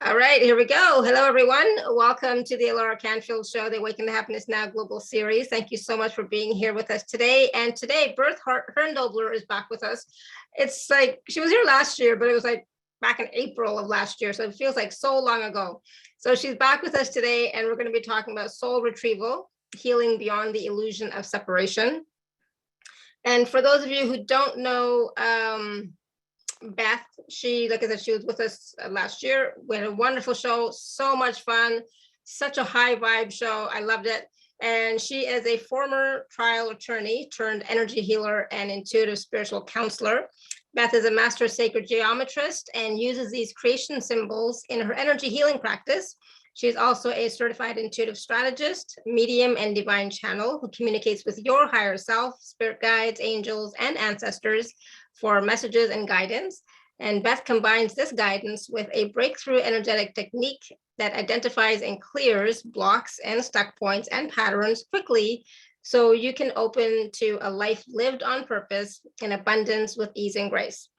All right, here we go. Hello, everyone. Welcome to the Alara Canfield Show, the Awaken to Happiness Now Global Series. Thank you so much for being here with us today. And today, Beth Herndobler is back with us. It's like she was here last year, but it was like back in April of last year. So it feels like so long ago. So she's back with us today, and we're going to be talking about soul retrieval, healing beyond the illusion of separation. And for those of you who don't know, Beth, like I said, she was with us last year. We had a wonderful show, so much fun, such a high vibe show. I loved it. And she is a former trial attorney turned energy healer and intuitive spiritual counselor. Beth is a master sacred geometrist and uses these creation symbols in her energy healing practice. She's also a certified intuitive strategist, medium, and divine channel who communicates with your higher self, spirit guides, angels, and ancestors for messages and guidance. And Beth combines this guidance with a breakthrough energetic technique that identifies and clears blocks and stuck points and patterns quickly, so you can open to a life lived on purpose in abundance with ease and grace.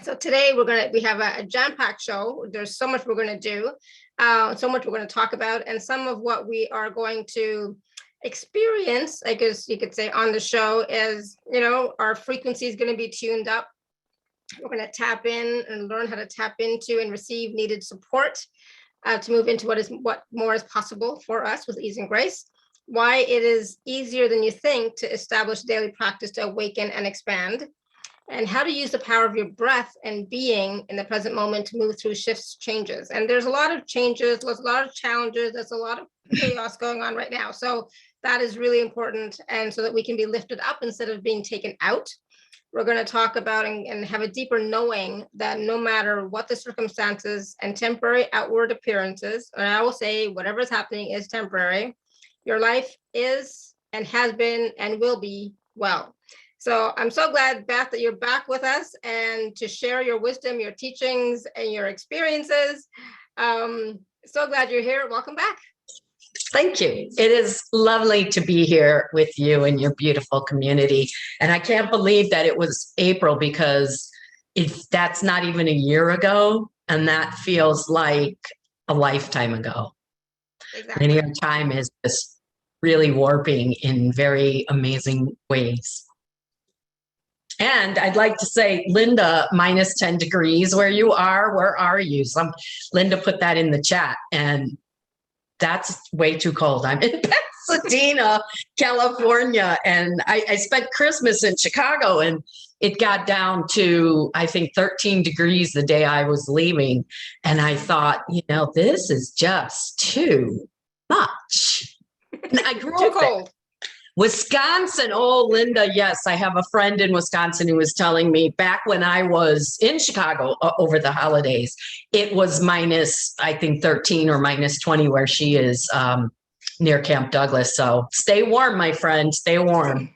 So today we have a jam-packed show. There's so much we're going to do, so much we're going to talk about, and some of what we are going to experience, I guess you could say, on the show is, our frequency is going to be tuned up. We're going to tap in and learn how to tap into and receive needed support to move into what more is possible for us with ease and grace. Why it is easier than you think to establish daily practice to awaken and expand, and how to use the power of your breath and being in the present moment to move through shifts, changes. And there's a lot of changes, there's a lot of challenges, there's a lot of chaos going on right now. So that is really important, and so that we can be lifted up instead of being taken out. We're going to talk about and have a deeper knowing that no matter what the circumstances and temporary outward appearances, and I will say whatever is happening is temporary, your life is and has been and will be well. So I'm so glad, Beth, that you're back with us and to share your wisdom, your teachings, and your experiences. So glad you're here. Welcome back. Thank you. It is lovely to be here with you and your beautiful community. And I can't believe that it was April, because that's not even a year ago. And that feels like a lifetime ago. Exactly. Linear time is just really warping in very amazing ways. And I'd like to say, Linda, minus 10 degrees where you are. Where are you? Linda put that in the chat, and that's way too cold. I'm in Pasadena, California, and I spent Christmas in Chicago, and it got down to, I think, 13 degrees the day I was leaving. And I thought, this is just too much. And I grew too up cold. there. Wisconsin. Oh, Linda, yes. I have a friend in Wisconsin who was telling me back when I was in Chicago over the holidays, it was minus, I think, 13 or minus 20 where she is near Camp Douglas. So stay warm, my friend. Stay warm.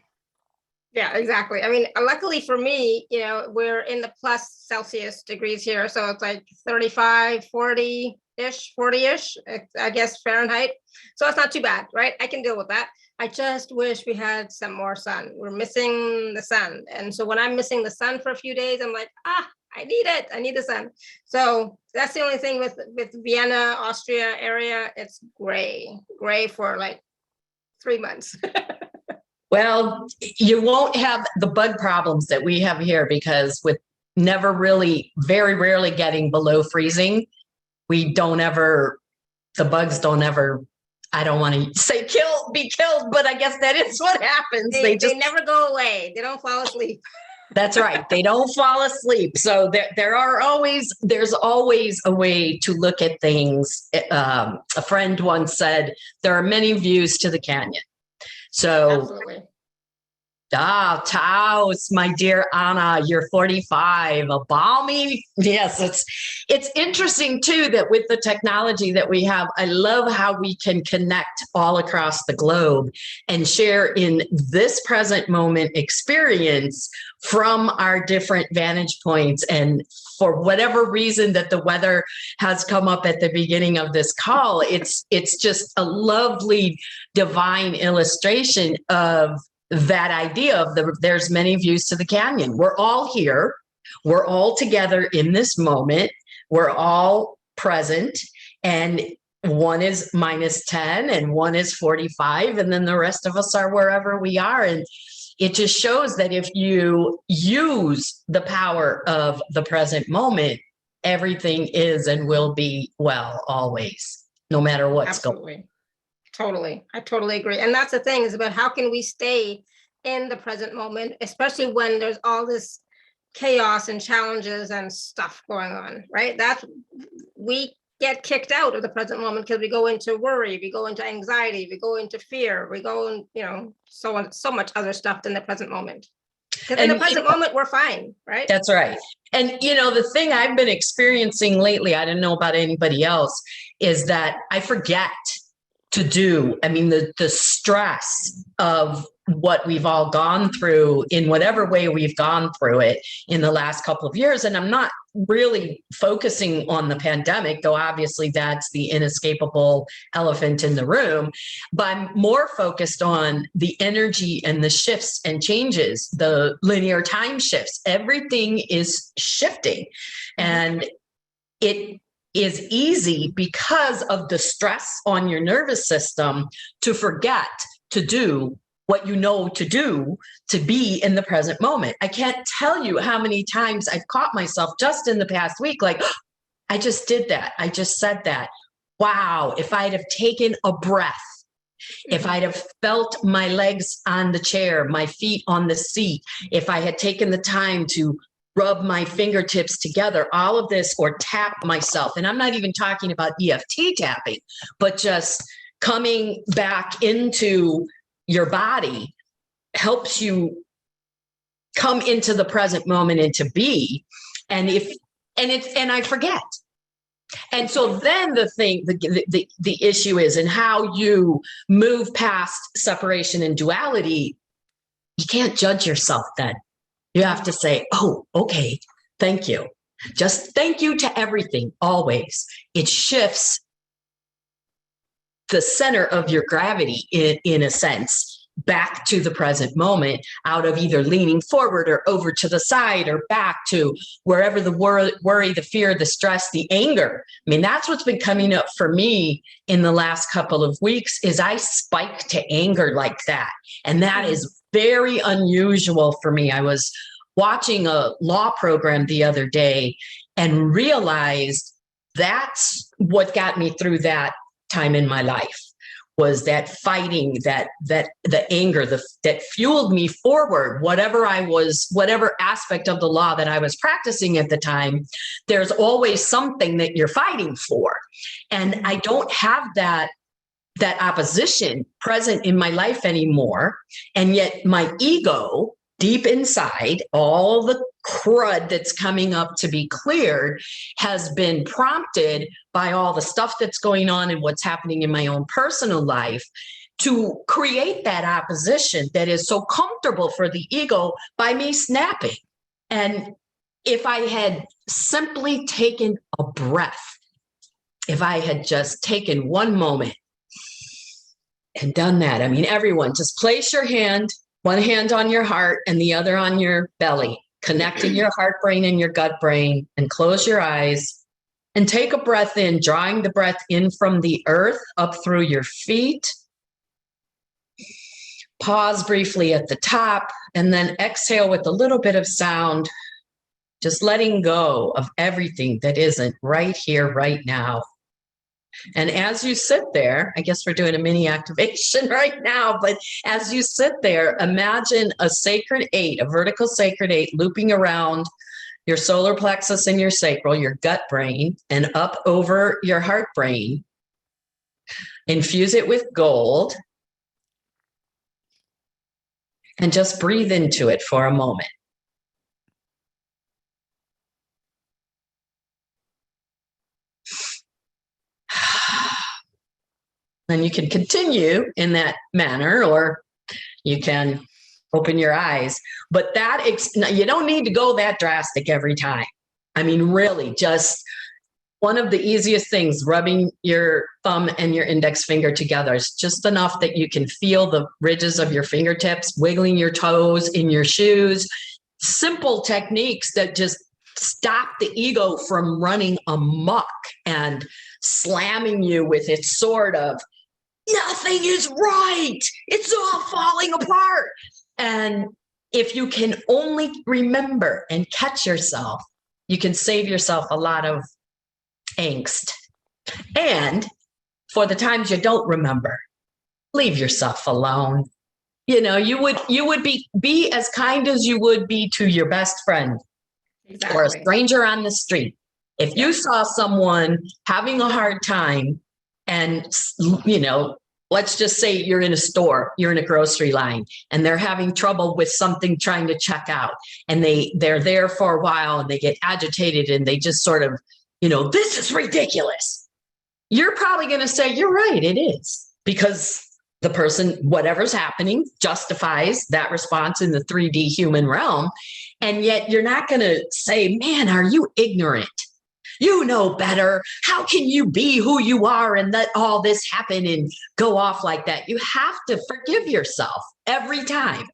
Yeah, exactly. I mean, luckily for me, we're in the plus Celsius degrees here. So it's like 35, 40-ish, I guess, Fahrenheit. So it's not too bad, right? I can deal with that. I just wish we had some more sun. We're missing the sun. And so when I'm missing the sun for a few days, I'm like, I need it. I need the sun. So that's the only thing with Vienna, Austria area. It's gray for like 3 months. Well, you won't have the bug problems that we have here, because with very rarely getting below freezing, the bugs don't ever, I don't want to say be killed, but I guess that is what happens. They never go away. They don't fall asleep. That's right. They don't fall asleep. So there's always a way to look at things. A friend once said, there are many views to the canyon. So absolutely. Taos, my dear Anna, you're 45, a balmy. Yes, it's interesting too that with the technology that we have, I love how we can connect all across the globe and share in this present moment experience from our different vantage points. And for whatever reason that the weather has come up at the beginning of this call, it's just a lovely divine illustration of that idea of there's many views to the canyon. We're all here. We're all together in this moment. We're all present, and one is -10 and one is 45, and then the rest of us are wherever we are. And it just shows that if you use the power of the present moment, everything is and will be well always, no matter what's going on. Totally. I totally agree. And that's the thing, is about how can we stay in the present moment, especially when there's all this chaos and challenges and stuff going on, right? We get kicked out of the present moment because we go into worry, we go into anxiety, we go into fear, we go in, so much other stuff than the present moment. Because in the present moment, we're fine, right? That's right. And, the thing I've been experiencing lately, I don't know about anybody else, is that I forget to do. I mean, the stress of what we've all gone through in whatever way we've gone through it in the last couple of years. And I'm not really focusing on the pandemic, though obviously that's the inescapable elephant in the room, but I'm more focused on the energy and the shifts and changes, the linear time shifts. Everything is shifting, and it is easy because of the stress on your nervous system to forget to do what you know to do to be in the present moment. I can't tell you how many times I've caught myself just in the past week, like, I just did that. I just said that. Wow, if I'd have taken a breath, if I'd have felt my legs on the chair, my feet on the seat, if I had taken the time to rub my fingertips together, all of this, or tap myself. And I'm not even talking about EFT tapping, but just coming back into your body helps you come into the present moment and to be. And I forget. And so then the issue is in how you move past separation and duality. You can't judge yourself then. You have to say, oh, okay, thank you. Just thank you to everything, always. It shifts the center of your gravity, in a sense, back to the present moment, out of either leaning forward or over to the side or back to wherever the worry, the fear, the stress, the anger. I mean, that's what's been coming up for me in the last couple of weeks, is I spike to anger like that. And that is very unusual for me. I was watching a law program the other day and realized that's what got me through that time in my life, was that fighting, that the anger, that fueled me forward, whatever aspect of the law that I was practicing at the time. There's always something that you're fighting for. And I don't have that opposition present in my life anymore. And yet my ego deep inside, all the crud that's coming up to be cleared, has been prompted by all the stuff that's going on and what's happening in my own personal life to create that opposition that is so comfortable for the ego by me snapping. And if I had simply taken a breath, if I had just taken one moment and done that, I mean, everyone, just place your hand, one hand on your heart and the other on your belly, connecting your heart brain and your gut brain, and close your eyes and take a breath in, drawing the breath in from the earth up through your feet. Pause briefly at the top and then exhale with a little bit of sound, just letting go of everything that isn't right here, right now. And as you sit there, I guess we're doing a mini activation right now, but as you sit there, imagine a sacred 8, a vertical sacred 8 looping around your solar plexus and your sacral, your gut brain, and up over your heart brain. Infuse it with gold and just breathe into it for a moment. Then you can continue in that manner, or you can open your eyes. But you don't need to go that drastic every time. I mean, really, just one of the easiest things, rubbing your thumb and your index finger together, is just enough that you can feel the ridges of your fingertips, wiggling your toes in your shoes. Simple techniques that just stop the ego from running amok and slamming you with its sword of nothing is right. It's all falling apart. And if you can only remember and catch yourself, you can save yourself a lot of angst. And for the times you don't remember, leave yourself alone. You know, you would be as kind as you would be to your best friend or a stranger on the street. If you saw someone having a hard time and, you know, let's just say you're in a store, you're in a grocery line, and they're having trouble with something trying to check out, and they're there for a while and they get agitated and they just sort of, you know, this is ridiculous. You're probably going to say, you're right, it is, because the person, whatever's happening, justifies that response in the 3D human realm. And yet you're not going to say, man, are you ignorant? You know better. How can you be who you are and let all this happen and go off like that? You have to forgive yourself every time.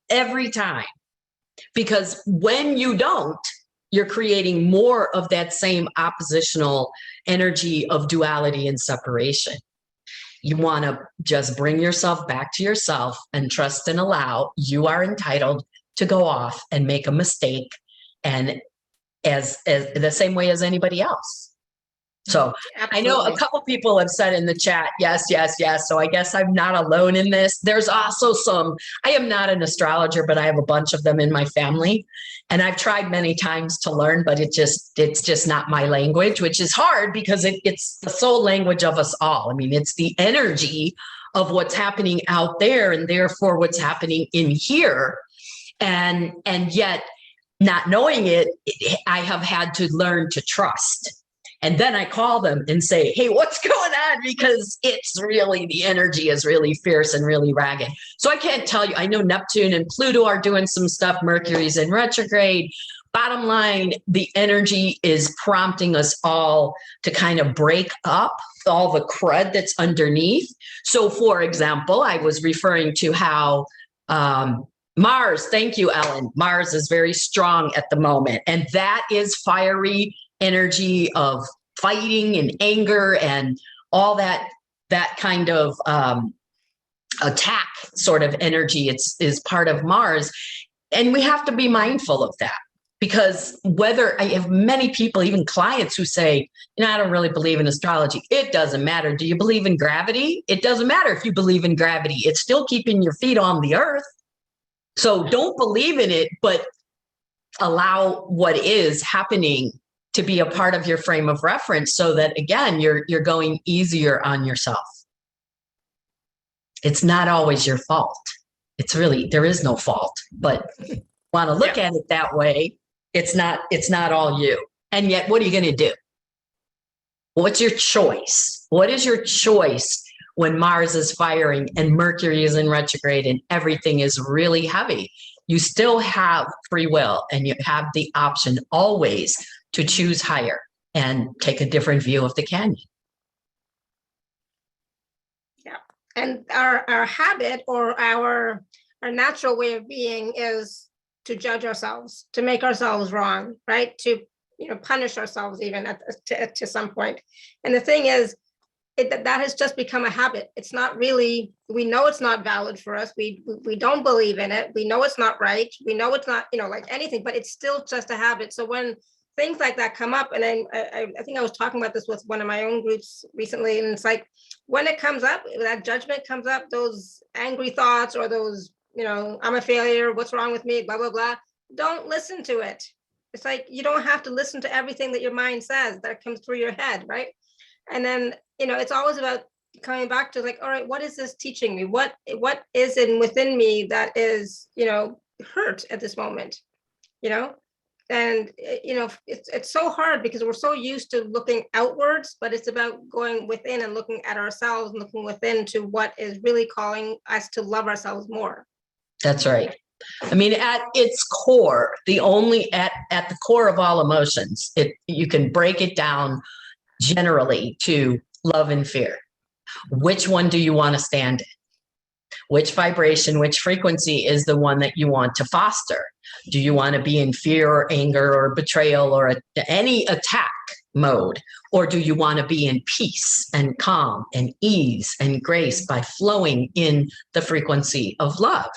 Because when you don't, you're creating more of that same oppositional energy of duality and separation. You want to just bring yourself back to yourself and trust and allow. You are entitled to go off and make a mistake, and as the same way as anybody else. So absolutely. I know a couple people have said in the chat, yes. So I guess I'm not alone in this. There's also I am not an astrologer, but I have a bunch of them in my family. And I've tried many times to learn, but it's just not my language, which is hard because it's the soul language of us all. I mean, it's the energy of what's happening out there and therefore what's happening in here. And yet not knowing it, I have had to learn to trust. And then I call them and say, hey, what's going on? Because it's really, the energy is really fierce and really ragged. So I can't tell you. I know Neptune and Pluto are doing some stuff. Mercury's in retrograde. Bottom line, the energy is prompting us all to kind of break up all the crud that's underneath. So for example, I was referring to how Mars, thank you, Ellen. Mars is very strong at the moment. And that is fiery energy of fighting and anger and all that kind of attack sort of energy. Is part of Mars. And we have to be mindful of that, because whether I have many people, even clients, who say, you know, I don't really believe in astrology. It doesn't matter. Do you believe in gravity? It doesn't matter if you believe in gravity. It's still keeping your feet on the earth. So don't believe in it, but allow what is happening to be a part of your frame of reference, so that, again, you're going easier on yourself. It's not always your fault. It's really, there is no fault, but want to look at it that way. It's not all you. And yet, what are you going to do? What's your choice? What is your choice when Mars is firing and Mercury is in retrograde and everything is really heavy? You still have free will, and you have the option always to choose higher and take a different view of the canyon. Yeah. And our habit, or our natural way of being, is to judge ourselves, to make ourselves wrong, right? To, you know, punish ourselves even to some point. And the thing is, that has just become a habit. It's not really, we know it's not valid for us. We don't believe in it. We know it's not right. We know it's not, you know, like anything, but it's still just a habit. So when things like that come up, and I think I was talking about this with one of my own groups recently, and it's like, when it comes up, that judgment comes up, those angry thoughts, or those, you know, I'm a failure, what's wrong with me, blah, blah, blah. Don't listen to it. It's like, you don't have to listen to everything that your mind says that comes through your head, right? And then, you know, it's always about coming back to, like, all right, what is this teaching me? What is in within me that is, you know, hurt at this moment, you know? And, you know, it's so hard because we're so used to looking outwards, but it's about going within and looking at ourselves and looking within to what is really calling us to love ourselves more. That's right. I mean, at its core, at the core of all emotions, you can break it down generally to love and fear. Which one do you want to stand in? Which vibration, which frequency is the one that you want to foster? Do you want to be in fear or anger or betrayal or any attack mode? Or do you want to be in peace and calm and ease and grace by flowing in the frequency of love?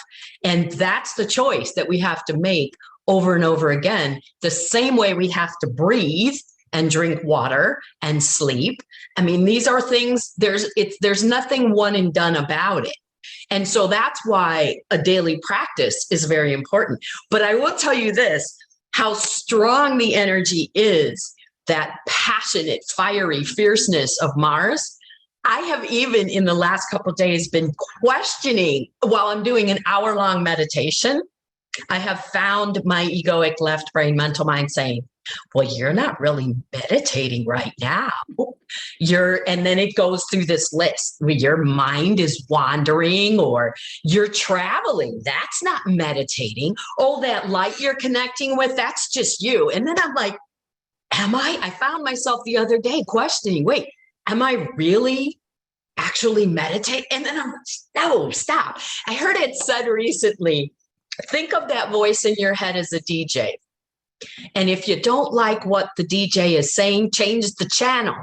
And that's the choice that we have to make over and over again, the same way we have to breathe and drink water and sleep. I mean, these are things, there's nothing one and done about it. And so that's why a daily practice is very important. But I will tell you this, how strong the energy is, that passionate, fiery fierceness of Mars. I have even in the last couple of days been questioning while I'm doing an hour-long meditation. I have found my egoic left brain mental mind saying, well, you're not really meditating right now. And then it goes through this list where your mind is wandering or you're traveling. That's not meditating. Oh, that light you're connecting with, that's just you. And then I'm like, I found myself the other day questioning, wait, am I really actually meditating? And then I'm like, no, stop. I heard it said recently, think of that voice in your head as a DJ. And if you don't like what the DJ is saying, change the channel.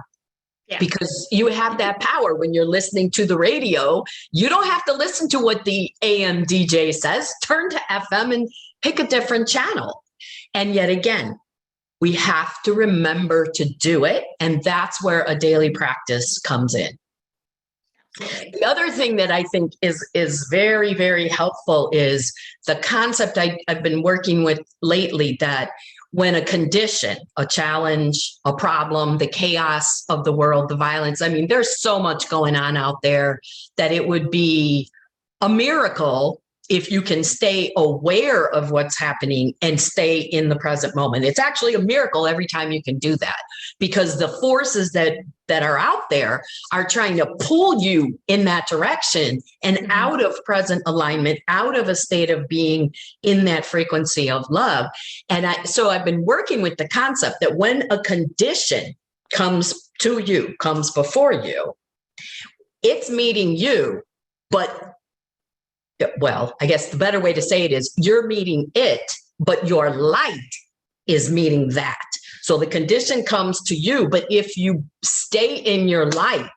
Yeah. Because you have that power when you're listening to the radio. You don't have to listen to what the AM DJ says. Turn to FM and pick a different channel. And yet again, we have to remember to do it. And that's where a daily practice comes in. The other thing that I think is very, very helpful is the concept I've been working with lately, that when a condition, a challenge, a problem, the chaos of the world, the violence, I mean, there's so much going on out there that it would be a miracle if you can stay aware of what's happening and stay in the present moment. It's actually a miracle every time you can do that, because the forces that are out there are trying to pull you in that direction and out of present alignment, out of a state of being in that frequency of love. And so I've been working with the concept that when a condition comes to you, comes before you, it's meeting you, but well, I guess the better way to say it is you're meeting it, but your light is meeting that. So the condition comes to you, but if you stay in your light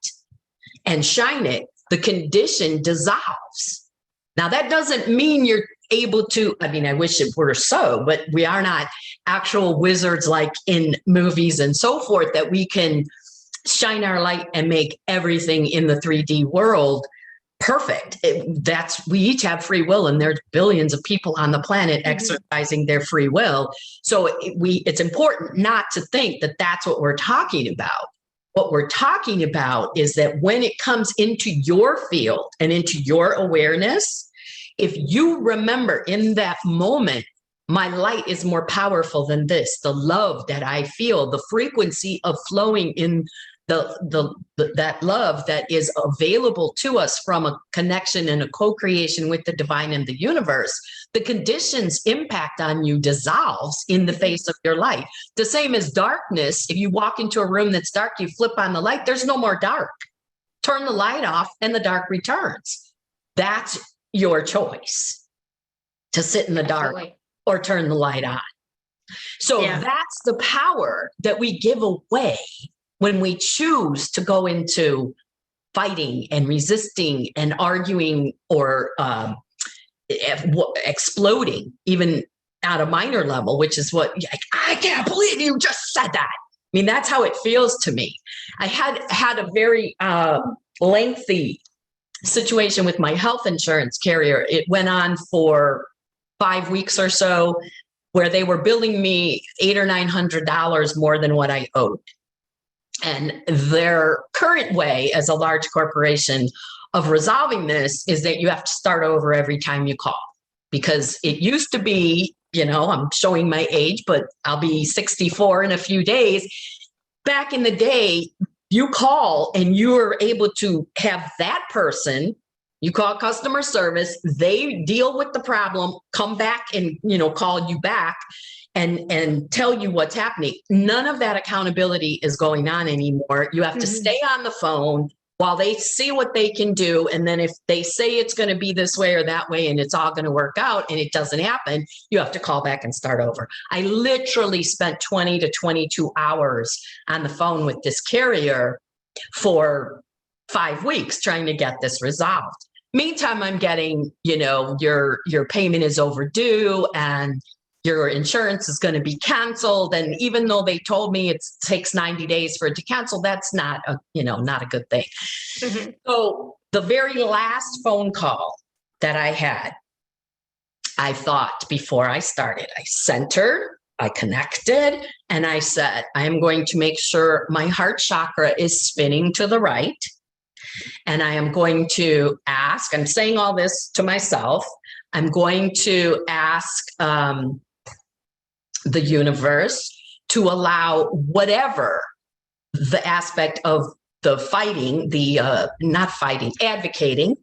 and shine it, the condition dissolves. Now, that doesn't mean you're able to, I mean, I wish it were so, but we are not actual wizards like in movies and so forth, that we can shine our light and make everything in the 3D world perfect. We each have free will, and there's billions of people on the planet exercising their free will. So it's important not to think that that's what we're talking about. What we're talking about is that when it comes into your field and into your awareness, if you remember in that moment, my light is more powerful than this, the love that I feel, the frequency of flowing in that love that is available to us from a connection and a co-creation with the divine and the universe, the conditions impact on you dissolves in the face of your light. The same as darkness. If you walk into a room that's dark, you flip on the light, there's no more dark. Turn the light off and the dark returns. That's your choice, to sit in the dark or turn the light on. So that's the power that we give away when we choose to go into fighting and resisting and arguing or exploding, even at a minor level, which is what, I can't believe you just said that. I mean, that's how it feels to me. I had a very lengthy situation with my health insurance carrier. It went on for 5 weeks or so, where they were billing me $800 or $900 more than what I owed. And their current way as a large corporation of resolving this is that you have to start over every time you call, because it used to be, I'm showing my age, but I'll be 64 in a few days. Back in the day, you call and you are able to have that person, you call customer service, they deal with the problem, come back and, call you back and tell you what's happening. None of that accountability is going on anymore. You have to stay on the phone while they see what they can do. And then if they say it's going to be this way or that way and it's all going to work out and it doesn't happen, you have to call back and start over. I literally spent 20 to 22 hours on the phone with this carrier for 5 weeks trying to get this resolved. Meantime, I'm getting, your payment is overdue and your insurance is going to be canceled. And even though they told me it takes 90 days for it to cancel, that's not a good thing. Mm-hmm. So the very last phone call that I had, I thought before I started, I centered, I connected, and I said, I'm going to make sure my heart chakra is spinning to the right. And I am going to ask, I'm saying all this to myself, I'm going to ask the universe to allow whatever the aspect of the fighting, advocating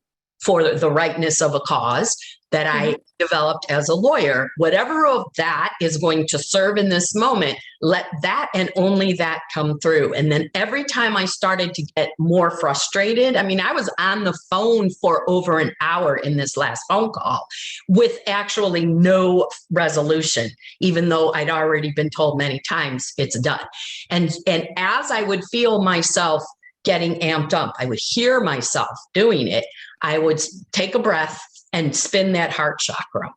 for the rightness of a cause that I developed as a lawyer, whatever of that is going to serve in this moment, let that and only that come through. And then every time I started to get more frustrated, I was on the phone for over an hour in this last phone call with actually no resolution, even though I'd already been told many times it's done. And as I would feel myself getting amped up, I would hear myself doing it, I would take a breath and spin that heart chakra.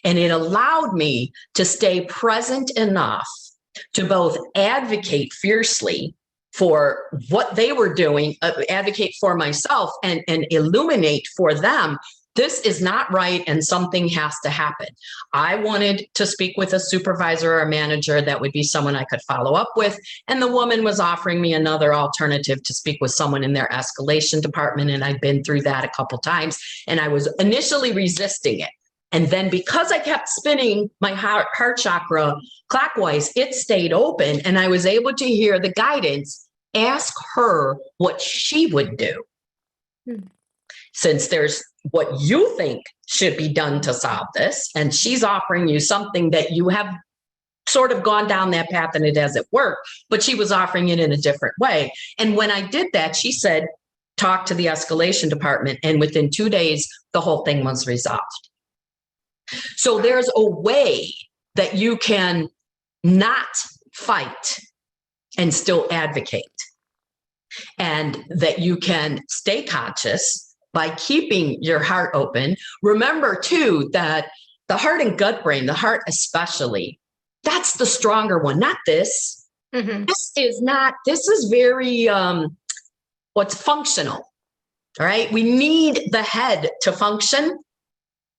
And it allowed me to stay present enough to both advocate fiercely for what they were doing, advocate for myself and illuminate for them, this is not right and something has to happen. I wanted to speak with a supervisor or a manager that would be someone I could follow up with. And the woman was offering me another alternative to speak with someone in their escalation department. And I'd been through that a couple times and I was initially resisting it. And then because I kept spinning my heart chakra clockwise, it stayed open and I was able to hear the guidance, ask her what she would do. Since there's what you think should be done to solve this, and she's offering you something that you have sort of gone down that path and it hasn't worked, but she was offering it in a different way. And when I did that, she said, talk to the escalation department. And within 2 days, the whole thing was resolved. So there's a way that you can not fight and still advocate, and that you can stay conscious by keeping your heart open. Remember too, that the heart and gut brain, the heart especially, that's the stronger one, not this. Mm-hmm. This is very, what's functional, all right? We need the head to function,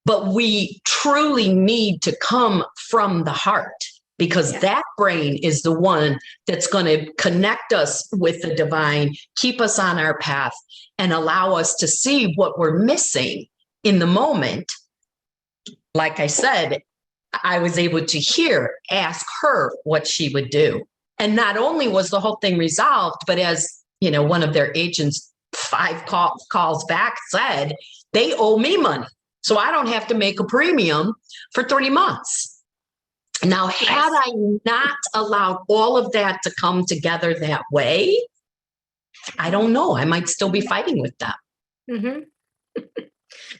but we truly need to come from the heart, because that brain is the one that's going to connect us with the divine, keep us on our path, and allow us to see what we're missing in the moment. Like I said, I was able to ask her what she would do. And not only was the whole thing resolved, but as one of their agents 5 calls back said, they owe me money. So I don't have to make a premium for 3 months. Now, had I not allowed all of that to come together that way, I don't know, I might still be fighting with them. Mm-hmm.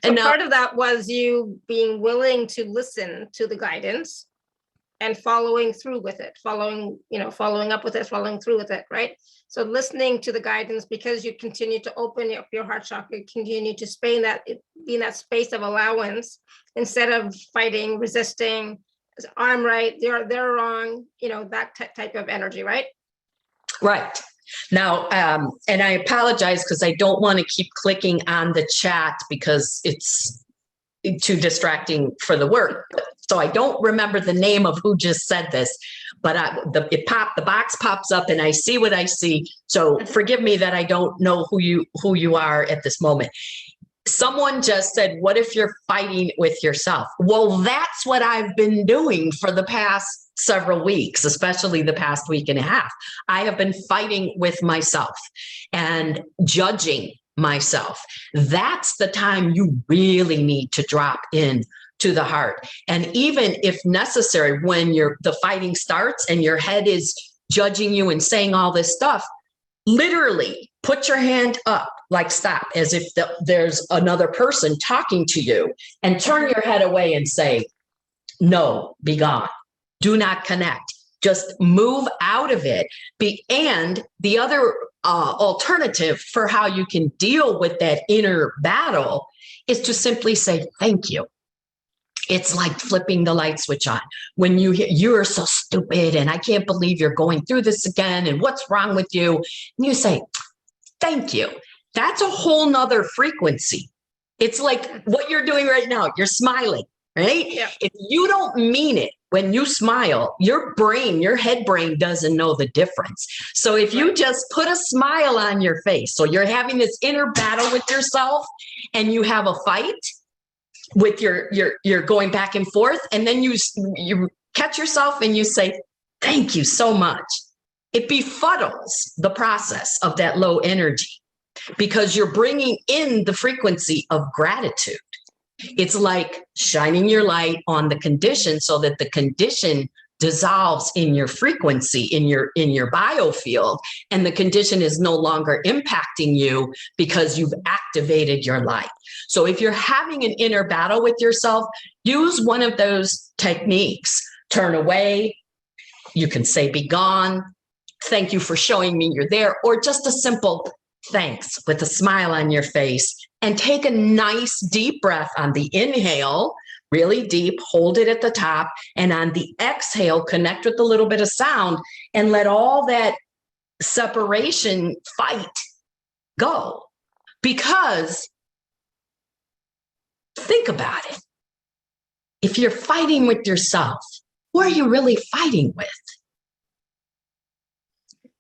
And now, part of that was you being willing to listen to the guidance and following through with it, following up with it, following through with it, right? So listening to the guidance, because you continue to open up your heart chakra, continue to be in that space of allowance instead of fighting, resisting. I'm right, they're wrong, that type of energy, right? Right. Now, and I apologize because I don't want to keep clicking on the chat because it's too distracting for the work. So I don't remember the name of who just said this, but the box pops up and I see what I see. So forgive me that I don't know who you are at this moment. Someone just said, what if you're fighting with yourself? Well, that's what I've been doing for the past several weeks, especially the past week and a half. I have been fighting with myself and judging myself. That's the time you really need to drop in to the heart. And even if necessary, when the fighting starts and your head is judging you and saying all this stuff, literally put your hand up, like stop, as if there's another person talking to you, and turn your head away and say, no, be gone. Do not connect. Just move out of it. And the other alternative for how you can deal with that inner battle is to simply say, thank you. It's like flipping the light switch on. When you hear, you're so stupid and I can't believe you're going through this again and what's wrong with you? And you say, thank you. That's a whole nother frequency. It's like what you're doing right now. You're smiling, right? Yeah. If you don't mean it when you smile, your brain, your head brain doesn't know the difference. So if you just put a smile on your face, so you're having this inner battle with yourself and you have a fight, with you're going back and forth, and then you catch yourself and you say, thank you so much. It befuddles the process of that low energy because you're bringing in the frequency of gratitude. It's like shining your light on the condition so that the condition dissolves in your frequency, in your biofield, and the condition is no longer impacting you because you've activated your light. So if you're having an inner battle with yourself, use one of those techniques. Turn away. You can say, be gone. Thank you for showing me you're there. Or just a simple thanks with a smile on your face, and take a nice deep breath on the inhale. Really deep, hold it at the top, and on the exhale, connect with a little bit of sound and let all that separation fight go. Because think about it. If you're fighting with yourself, who are you really fighting with?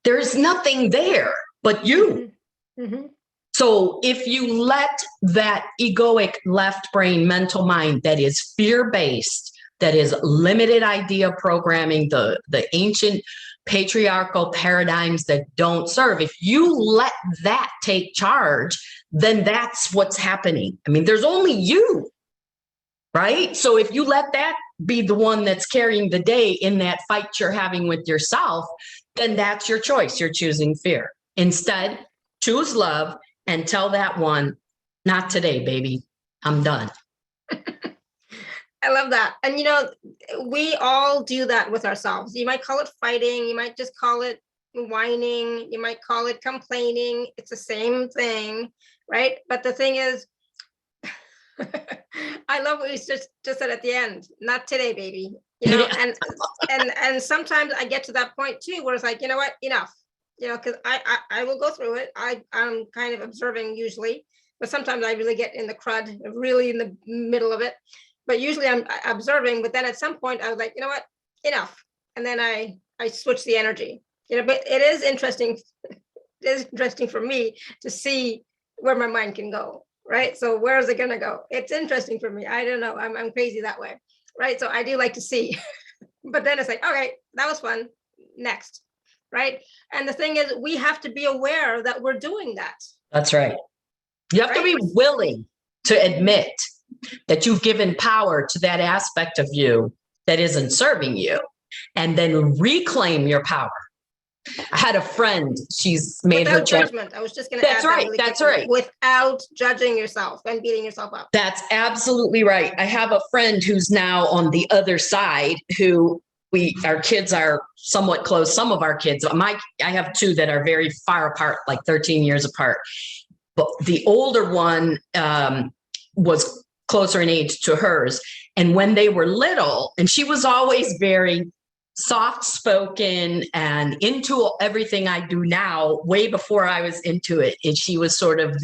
There's nothing there but you. Mm-hmm. So if you let that egoic left brain mental mind that is fear-based, that is limited idea programming, the ancient patriarchal paradigms that don't serve, if you let that take charge, then that's what's happening. I mean, there's only you, right? So if you let that be the one that's carrying the day in that fight you're having with yourself, then that's your choice. You're choosing fear. Instead, choose love. And tell that one, not today, baby. I'm done. I love that. And, we all do that with ourselves. You might call it fighting. You might just call it whining. You might call it complaining. It's the same thing, right? But the thing is, I love what you just said at the end. Not today, baby. And sometimes I get to that point too, where it's like, you know what, enough. Because I will go through it. I'm kind of observing usually, but sometimes I really get in the crud, really in the middle of it. But usually I'm observing, but then at some point I was like, you know what, enough. And then I switch the energy, but it is interesting. It is interesting for me to see where my mind can go, right? So where is it going to go? It's interesting for me. I don't know. I'm crazy that way, right? So I do like to see, but then it's like, okay, that was fun. Next. Right. And the thing is, we have to be aware that we're doing that. That's right. You have to be willing to admit that you've given power to that aspect of you that isn't serving you, and then reclaim your power. I had a friend, she's made without her judgment. I was just going to add right. That's right. Without judging yourself and beating yourself up. That's absolutely right. I have a friend who's now on the other side who our kids are somewhat close. Some of our kids, I have two that are very far apart, like 13 years apart. But the older one was closer in age to hers. And when they were little, and she was always very soft-spoken and into everything I do now, way before I was into it. And she was sort of,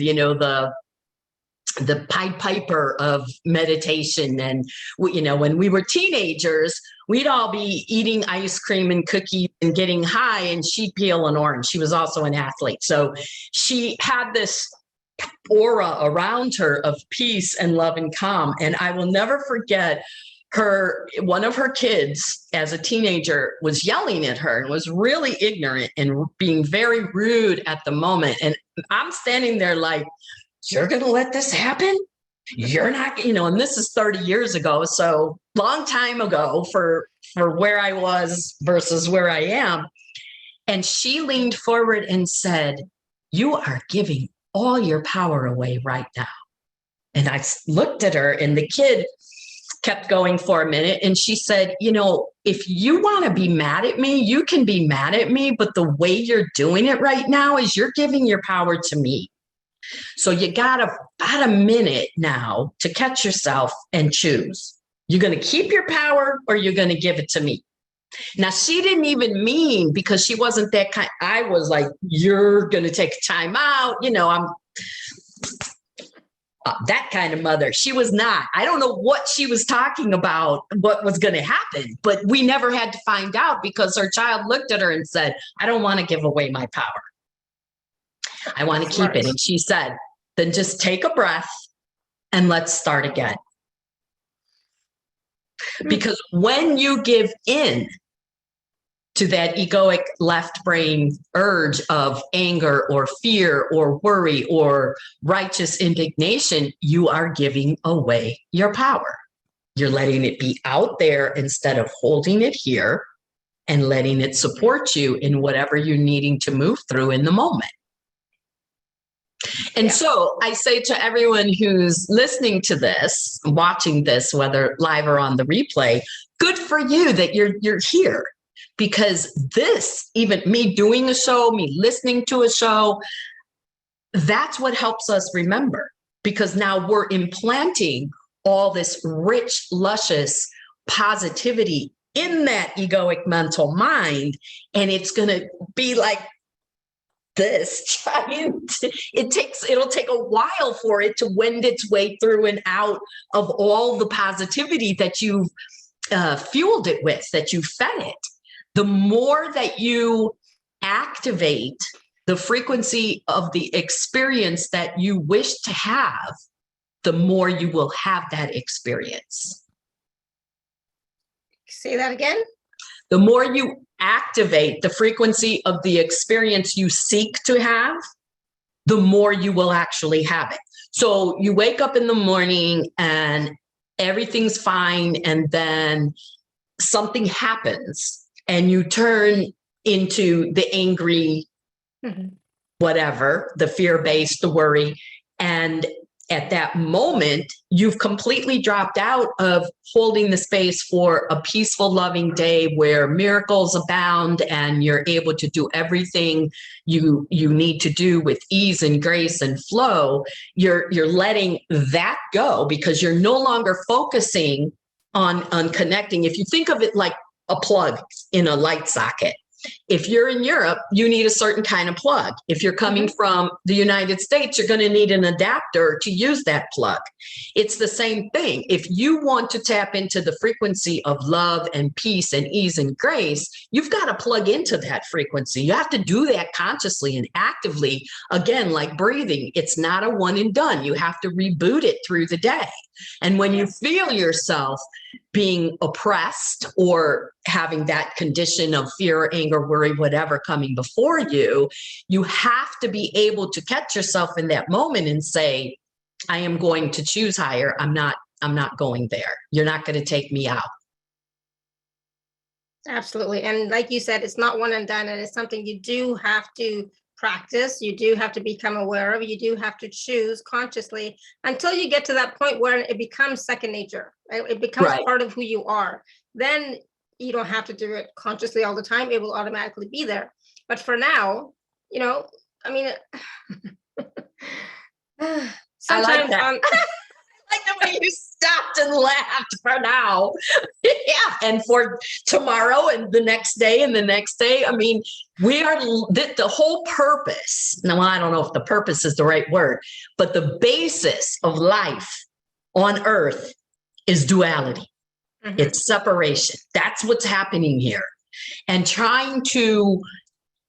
the Pied Piper of meditation. And, when we were teenagers, we'd all be eating ice cream and cookies and getting high, and she'd peel an orange. She was also an athlete. So she had this aura around her of peace and love and calm. And I will never forget one of her kids as a teenager was yelling at her and was really ignorant and being very rude at the moment. And I'm standing there like, you're going to let this happen? You're not, and this is 30 years ago. So long time ago for where I was versus where I am. And she leaned forward and said, you are giving all your power away right now. And I looked at her, and the kid kept going for a minute. And she said, you know, if you want to be mad at me, you can be mad at me. But the way you're doing it right now is you're giving your power to me. So you got about a minute now to catch yourself and choose. You're going to keep your power, or you're going to give it to me. Now, she didn't even mean, because she wasn't that kind. I was like, you're going to take a time out. You know, I'm that kind of mother. She was not. I don't know what she was talking about, what was going to happen, but we never had to find out, because her child looked at her and said, I don't want to give away my power. I want to keep it. And she said, then just take a breath and let's start again. Because when you give in to that egoic left brain urge of anger or fear or worry or righteous indignation, you are giving away your power. You're letting it be out there instead of holding it here and letting it support you in whatever you're needing to move through in the moment. And so I say to everyone who's listening to this, watching this, whether live or on the replay, good for you that you're here. Because this, even me doing a show, me listening to a show, that's what helps us remember. Because now we're implanting all this rich, luscious positivity in that egoic mental mind. And it's going to be like this giant, it'll take a while for it to wend its way through and out of all the positivity that you've fueled it with, that you fed it. The more that you activate the frequency of the experience that you wish to have, the more you will have that experience. Say that again. The more you activate the frequency of the experience you seek to have, the more you will actually have it. So you wake up in the morning and everything's fine, and then something happens and you turn into the angry, whatever, the fear-based, the worry. And at that moment, you've completely dropped out of holding the space for a peaceful, loving day where miracles abound and you're able to do everything you need to do with ease and grace and flow. You're letting that go because you're no longer focusing on connecting. If you think of it like a plug in a light socket. If you're in Europe, you need a certain kind of plug. If you're coming from the United States, you're going to need an adapter to use that plug. It's the same thing. If you want to tap into the frequency of love and peace and ease and grace, you've got to plug into that frequency. You have to do that consciously and actively. Again, like breathing, it's not a one and done. You have to reboot it through the day. And when you feel yourself being oppressed or having that condition of fear, anger, worry, whatever coming before you, you have to be able to catch yourself in that moment and say, I am going to choose higher. I'm not going there. You're not going to take me out. Absolutely. And like you said, it's not one and done. And it's something you do have to practice. You do have to become aware of. You do have to choose consciously until you get to that point where it becomes second nature. Right? It becomes part of who you are. Then you don't have to do it consciously all the time. It will automatically be there. But for now, you know, I mean, sometimes I like that. Like the way you stopped and laughed for now. Yeah. And for tomorrow and the next day and the next day. I mean, we are the whole purpose. Now, I don't know if the purpose is the right word, but the basis of life on earth is duality. It's separation. That's what's happening here. And trying to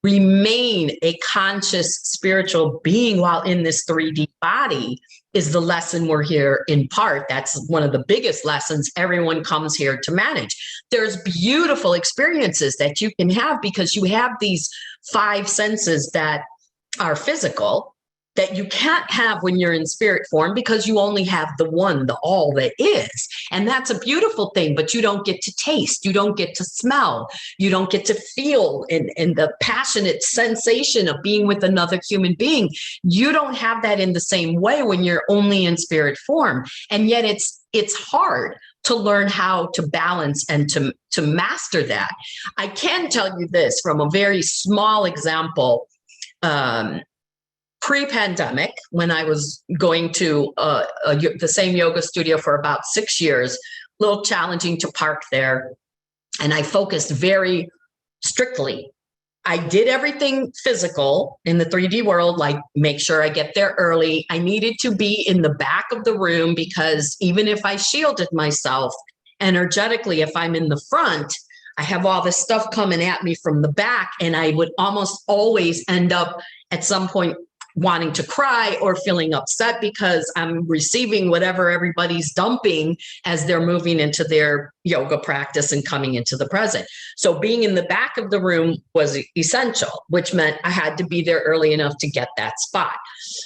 remain a conscious spiritual being while in this 3D body is the lesson we're here in part. That's one of the biggest lessons everyone comes here to manage. There's beautiful experiences that you can have because you have these 5 senses that are physical, that you can't have when you're in spirit form, because you only have the one, the all that is. And that's a beautiful thing, but you don't get to taste, you don't get to smell, you don't get to feel in the passionate sensation of being with another human being. You don't have that in the same way when you're only in spirit form. And yet it's hard to learn how to balance and to master that. I can tell you this from a very small example. Pre-pandemic, when I was going to the same yoga studio for about 6 years, a little challenging to park there. And I focused very strictly. I did everything physical in the 3D world, like make sure I get there early. I needed to be in the back of the room, because even if I shielded myself energetically, if I'm in the front, I have all this stuff coming at me from the back, and I would almost always end up at some point wanting to cry or feeling upset because I'm receiving whatever everybody's dumping as they're moving into their yoga practice and coming into the present. So being in the back of the room was essential, which meant I had to be there early enough to get that spot.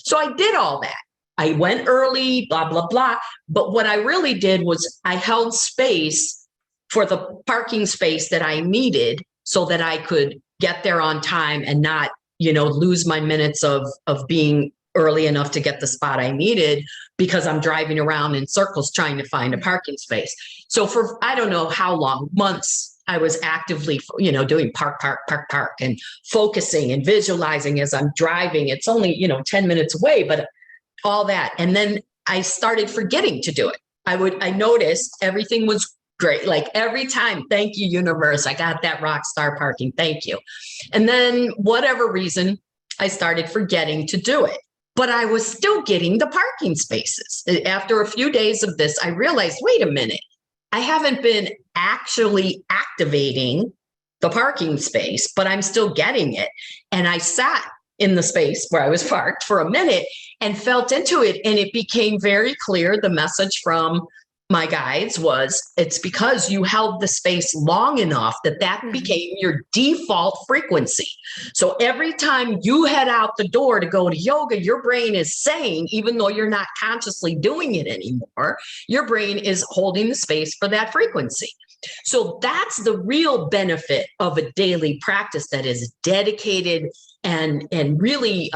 So I did all that. I went early, blah, blah, blah. But what I really did was I held space for the parking space that I needed so that I could get there on time and not, lose my minutes of being early enough to get the spot I needed, because I'm driving around in circles trying to find a parking space. So for, I don't know how long, months, I was actively, doing park, and focusing and visualizing as I'm driving. It's only, 10 minutes away, but all that. And then I started forgetting to do it. I noticed everything was great. Like every time, thank you, universe. I got that rock star parking. Thank you. And then whatever reason, I started forgetting to do it, but I was still getting the parking spaces. After a few days of this, I realized, wait a minute, I haven't been actually activating the parking space, but I'm still getting it. And I sat in the space where I was parked for a minute and felt into it. And it became very clear. The message from my guides was, it's because you held the space long enough that became your default frequency. So every time you head out the door to go to yoga, your brain is saying, even though you're not consciously doing it anymore, your brain is holding the space for that frequency. So that's the real benefit of a daily practice that is dedicated and really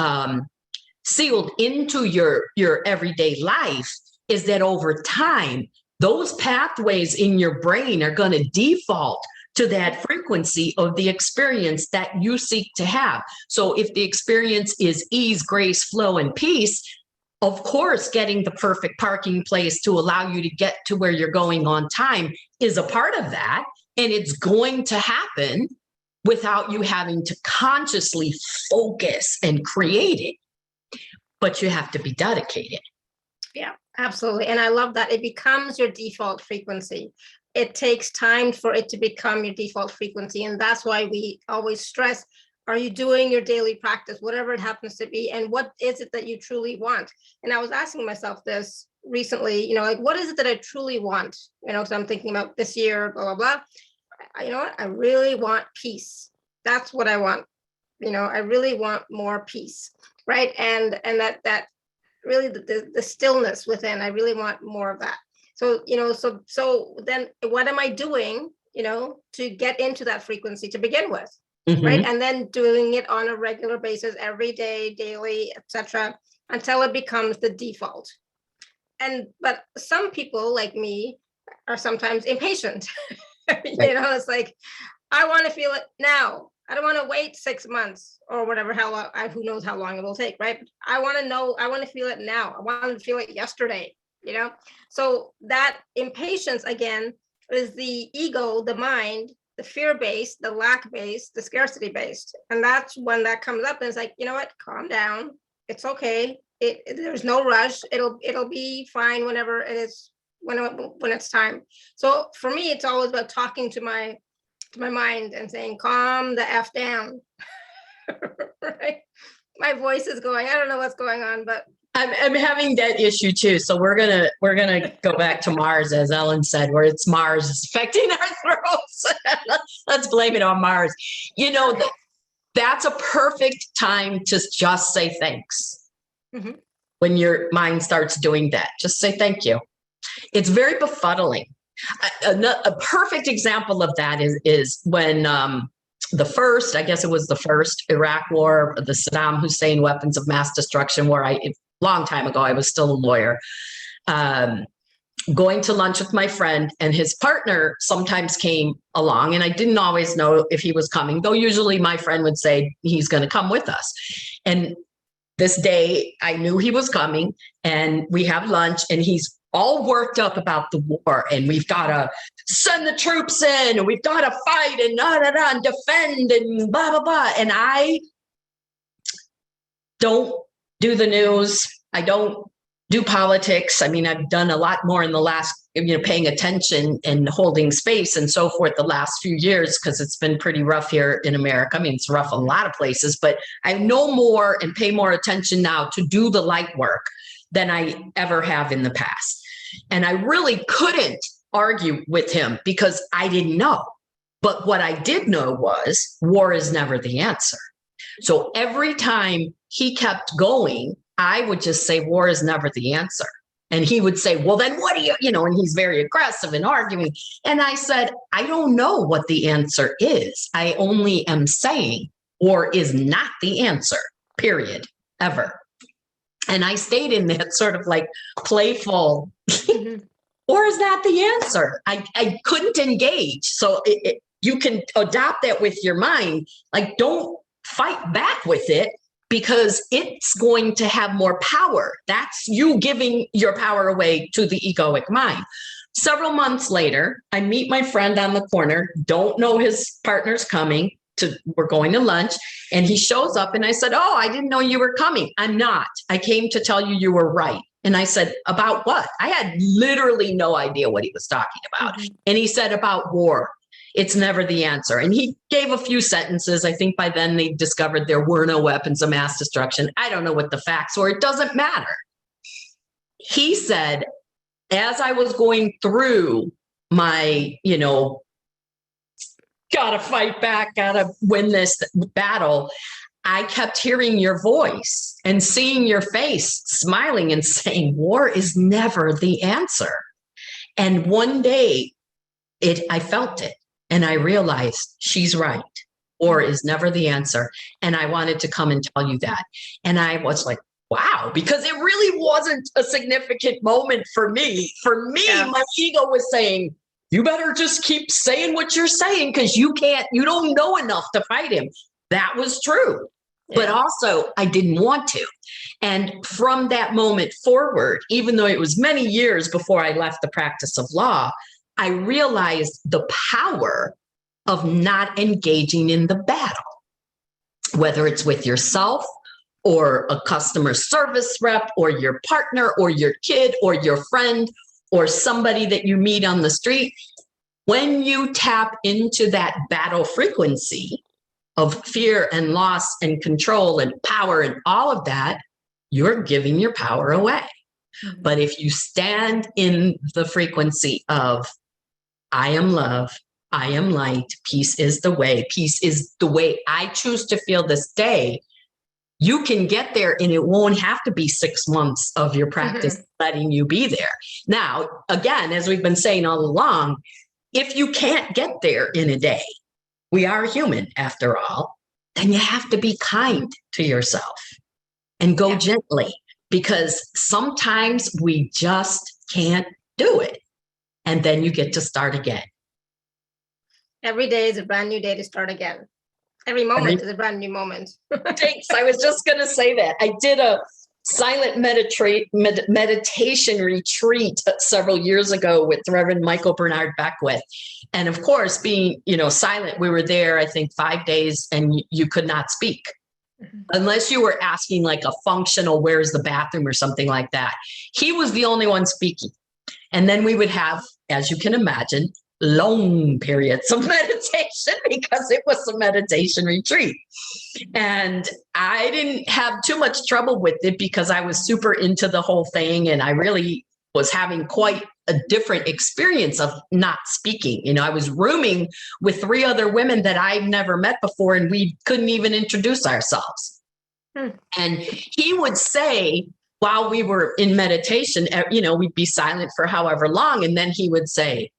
sealed into your everyday life, is that over time, those pathways in your brain are going to default to that frequency of the experience that you seek to have. So if the experience is ease, grace, flow, and peace, of course, getting the perfect parking place to allow you to get to where you're going on time is a part of that. And it's going to happen without you having to consciously focus and create it. But you have to be dedicated. Yeah, absolutely. And I love that. It becomes your default frequency. It takes time for it to become your default frequency. And that's why we always stress, are you doing your daily practice, whatever it happens to be? And what is it that you truly want? And I was asking myself this recently, like, what is it that I truly want? So I'm thinking about this year, blah, blah, blah. You know what? I really want peace. That's what I want. I really want more peace. Right. And that really the stillness within, I really want more of that. So, so then what am I doing, to get into that frequency to begin with? Mm-hmm. Right. And then doing it on a regular basis, every day, daily, etc., until it becomes the default. But some people like me are sometimes impatient. It's like, I want to feel it now. I don't want to wait 6 months or whatever, who knows how long it will take, right? I want to feel it now. I want to feel it yesterday, So that impatience, again, is the ego, the mind, the fear-based, the lack-based, the scarcity-based. And that's when that comes up, and it's like, you know what, calm down. It's okay. There's no rush. It'll be fine whenever it is, when it's time. So for me, it's always about talking to my mind and saying, calm the F down. Right? My voice is going, I don't know what's going on, but I'm having that issue too. So we're gonna go back to Mars, as Ellen said, where it's Mars is affecting our throats. Let's blame it on Mars. That's a perfect time to just say thanks. Mhm. When your mind starts doing that, just say thank you. It's very befuddling. A perfect example of that is when the first, I guess it was the first Iraq war, the Saddam Hussein weapons of mass destruction war. Long time ago, I was still a lawyer. Going to lunch with my friend, and his partner sometimes came along, and I didn't always know if he was coming, though usually my friend would say he's going to come with us. And this day I knew he was coming, and we have lunch, and he's all worked up about the war, and we've got to send the troops in, and we've got to fight and and defend and blah, blah, blah. And I don't do the news. I don't do politics. I mean, I've done a lot more in the last, paying attention and holding space and so forth the last few years, because it's been pretty rough here in America. I mean, it's rough in a lot of places, but I know more and pay more attention now to do the light work than I ever have in the past. And I really couldn't argue with him because I didn't know. But what I did know was war is never the answer. So every time he kept going, I would just say, war is never the answer. And he would say, well, then what do you, and he's very aggressive and arguing. And I said, I don't know what the answer is. I only am saying war is not the answer, period, ever. And I stayed in that sort of like playful, war is not the answer. I couldn't engage. So you can adopt that with your mind. Like, don't fight back with it, because it's going to have more power. That's you giving your power away to the egoic mind. Several months later, I meet my friend on the corner, don't know his partner's coming. We're going to lunch, and he shows up, and I said, oh, I didn't know you were coming. I'm not. I came to tell you were right. And I said, about what? I had literally no idea what he was talking about. Mm-hmm. And he said, about war. It's never the answer. And he gave a few sentences. I think by then they discovered there were no weapons of mass destruction. I don't know what the facts were. It doesn't matter. He said, as I was going through my, gotta fight back, gotta win this battle, I kept hearing your voice and seeing your face, smiling and saying, war is never the answer. And one day I felt it. And I realized she's right. War is never the answer. And I wanted to come and tell you that. And I was like, wow, because it really wasn't a significant moment for me. For me, My ego was saying, you better just keep saying what you're saying, because you don't know enough to fight him. That was true. Yeah. But also I didn't want to. And from that moment forward, even though it was many years before I left the practice of law, I realized the power of not engaging in the battle, whether it's with yourself or a customer service rep or your partner or your kid or your friend or somebody that you meet on the street. When you tap into that battle frequency of fear and loss and control and power and all of that, you're giving your power away. Mm-hmm. But if you stand in the frequency of, I am love, I am light, peace is the way I choose to feel this day, you can get there, and it won't have to be 6 months of your practice letting you be there. Now, again, as we've been saying all along, if you can't get there in a day, we are human after all, then you have to be kind to yourself and go gently, because sometimes we just can't do it. And then you get to start again. Every day is a brand new day to start again. Every moment is a brand new moment. Thanks. I was just going to say that. I did a silent meditation retreat several years ago with Reverend Michael Bernard Beckwith. And of course, being, silent, we were there, I think 5 days, and you could not speak. Unless you were asking like a functional, where's the bathroom or something like that. He was the only one speaking. And then we would have, as you can imagine, long periods of meditation, because it was a meditation retreat. And I didn't have too much trouble with it because I was super into the whole thing. And I really was having quite a different experience of not speaking. I was rooming with 3 other women that I'd never met before, and we couldn't even introduce ourselves. And he would say, while we were in meditation, we'd be silent for however long. And then he would say,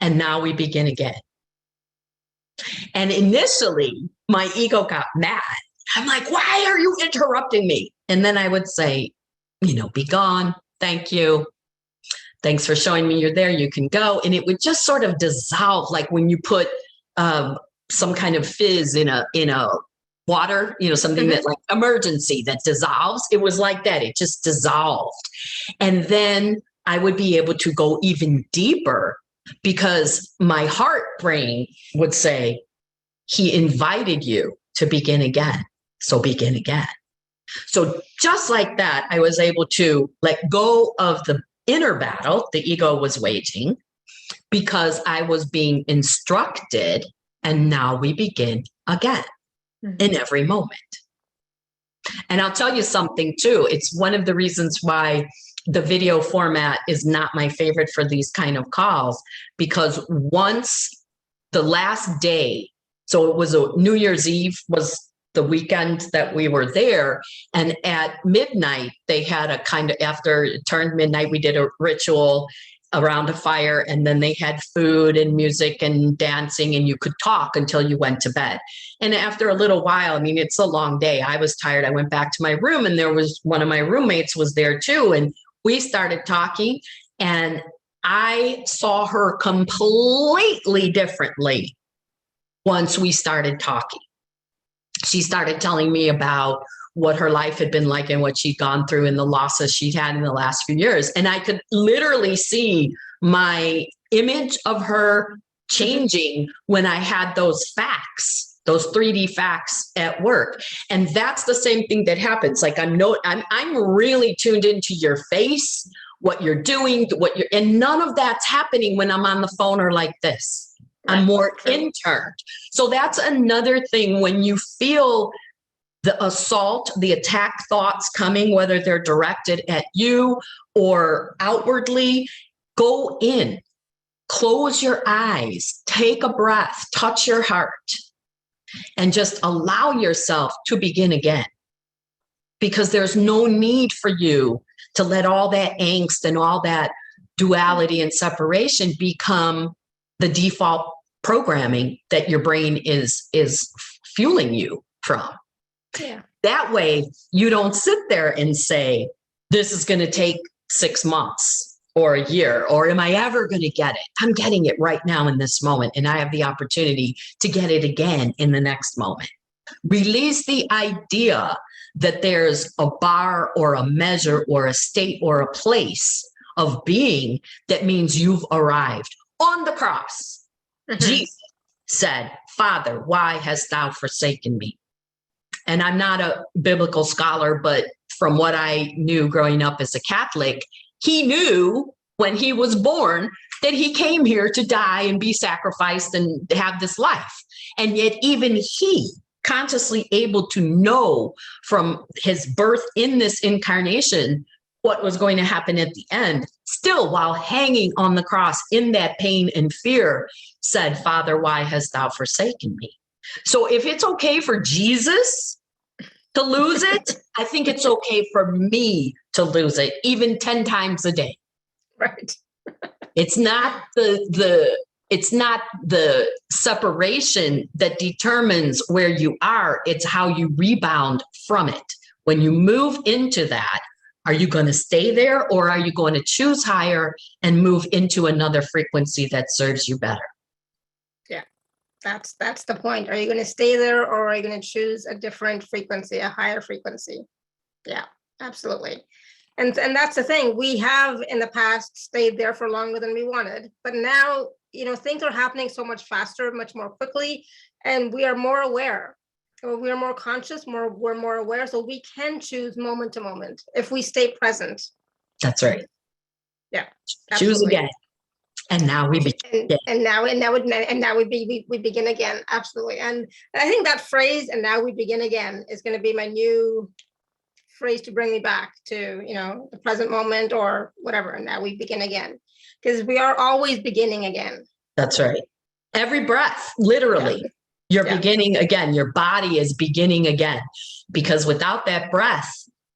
and now we begin again. And initially, my ego got mad. I'm like, why are you interrupting me? And then I would say, be gone. Thank you. Thanks for showing me you're there. You can go. And it would just sort of dissolve, like when you put some kind of fizz in a water, something that like emergency that dissolves. It was like that. It just dissolved. And then I would be able to go even deeper because my heart brain would say, he invited you to begin again. So begin again. So just like that, I was able to let go of the inner battle the ego was waging because I was being instructed. And now we begin again. In every moment. And I'll tell you something too. It's one of the reasons why the video format is not my favorite for these kind of calls, because once the last day, so it was a New Year's Eve was the weekend that we were there. And at midnight, they had a kind of, after it turned midnight, we did a ritual around a fire, and then they had food and music and dancing, and you could talk until you went to bed. And after a little while, it's a long day. I was tired. I went back to my room, and there was one of my roommates was there too. And we started talking, and I saw her completely differently once we started talking. She started telling me about what her life had been like and what she'd gone through and the losses she'd had in the last few years. And I could literally see my image of her changing when I had those facts, those 3D facts at work. And that's the same thing that happens. Like I'm really tuned into your face, what you're doing, and none of that's happening when I'm on the phone or like this. I'm more interned. So that's another thing when you feel the assault, the attack thoughts coming, whether they're directed at you or outwardly, go in, close your eyes, take a breath, touch your heart, and just allow yourself to begin again. Because there's no need for you to let all that angst and all that duality and separation become the default programming that your brain is fueling you from. Yeah. That way, you don't sit there and say, this is going to take 6 months or a year, or am I ever going to get it? I'm getting it right now in this moment, and I have the opportunity to get it again in the next moment. Release the idea that there's a bar or a measure or a state or a place of being that means you've arrived. On the cross, Jesus said, Father, why hast thou forsaken me? And I'm not a biblical scholar, but from what I knew growing up as a Catholic, he knew when he was born that he came here to die and be sacrificed and have this life. And yet even he, consciously able to know from his birth in this incarnation what was going to happen at the end, still while hanging on the cross in that pain and fear, said, Father, why hast thou forsaken me? So if it's okay for Jesus to lose it, I think it's okay for me to lose it, even 10 times a day. Right. It's not it's not the separation that determines where you are. It's how you rebound from it. When you move into that, are you going to stay there, or are you going to choose higher and move into another frequency that serves you better? Yeah, that's the point. Are you going to stay there, or are you going to choose a different frequency, a higher frequency? Yeah, absolutely. And that's the thing. We have in the past stayed there for longer than we wanted, but now, things are happening so much faster, much more quickly, and we are more aware. We are more conscious, we're more aware, so we can choose moment to moment if we stay present. That's right. Yeah. Choose Absolutely. again. And now we begin. And now we begin again. Absolutely. And I think that phrase, and now we begin again, is going to be my new phrase to bring me back to, the present moment or whatever. And now we begin again, because we are always beginning again. That's right. Every breath, literally. You're beginning again. Your body is beginning again, because without that breath,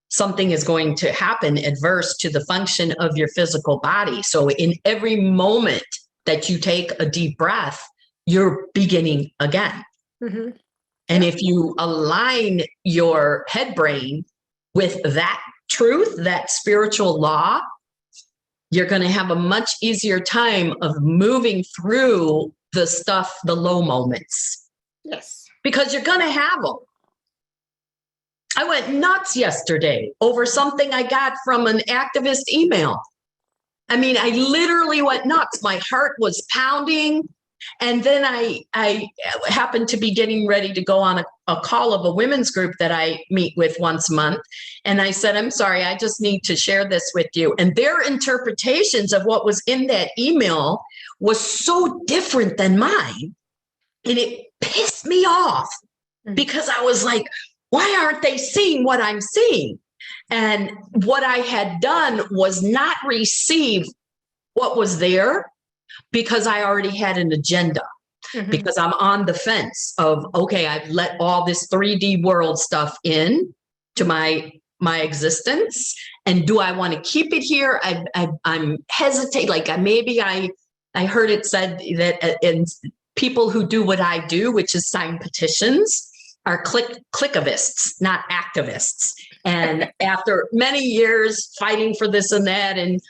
something is going to happen adverse to the function of your physical body. So in every moment that you take a deep breath, you're beginning again. Mm-hmm. And if you align your head brain with that truth, that spiritual law, you're going to have a much easier time of moving through the stuff, the low moments. Yes. Because you're going to have them. I went nuts yesterday over something I got from an activist email. I mean, I literally went nuts. My heart was pounding. And then I happened to be getting ready to go on a call of a women's group that I meet with once a month. And I said, I'm sorry, I just need to share this with you. And their interpretations of what was in that email was so different than mine. And it pissed me off because I was like, why aren't they seeing what I'm seeing? And what I had done was not receive what was there because I already had an agenda. Mm-hmm. Because I'm on the fence of, okay, I've let all this 3D world stuff in to my existence. And do I want to keep it here? I'm hesitating. Like maybe I heard it said that in people who do what I do, which is sign petitions, are clickivists, not activists. And after many years fighting for this and that, and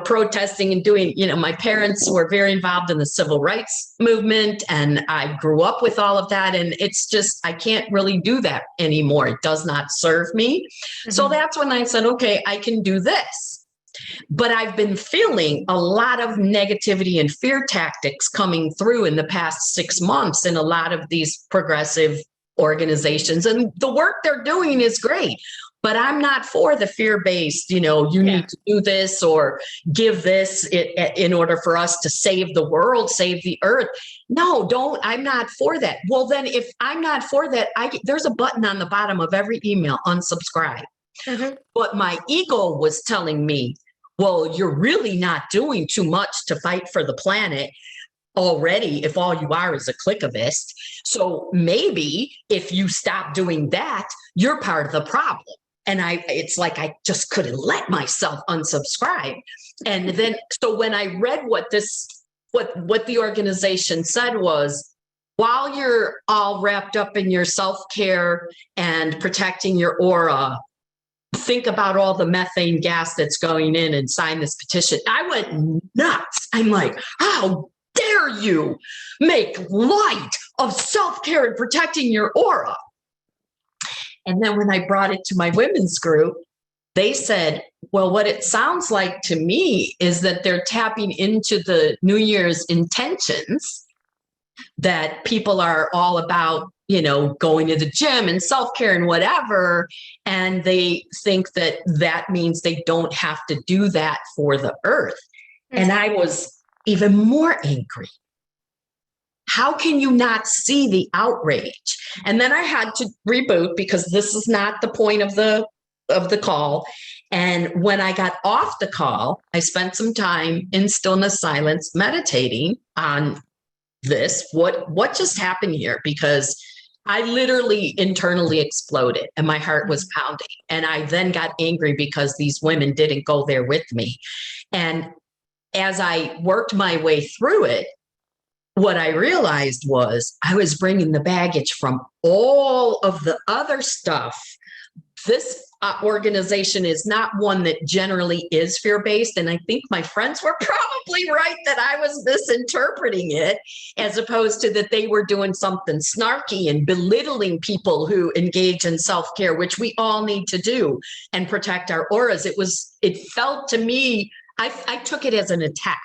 protesting and doing, my parents were very involved in the civil rights movement, and I grew up with all of that. And it's just, I can't really do that anymore. It does not serve me. Mm-hmm. So that's when I said, okay, I can do this. But I've been feeling a lot of negativity and fear tactics coming through in the past 6 months in a lot of these progressive organizations. And the work they're doing is great. But I'm not for the fear-based, you need to do this or give this in order for us to save the world, save the earth. No, I'm not for that. Well, then if I'm not for that, there's a button on the bottom of every email, unsubscribe. Mm-hmm. But my ego was telling me, well, you're really not doing too much to fight for the planet already if all you are is a clickivist. So maybe if you stop doing that, you're part of the problem. And it's like I just couldn't let myself unsubscribe. And then, so when I read what the organization said was, while you're all wrapped up in your self-care and protecting your aura, think about all the methane gas that's going in and sign this petition. I went nuts. I'm like, how dare you make light of self-care and protecting your aura? And then when I brought it to my women's group, they said, well, what it sounds like to me is that they're tapping into the New Year's intentions that people are all about, going to the gym and self-care and whatever. And they think that that means they don't have to do that for the earth. And I was even more angry. How can you not see the outrage? And then I had to reboot because this is not the point of the call. And when I got off the call, I spent some time in stillness, silence, meditating on this. What just happened here? Because I literally internally exploded and my heart was pounding. And I then got angry because these women didn't go there with me. And as I worked my way through it, what I realized was I was bringing the baggage from all of the other stuff. This organization is not one that generally is fear-based. And I think my friends were probably right that I was misinterpreting it, as opposed to that they were doing something snarky and belittling people who engage in self-care, which we all need to do and protect our auras. It felt to me, I took it as an attack.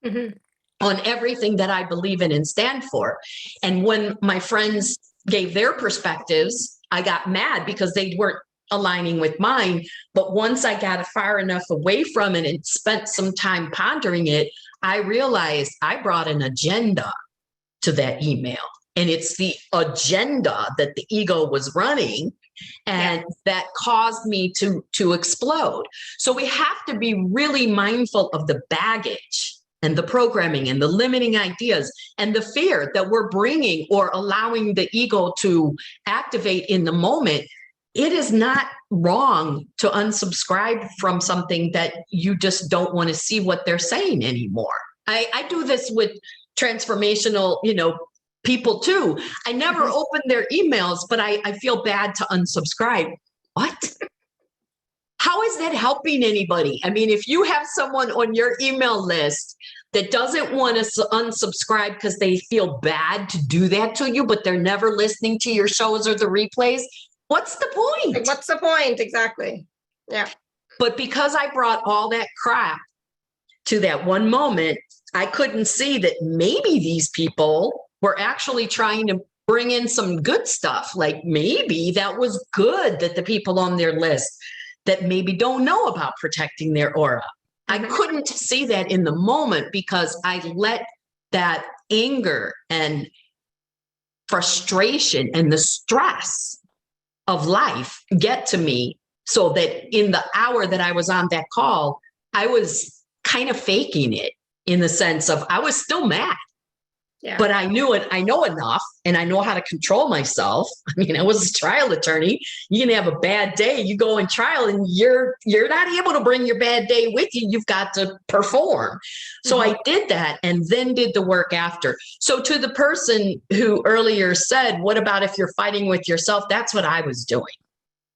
Mm-hmm. On everything that I believe in and stand for. And when my friends gave their perspectives, I got mad because they weren't aligning with mine. But once I got far enough away from it and spent some time pondering it, I realized I brought an agenda to that email. And it's the agenda that the ego was running and that caused me to explode. So we have to be really mindful of the baggage and the programming and the limiting ideas and the fear that we're bringing or allowing the ego to activate in the moment, it is not wrong to unsubscribe from something that you just don't want to see what they're saying anymore. I do this with transformational, people too. I never open their emails, but I feel bad to unsubscribe. What? How is that helping anybody? I mean, if you have someone on your email list that doesn't want to unsubscribe because they feel bad to do that to you, but they're never listening to your shows or the replays, what's the point? Like, what's the point? Exactly. Yeah. But because I brought all that crap to that one moment, I couldn't see that maybe these people were actually trying to bring in some good stuff. Like maybe that was good that the people on their list that maybe don't know about protecting their aura. I couldn't see that in the moment because I let that anger and frustration and the stress of life get to me, so that in the hour that I was on that call, I was kind of faking it in the sense of I was still mad. Yeah. But I knew it. I know enough, and I know how to control myself. I mean, I was a trial attorney. You can have a bad day. You go in trial, and you're not able to bring your bad day with you. You've got to perform. So I did that, and then did the work after. So to the person who earlier said, "What about if you're fighting with yourself?" That's what I was doing.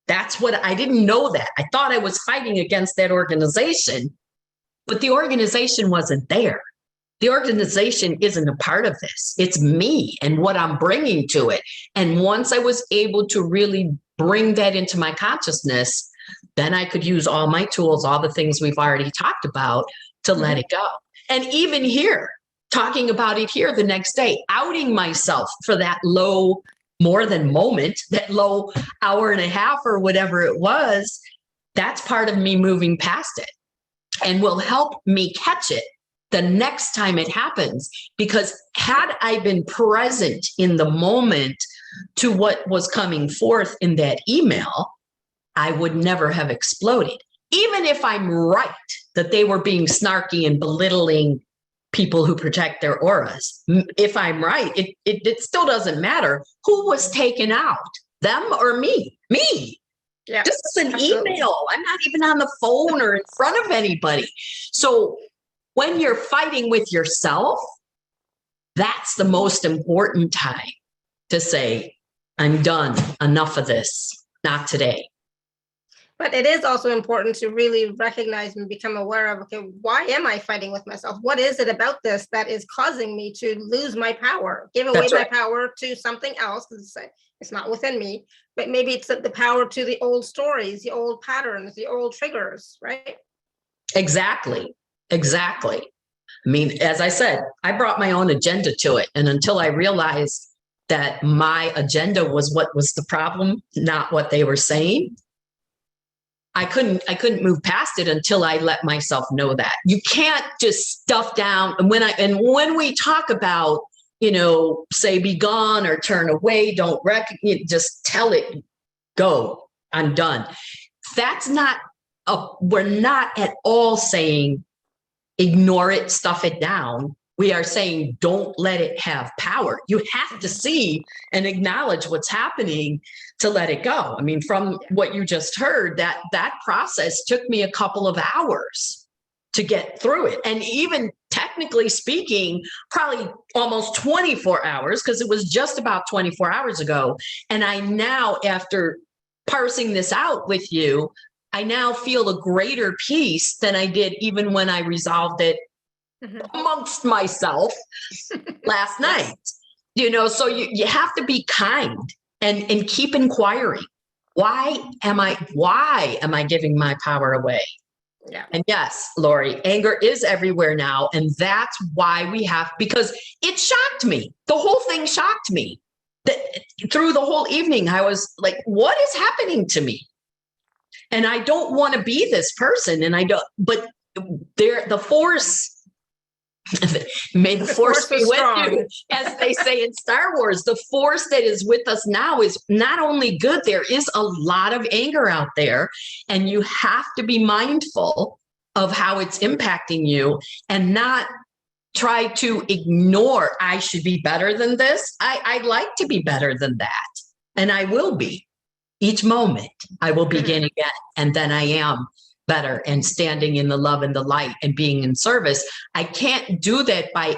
That's what I didn't know that. I thought I was fighting against that organization, but the organization wasn't there. The organization isn't a part of this. It's me and what I'm bringing to it. And once I was able to really bring that into my consciousness, then I could use all my tools, all the things we've already talked about, to let it go. And even here, talking about it here the next day, outing myself for that low, more than moment, that low hour and a half or whatever it was, that's part of me moving past it and will help me catch it the next time it happens. Because had I been present in the moment to what was coming forth in that email, I would never have exploded. Even if I'm right that they were being snarky and belittling people who protect their auras, if I'm right, it still doesn't matter who was taken out, them or me. Yeah, this is an email. I'm not even on the phone or in front of anybody. So when you're fighting with yourself, that's the most important time to say, I'm done. Enough of this. Not today. But it is also important to really recognize and become aware of, okay, why am I fighting with myself? What is it about this that is causing me to lose my power, give away my power to something else? Because it's not within me, but maybe it's the power to the old stories, the old patterns, the old triggers, right? Exactly. I mean, as I said, I brought my own agenda to it. And until I realized that my agenda was what was the problem, not what they were saying, I couldn't move past it until I let myself know that. You can't just stuff down. And when we talk about, say be gone or turn away, don't recognize, just tell it, go, I'm done. That's not, we're not at all saying ignore it, stuff it down. We are saying don't let it have power. You have to see and acknowledge what's happening to let it go. I mean, from what you just heard, that process took me a couple of hours to get through it. And even technically speaking, probably almost 24 hours, because it was just about 24 hours ago. And I now, after parsing this out with you, I now feel a greater peace than I did even when I resolved it amongst myself last night. So you have to be kind and keep inquiring. Why am I giving my power away? Yeah. And yes, Lori, anger is everywhere now. And that's why because it shocked me. The whole thing shocked me. Through the whole evening, I was like, what is happening to me? And I don't want to be this person. But the force, may the force be with you, as they say in Star Wars. The force that is with us now is not only good, there is a lot of anger out there, and you have to be mindful of how it's impacting you and not try to ignore, I should be better than this. I'd like to be better than that. And I will be. Each moment I will begin again. And then I am better and standing in the love and the light and being in service. I can't do that by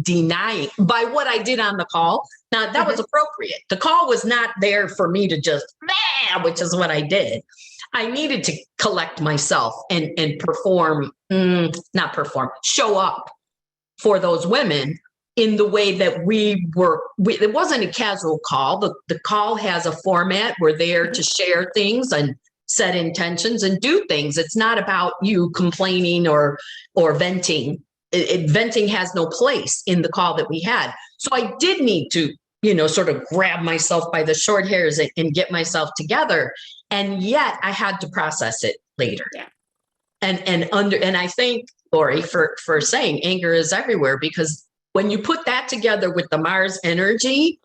denying, by what I did on the call. Now, that was appropriate. The call was not there for me to just, which is what I did. I needed to collect myself and perform, not perform, show up for those women in the way that we were. It wasn't a casual call. The call has a format. We're there to share things and set intentions and do things. It's not about you complaining or venting. Venting has no place in the call that we had. So I did need to, sort of grab myself by the short hairs and get myself together. And yet I had to process it later. Yeah. And I thank Lori for saying anger is everywhere, because when you put that together with the Mars energy,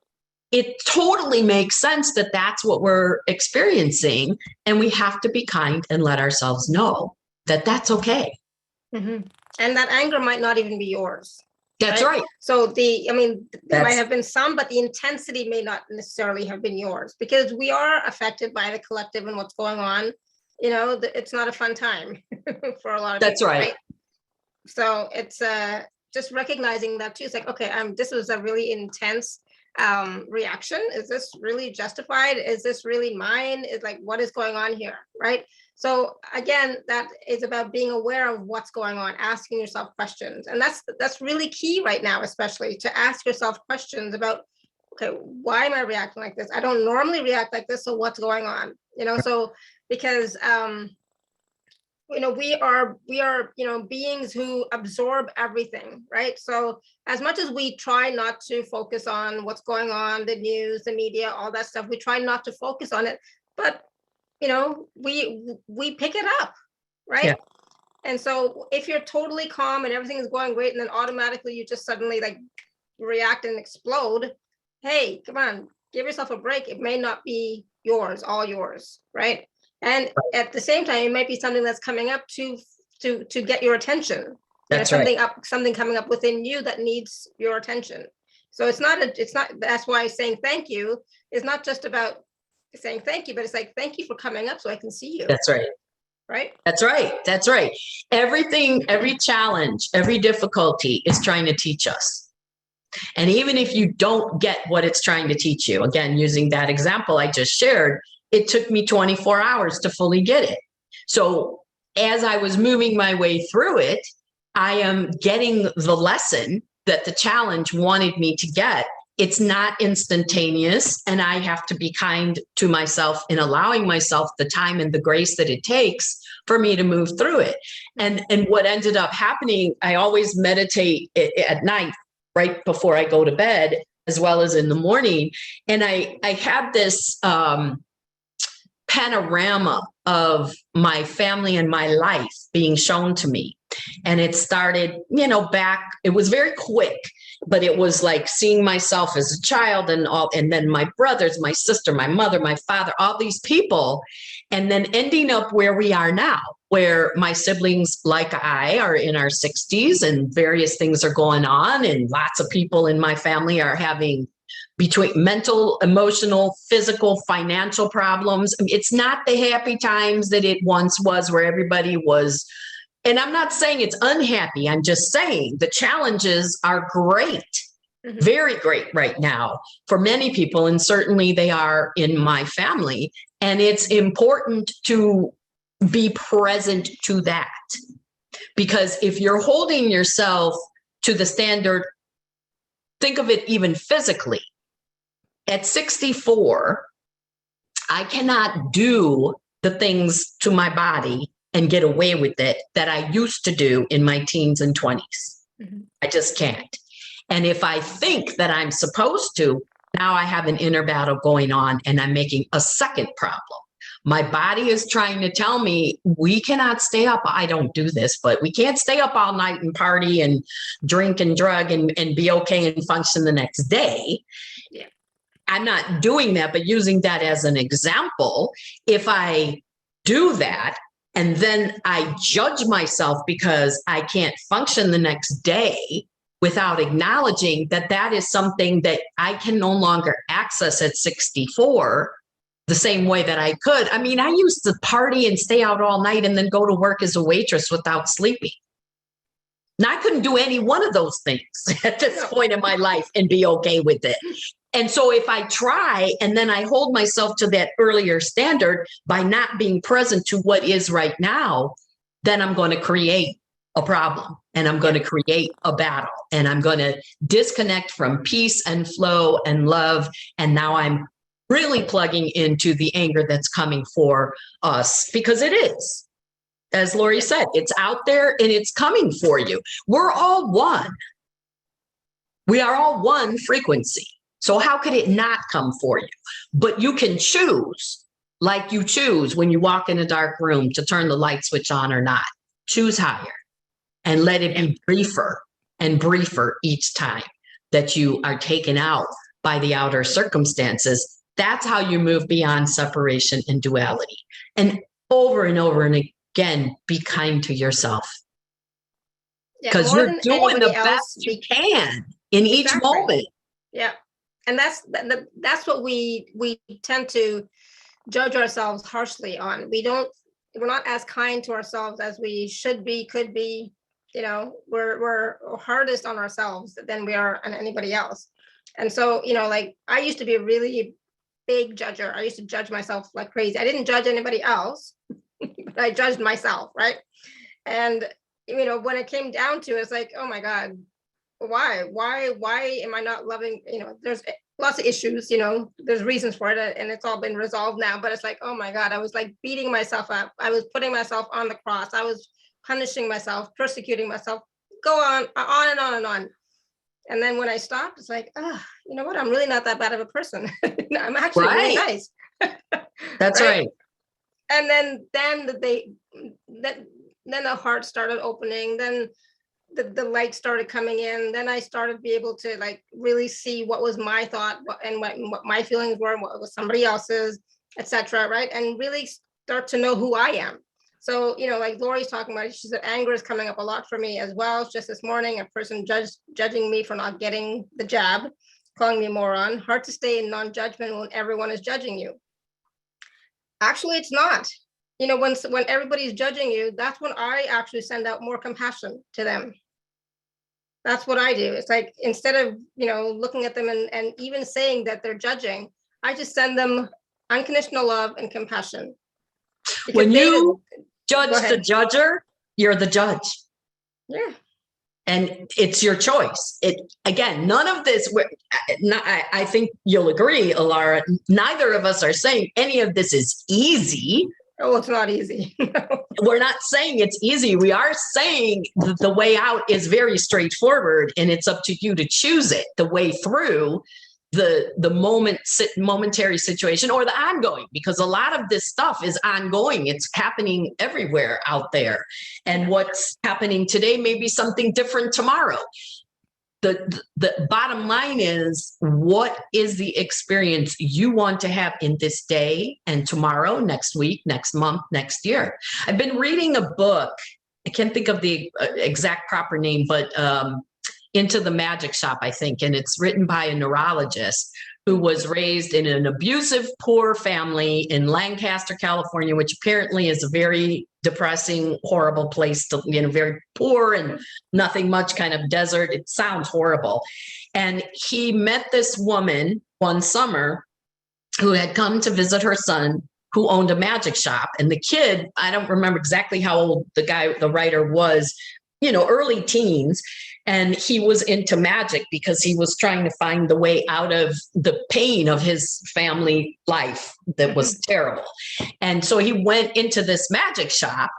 it totally makes sense that that's what we're experiencing. And we have to be kind and let ourselves know that that's okay. And that anger might not even be yours. That's right. So there might have been some, but the intensity may not necessarily have been yours, because we are affected by the collective and what's going on. It's not a fun time for a lot of people. That's right. So it's just recognizing that too. It's like, okay, this was a really intense reaction. Is this really justified? Is this really mine? Is like, what is going on here? Right. So again, that is about being aware of what's going on, asking yourself questions. And that's really key right now, especially to ask yourself questions about, okay, why am I reacting like this? I don't normally react like this. So what's going on? So because we are beings who absorb everything, right? So as much as we try not to focus on what's going on, the news, the media, all that stuff, we try not to focus on it, but we pick it up, right? Yeah. And so if you're totally calm and everything is going great, and then automatically you just suddenly like react and explode, hey, come on, give yourself a break. It may not be yours, all yours, right? And at the same time, it might be something that's coming up to get your attention. That's something coming up within you that needs your attention. So it's not. That's why saying thank you is not just about saying thank you, but it's like, thank you for coming up so I can see you. That's right. Right. That's right. That's right. Everything, every challenge, every difficulty is trying to teach us. And even if you don't get what it's trying to teach you, again, using that example I just shared, it took me 24 hours to fully get it. So as I was moving my way through it, I am getting the lesson that the challenge wanted me to get. It's not instantaneous, and I have to be kind to myself in allowing myself the time and the grace that it takes for me to move through it. And what ended up happening, I always meditate at night, right before I go to bed, as well as in the morning. And I had this panorama of my family and my life being shown to me. And it started, back, it was very quick, but it was like seeing myself as a child and then my brothers, my sister, my mother, my father, all these people, and then ending up where we are now, where my siblings, like I, are in our 60s and various things are going on. And lots of people in my family are having between mental, emotional, physical, financial problems. It's not the happy times that it once was, where everybody was. And I'm not saying it's unhappy. I'm just saying the challenges are great, very great right now for many people. And certainly they are in my family. And it's important to be present to that. Because if you're holding yourself to the standard, think of it even physically. At 64, I cannot do the things to my body and get away with it that I used to do in my teens and 20s. I just can't. And if I think that I'm supposed to, now I have an inner battle going on and I'm making a second problem. My body is trying to tell me we cannot stay up. I don't do this, but we can't stay up all night and party and drink and drug and be okay and function the next day. Yeah. I'm not doing that, but using that as an example, if I do that, And then I judge myself because I can't function the next day without acknowledging that that is something that I can no longer access at 64 the same way that I could. I mean, I used to party and stay out all night and then go to work as a waitress without sleeping. Now, I couldn't do any one of those things at this point in my life and be okay with it. And so if I try and then I hold myself to that earlier standard by not being present to what is right now, then I'm going to create a problem and I'm going to create a battle and I'm going to disconnect from peace and flow and love. And now I'm really plugging into the anger that's coming for us, because it is, as Lori said, it's out there and it's coming for you. We're all one. We are all one frequency. So how could it not come for you? But you can choose, like you choose when you walk in a dark room to turn the light switch on or not. Choose higher and let it be briefer and briefer each time that you are taken out by the outer circumstances. That's how you move beyond separation and duality. And over and again, be kind to yourself. Because you're doing the best you can in each moment. Yeah. And that's what we tend to judge ourselves harshly on. We're not as kind to ourselves as we should be, could be. You know, we're hardest on ourselves than we are on anybody else. And so, you know, like I used to be a really big judger. I used to judge myself like crazy. I didn't judge anybody else, but I judged myself, right? And, you know, when it came down to it, it's like, oh my God, why am I not loving? You know, there's lots of issues, you know, there's reasons for it and it's all been resolved now, but it's like, oh my God, I was like beating myself up. I was putting myself on the cross. I was punishing myself, persecuting myself, go on and on and on. And then when I stopped, it's like, you know what? I'm really not that bad of a person. I'm actually really nice. That's right. And then the heart started opening. Then the light started coming in. Then I started to be able to like really see what was my thought and what my feelings were and what was somebody else's, etc. Right? And really start to know who I am. So, you know, like Lori's talking about, she said anger is coming up a lot for me as well. Just this morning, a person judging me for not getting the jab, calling me a moron. Hard to stay in non-judgment when everyone is judging you. Actually, it's not. You know, when everybody's judging you, that's when I actually send out more compassion to them. That's what I do. It's like, instead of, you know, looking at them and even saying that they're judging, I just send them unconditional love and compassion. Because when you judge the judger, you're the judge. Yeah. And it's your choice. Again, none of this, I think you'll agree, Alara, neither of us are saying any of this is easy. Oh, it's not easy. We're not saying it's easy. We are saying the way out is very straightforward and it's up to you to choose it, the way through the momentary situation or the ongoing, because a lot of this stuff is ongoing. It's happening everywhere out there. And what's happening today may be something different tomorrow. The bottom line is, what is the experience you want to have in this day and tomorrow, next week, next month, next year? I've been reading a book. I can't think of the exact proper name, but Into the Magic Shop, I think. And it's written by a neurologist who was raised in an abusive, poor family in Lancaster, California, which apparently is a very depressing, horrible place to, you know, very poor and nothing much, kind of desert. It sounds horrible. And he met this woman one summer who had come to visit her son, who owned a magic shop. And the kid, I don't remember exactly how old the writer was, you know, early teens. And he was into magic because he was trying to find the way out of the pain of his family life that was terrible. And so he went into this magic shop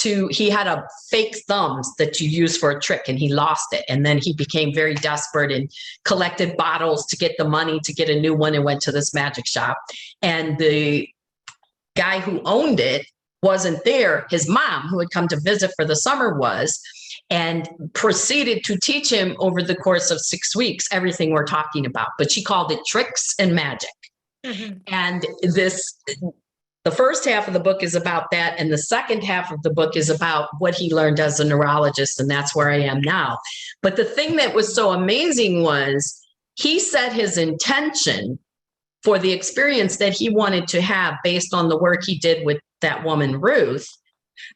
he had a fake thumbs that you use for a trick, and he lost it. And then he became very desperate and collected bottles to get the money to get a new one and went to this magic shop. And the guy who owned it wasn't there. His mom, who had come to visit for the summer, was, and proceeded to teach him over the course of 6 weeks everything we're talking about. But she called it tricks and magic. Mm-hmm. And this the first half of the book is about that. And the second half of the book is about what he learned as a neurologist. And that's where I am now. But the thing that was so amazing was he set his intention for the experience that he wanted to have based on the work he did with that woman, Ruth,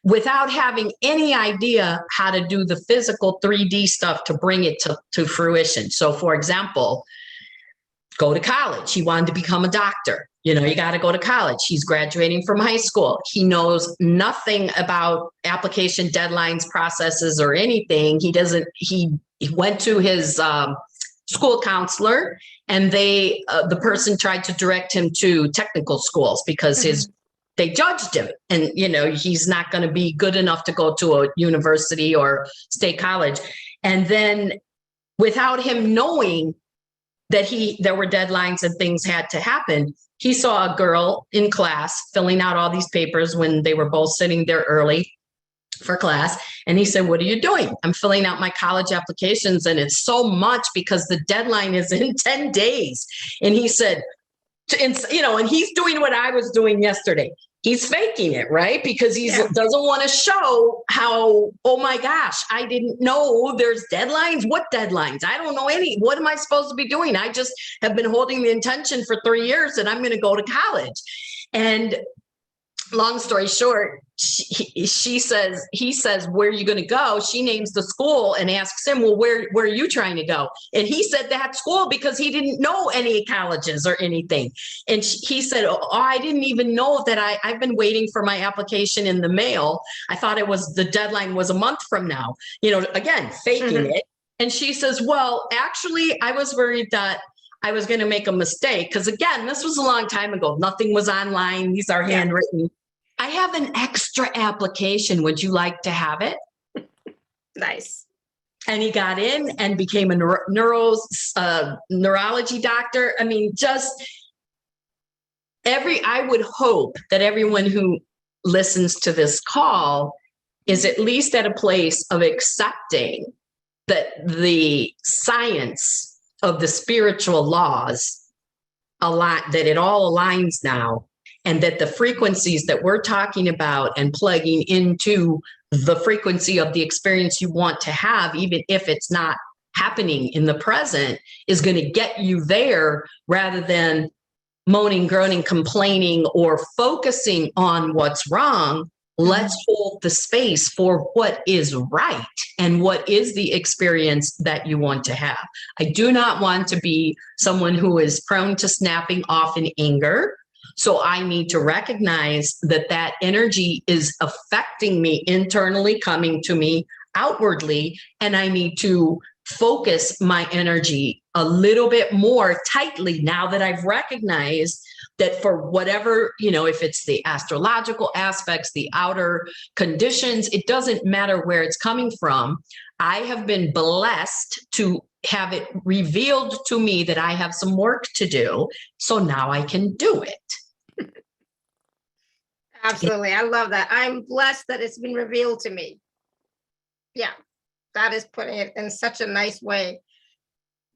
without having any idea how to do the physical 3D stuff to bring it to fruition. So, for example, go to college. He wanted to become a doctor. You got to go to college. He's graduating from high school. He knows nothing about application deadlines, processes, or anything. He went to his school counselor, and the person tried to direct him to technical schools because they judged him, and he's not going to be good enough to go to a university or state college. And then, without him knowing that there were deadlines and things had to happen, he saw a girl in class filling out all these papers when they were both sitting there early for class. And he said, "What are you doing?" "I'm filling out my college applications, and it's so much because the deadline is in 10 days. And he said, and he's doing what I was doing yesterday. He's faking it, right? Because he doesn't want to show how, oh my gosh, I didn't know there's deadlines. What deadlines? I don't know any. What am I supposed to be doing? I just have been holding the intention for 3 years that I'm going to go to college. And long story short, he says, "Where are you going to go?" She names the school and asks him, "Well, where are you trying to go?" And he said that school because he didn't know any colleges or anything. And he said, "Oh, I didn't even know that I've been waiting for my application in the mail. I thought the deadline was a month from now." Again, faking it. And she says, "Well, actually, I was worried that I was going to make a mistake. Because again, this was a long time ago. Nothing was online. These are handwritten. I have an extra application. Would you like to have it?" Nice. And he got in and became a neurology doctor. I mean, I would hope that everyone who listens to this call is at least at a place of accepting that the science of the spiritual laws, that it all aligns now, and that the frequencies that we're talking about and plugging into the frequency of the experience you want to have, even if it's not happening in the present, is going to get you there, rather than moaning, groaning, complaining, or focusing on what's wrong. Let's hold the space for what is right and what is the experience that you want to have. I do not want to be someone who is prone to snapping off in anger. So I need to recognize that energy is affecting me internally, coming to me outwardly, and I need to focus my energy a little bit more tightly now that I've recognized that for whatever, if it's the astrological aspects, the outer conditions, it doesn't matter where it's coming from. I have been blessed to have it revealed to me that I have some work to do. So now I can do it. Absolutely. I love that. I'm blessed that it's been revealed to me. Yeah, that is putting it in such a nice way.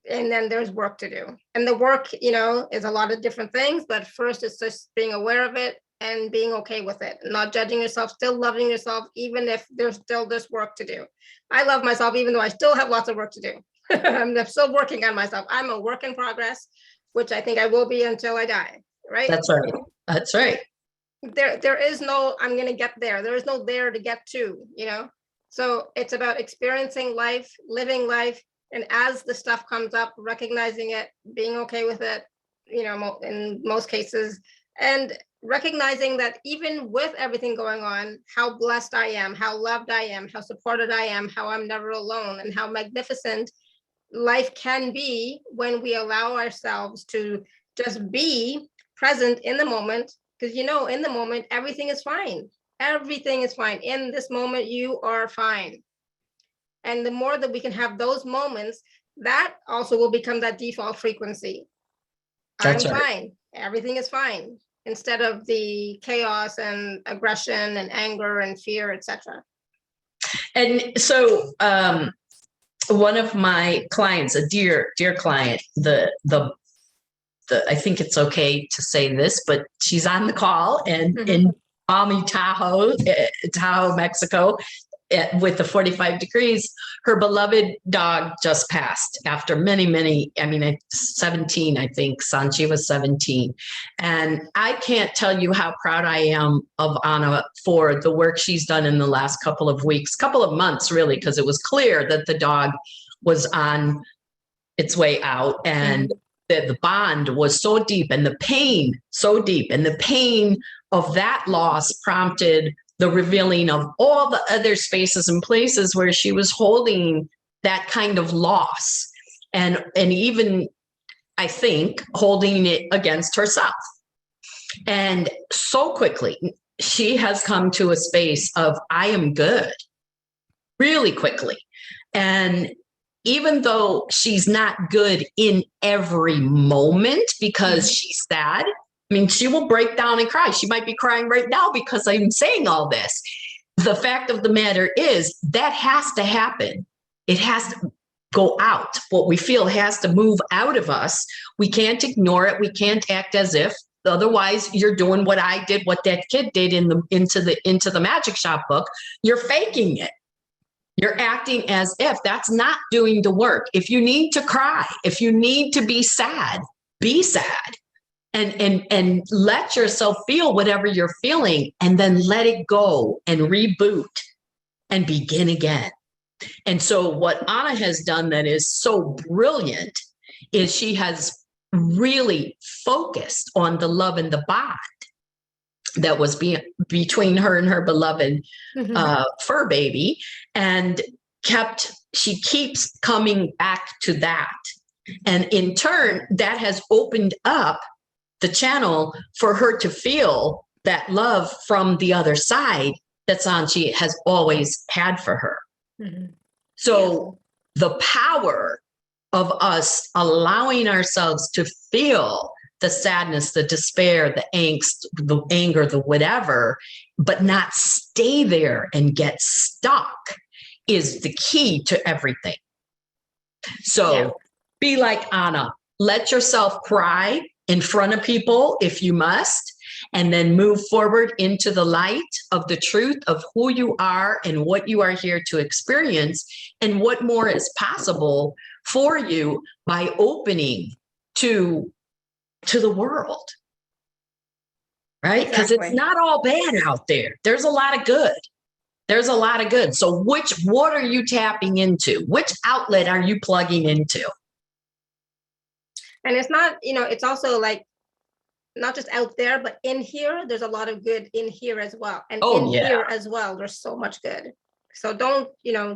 And then there's work to do. And the work, is a lot of different things. But first, it's just being aware of it and being okay with it. Not judging yourself, still loving yourself, even if there's still this work to do. I love myself, even though I still have lots of work to do. I'm still working on myself. I'm a work in progress, which I think I will be until I die. Right? That's right. That's right. There is no, I'm going to get there. There is no there to get to, So it's about experiencing life, living life. And as the stuff comes up, recognizing it, being okay with it, in most cases, and recognizing that even with everything going on, how blessed I am, how loved I am, how supported I am, how I'm never alone, and how magnificent life can be when we allow ourselves to just be present in the moment. Because, in the moment, everything is fine. Everything is fine. In this moment, you are fine. And the more that we can have those moments, that also will become that default frequency. That's I'm right. fine. Everything is fine. Instead of the chaos and aggression and anger and fear, etc. And so one of my clients, a dear client, the I think it's okay to say this, but she's on the call and in balmy Tahoe, Mexico, with the 45 degrees, her beloved dog just passed after many, 17, I think. Sanchi was 17. And I can't tell you how proud I am of Anna for the work she's done in the last couple of months, really, because it was clear that the dog was on its way out, and the bond was so deep and the pain so deep, and the pain of that loss prompted the revealing of all the other spaces and places where she was holding that kind of loss, and even, I think, holding it against herself. And so quickly she has come to a space of, I am good, really quickly. And even though she's not good in every moment because she's sad, she will break down and cry. She might be crying right now because I'm saying all this. The fact of the matter is that has to happen. It has to go out. What we feel has to move out of us. We can't ignore it. We can't act as if. Otherwise, you're doing what I did, what that kid did into the magic shop book. You're faking it. You're acting as if. That's not doing the work. If you need to cry, if you need to be sad, and let yourself feel whatever you're feeling, and then let it go and reboot and begin again. And so what Anna has done that is so brilliant is she has really focused on the love and the bond that was between her and her beloved fur baby, and she keeps coming back to that. And in turn, that has opened up the channel for her to feel that love from the other side that Sanchi has always had for her. So the power of us allowing ourselves to feel the sadness, the despair, the angst, the anger, the whatever, but not stay there and get stuck is the key to everything. So be like Anna, let yourself cry in front of people if you must, and then move forward into the light of the truth of who you are and what you are here to experience, and what more is possible for you by opening to the world, right? Because it's not all bad out there. There's a lot of good. So what are you tapping into? Which outlet are you plugging into? And it's not, it's also like, not just out there, but in here, there's a lot of good in here as well. And here as well, there's so much good. So don't,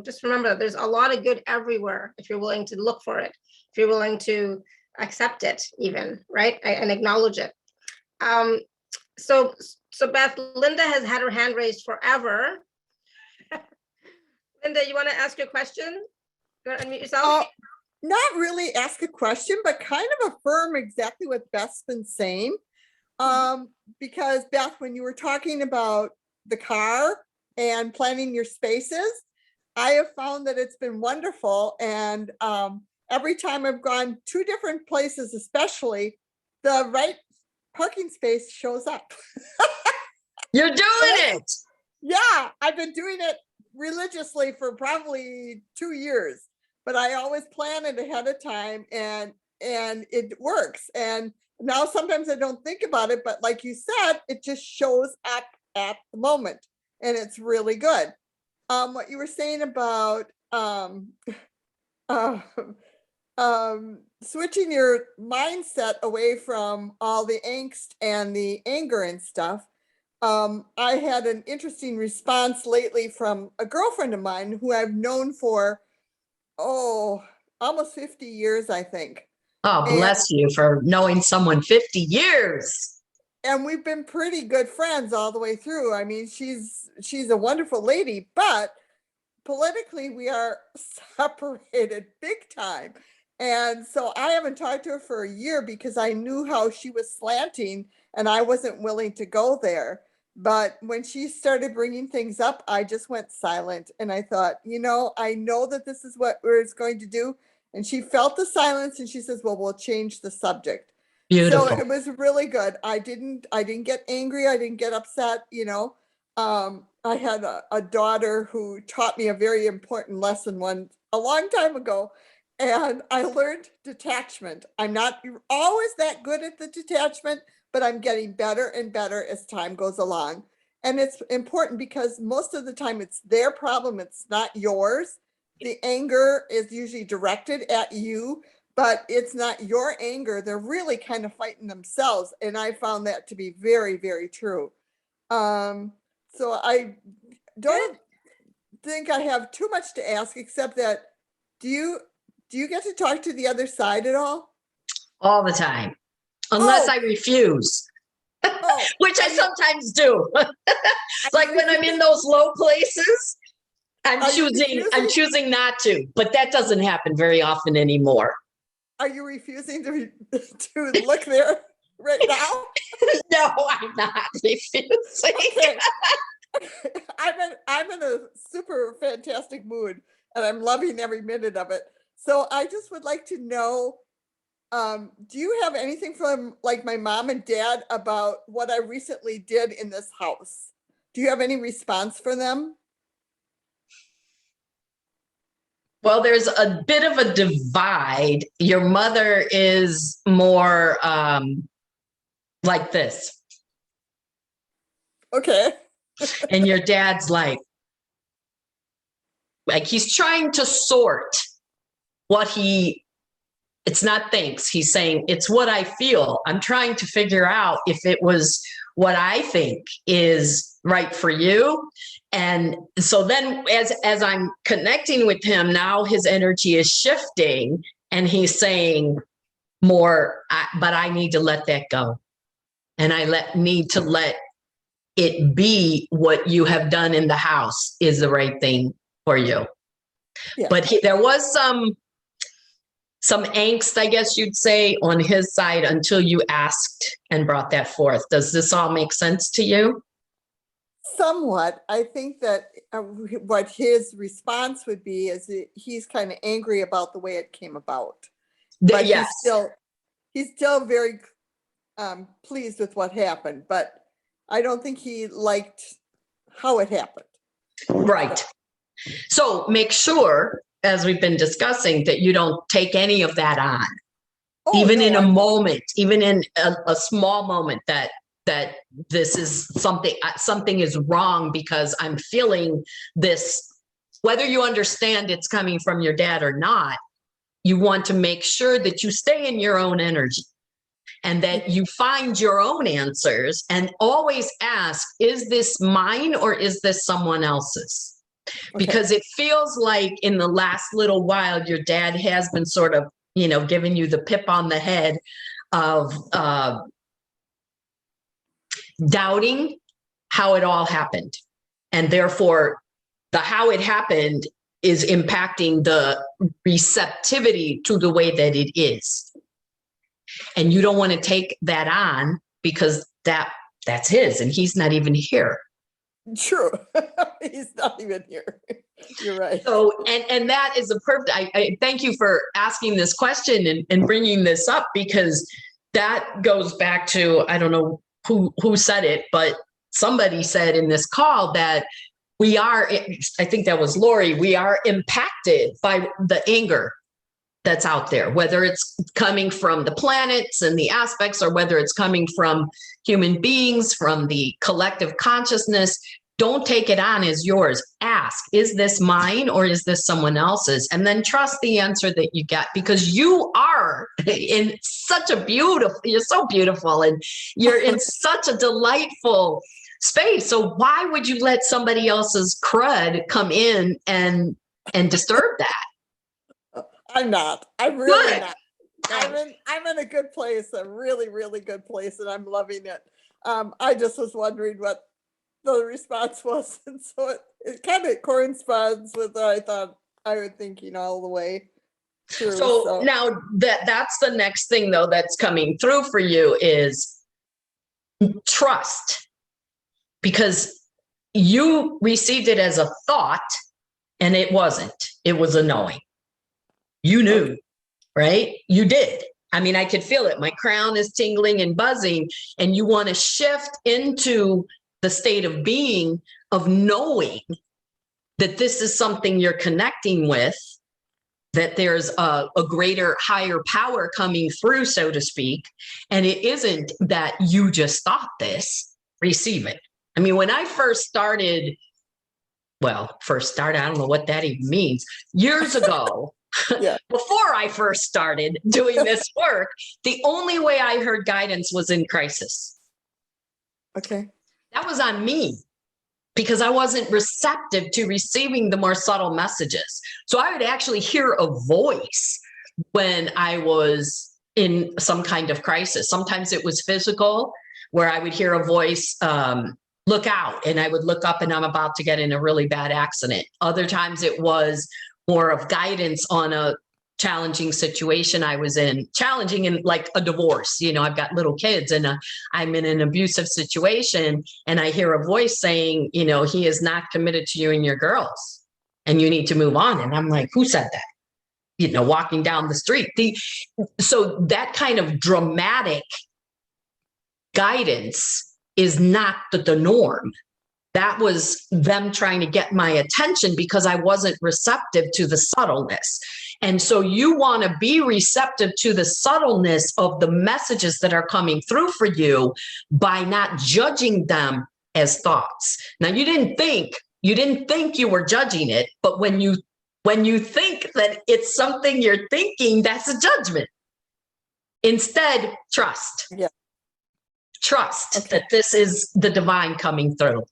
just remember that there's a lot of good everywhere if you're willing to look for it, if you're willing to accept it even, right? And acknowledge it. So Beth, Linda has had her hand raised forever. Linda, you want to ask your question? You want to unmute yourself? Not really ask a question, but kind of affirm exactly what Beth's been saying. Because Beth, when you were talking about the car and planning your spaces, I have found that it's been wonderful. And every time I've gone to different places, especially, the right parking space shows up. You're doing it. Yeah, I've been doing it religiously for probably 2 years. But I always plan it ahead of time, and it works. And now sometimes I don't think about it, but like you said, it just shows up at the moment, and it's really good. What you were saying about switching your mindset away from all the angst and the anger and stuff. I had an interesting response lately from a girlfriend of mine who I've known for almost 50 years, I think. Oh, bless you for knowing someone 50 years. And we've been pretty good friends all the way through. I mean, she's a wonderful lady, but politically we are separated big time. And so I haven't talked to her for a year because I knew how she was slanting and I wasn't willing to go there. But when she started bringing things up, I just went silent. And I thought, I know that this is what we're going to do. And she felt the silence and she says, well, we'll change the subject. Beautiful. So it was really good. I didn't get angry. I didn't get upset, you know. I had a daughter who taught me a very important lesson a long time ago, and I learned detachment. I'm not always that good at the detachment, but I'm getting better and better as time goes along. And it's important because most of the time it's their problem, it's not yours. The anger is usually directed at you, but it's not your anger. They're really kind of fighting themselves. And I found that to be very, very true. So I don't think I have too much to ask, except that do you get to talk to the other side at all? All the time, unless Oh. I refuse, Oh, which I sometimes do. Like when I'm in those low places, I'm choosing not to, but that doesn't happen very often anymore. Are you refusing to look there right now? No, I'm not refusing. Okay. I'm in a super fantastic mood and I'm loving every minute of it. So I just would like to know, do you have anything from like my mom and dad about what I recently did in this house? Do you have any response for them? Well, there's a bit of a divide. Your mother is more like this. Okay. And your dad's like he's trying to sort what it's not thanks. He's saying, it's what I feel. I'm trying to figure out if it was what I think is right for you. And so then as I'm connecting with him, now his energy is shifting and he's saying more, but I need to let that go. And need to let it be what you have done in the house is the right thing for you. Yeah. But there was some angst, I guess you'd say, on his side until you asked and brought that forth. Does this all make sense to you? Somewhat. I think that what his response would be is that he's kind of angry about the way it came about. But yes. He's still very pleased with what happened, but I don't think he liked how it happened. Right. So make sure, as we've been discussing, that you don't take any of that on. Even in a moment, even in a small moment that this is something is wrong because I'm feeling this, whether you understand it's coming from your dad or not, you want to make sure that you stay in your own energy and that you find your own answers and always ask, is this mine or is this someone else's? Okay. Because it feels like in the last little while, your dad has been sort of, giving you the pip on the head of doubting how it all happened. And therefore, the how it happened is impacting the receptivity to the way that it is. And you don't want to take that on because that's his and he's not even here. True. He's not even here. You're right. So, and that is a perfect, I thank you for asking this question and bringing this up, because that goes back to, I don't know who said it, but somebody said in this call that we are, I think that was Lori, we are impacted by the anger that's out there, whether it's coming from the planets and the aspects or whether it's coming from human beings, from the collective consciousness. Don't take it on as yours. Ask, is this mine or is this someone else's? And then trust the answer that you get, because you are in such a beautiful, you're so beautiful and you're in such a delightful space. So why would you let somebody else's crud come in and disturb that? I'm not. I'm really not. I'm in a good place, a really, really good place, and I'm loving it. I just was wondering what the response was, and so it kind of corresponds with what I thought I was thinking all the way through. So now that's the next thing though that's coming through for you is trust, because you received it as a thought and it wasn't. It was a knowing. You knew, right? You did. I mean, I could feel it. My crown is tingling and buzzing, and you want to shift into the state of being, of knowing that this is something you're connecting with, that there's a greater, higher power coming through, so to speak. And it isn't that you just thought this, receive it. I mean, when I first started, I don't know what that even means, years ago, Yeah. before I first started doing this work, the only way I heard guidance was in crisis. Okay. That was on me, because I wasn't receptive to receiving the more subtle messages. So I would actually hear a voice when I was in some kind of crisis. Sometimes it was physical, where I would hear a voice, look out, and I would look up and I'm about to get in a really bad accident. Other times it was more of guidance on a challenging situation I was in, challenging in like a divorce. You know, I've got little kids and I'm in an abusive situation, and I hear a voice saying, you know, he is not committed to you and your girls and you need to move on. And I'm like, who said that? You know, walking down the street. So that kind of dramatic guidance is not the norm. That was them trying to get my attention because I wasn't receptive to the subtleness. And so you want to be receptive to the subtleness of the messages that are coming through for you by not judging them as thoughts. Now, you didn't think you were judging it, but when you think that it's something you're thinking, that's a judgment. Instead, trust. Yeah. Trust that this is the divine coming through.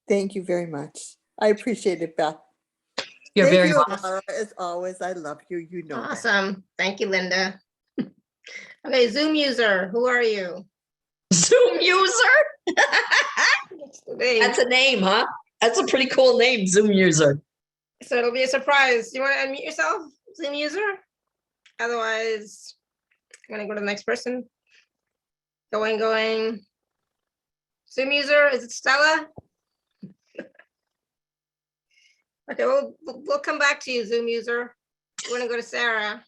Thank you very much. I appreciate it, Beth. You're Thank very you, welcome. Alara. As always, I love you. You know that. Awesome. Thank you, Linda. Okay, Zoom user, who are you? Zoom user? What's the name? That's a name, huh? That's a pretty cool name, Zoom user. So it'll be a surprise. You want to unmute yourself, Zoom user? Otherwise, I'm going to go to the next person. Going. Zoom user, is it Stella? Okay, we'll come back to you, Zoom user. We're going to go to Sarah.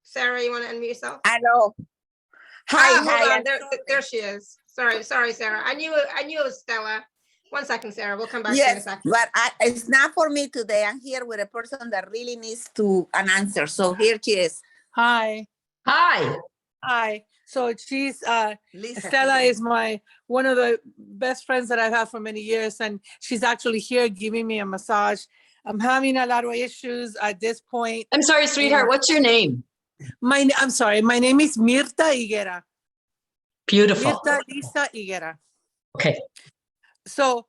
Sarah, you want to unmute yourself? Hello. Hi, Hold hi. on. There she is. Sorry, Sarah. I knew it was Stella. 1 second, Sarah. We'll come back to you in a Yes, second. but it's not for me today. I'm here with a person that really needs an answer. So here she is. Hi. Hi. So she's Lisa. Stella is one of the best friends that I've had for many years, and she's actually here giving me a massage. I'm having a lot of issues at this point. I'm sorry, sweetheart. What's your name? I'm sorry. My name is Mirta Higuera. Beautiful. Mirta Lisa Higuera. Okay. So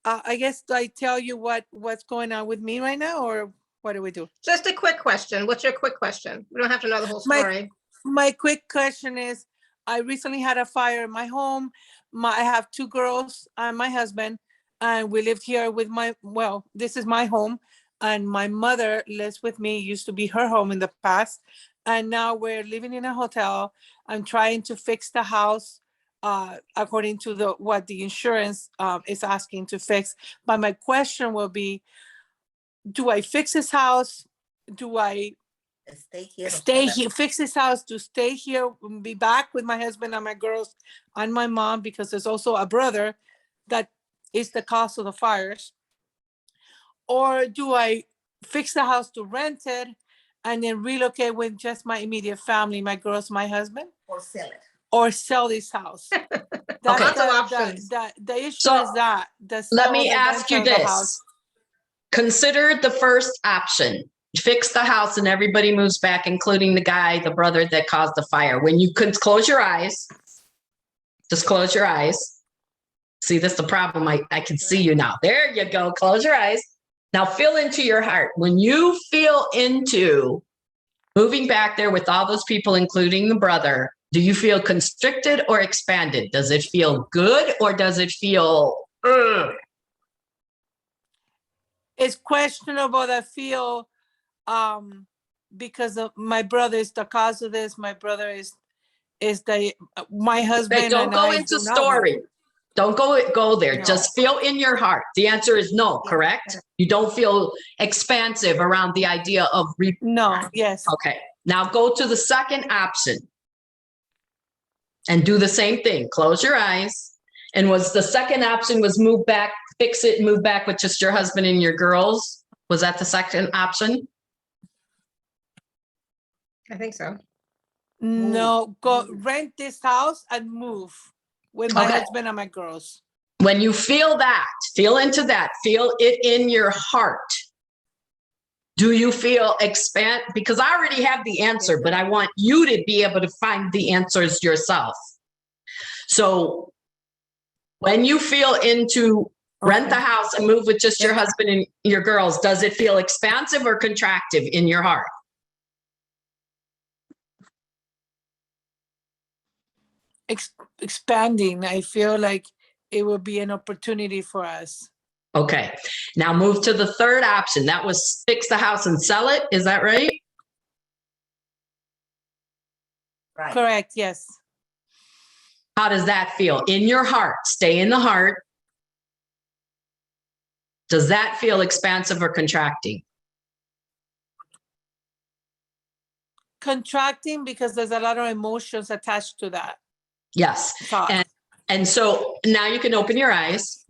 I guess I tell you what's going on with me right now, or what do we do? Just a quick question. What's your quick question? We don't have to know the whole story. My quick question is, I recently had a fire in my home. I have 2 girls and my husband, and we lived here with this is my home, and my mother lives with me. It used to be her home in the past, and now we're living in a hotel. I'm trying to fix the house according to what the insurance is asking to fix. But my question will be, do I fix this house? Do I stay here, fix this house to stay here, be back with my husband and my girls and my mom, because there's also a brother that is the cause of the fires? Or do I fix the house to rent it and then relocate with just my immediate family, my girls, my husband? Or sell it. Or sell this house? Lots of options. The issue So, is that. Let me ask you this. Consider the first option. Fix the house and everybody moves back, including the brother that caused the fire. When you can close your eyes, just close your eyes. See, that's the problem. I can see you now. There you go. Close your eyes. Now feel into your heart. When you feel into moving back there with all those people, including the brother, do you feel constricted or expanded? Does it feel good or does it feel, It's questionable. I feel because of my brother is the cause of this. My brother is my husband. don't go into story. Don't go there. No. Just feel in your heart. The answer is no, correct? You don't feel expansive around the idea of No, yes. Okay. Now go to the second option and do the same thing. Close your eyes. And was the second option was move back, fix it, move back with just your husband and your girls? Was that the second option? I think so. No, go rent this house and move with my husband and my girls. When you feel that, feel into that, feel it in your heart. Do you feel expand? Because I already have the answer, but I want you to be able to find the answers yourself. So when you feel into rent the house and move with just your husband and your girls, does it feel expansive or contractive in your heart? Expanding. I feel like it will be an opportunity for us. Okay, now move to the third option. That was fix the house and sell it. Is that right? Right. Correct, yes. How does that feel in your heart? Stay in the heart. Does that feel expansive or contracting? Contracting, because there's a lot of emotions attached to that Yes. thought. And so now you can open your eyes.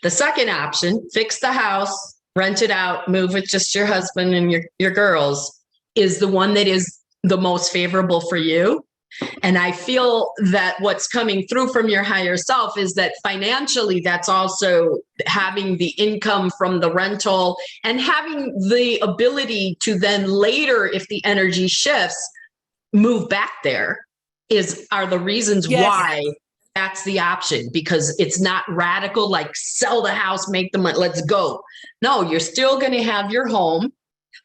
The second option, fix the house, rent it out, move with just your husband and your girls, is the one that is the most favorable for you. And I feel that what's coming through from your higher self is that financially, that's also having the income from the rental and having the ability to then later, if the energy shifts, move back there are the reasons why that's the option, because it's not radical, like sell the house, make the money, let's go. No, you're still going to have your home,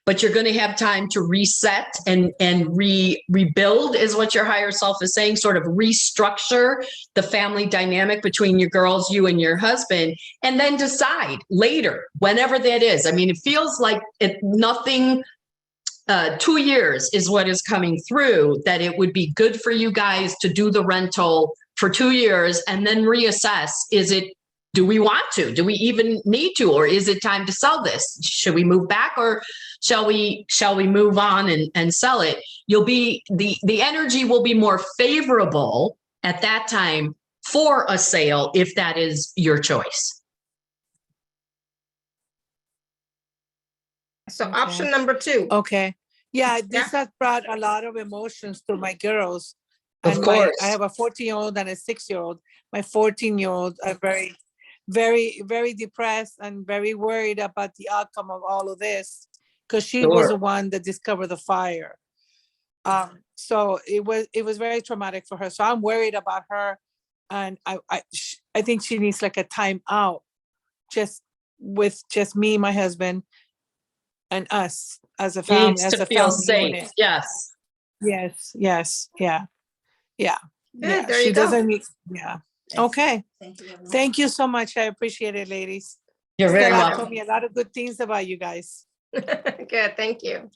but you're going to have time to reset and rebuild, is what your higher self is saying, sort of restructure the family dynamic between your girls, you and your husband, and then decide later, whenever that is. I mean, it feels like nothing, 2 years is what is coming through, that it would be good for you guys to do the rental for 2 years and then reassess. Do we want to? Do we even need to? Or is it time to sell this? Should we move back, or shall we move on and sell it? The energy will be more favorable at that time for a sale, if that is your choice. So option number 2. Okay. Yeah, this has brought a lot of emotions to my girls. Of course. I have a 14-year-old and a 6-year-old. My 14-year-old are very, very, very depressed and very worried about the outcome of all of this, because she was the one that discovered the fire. So it was very traumatic for her. So I'm worried about her, and I think she needs like a time out, just with just me, my husband, and us as a family, Needs to feel safe. Unit. Yes. Yes. Yeah. There She you go. doesn't need. Yeah. Okay. Thank you so much. I appreciate it, ladies. You're very Stella welcome. told me a lot of good things about you guys. Good, thank you.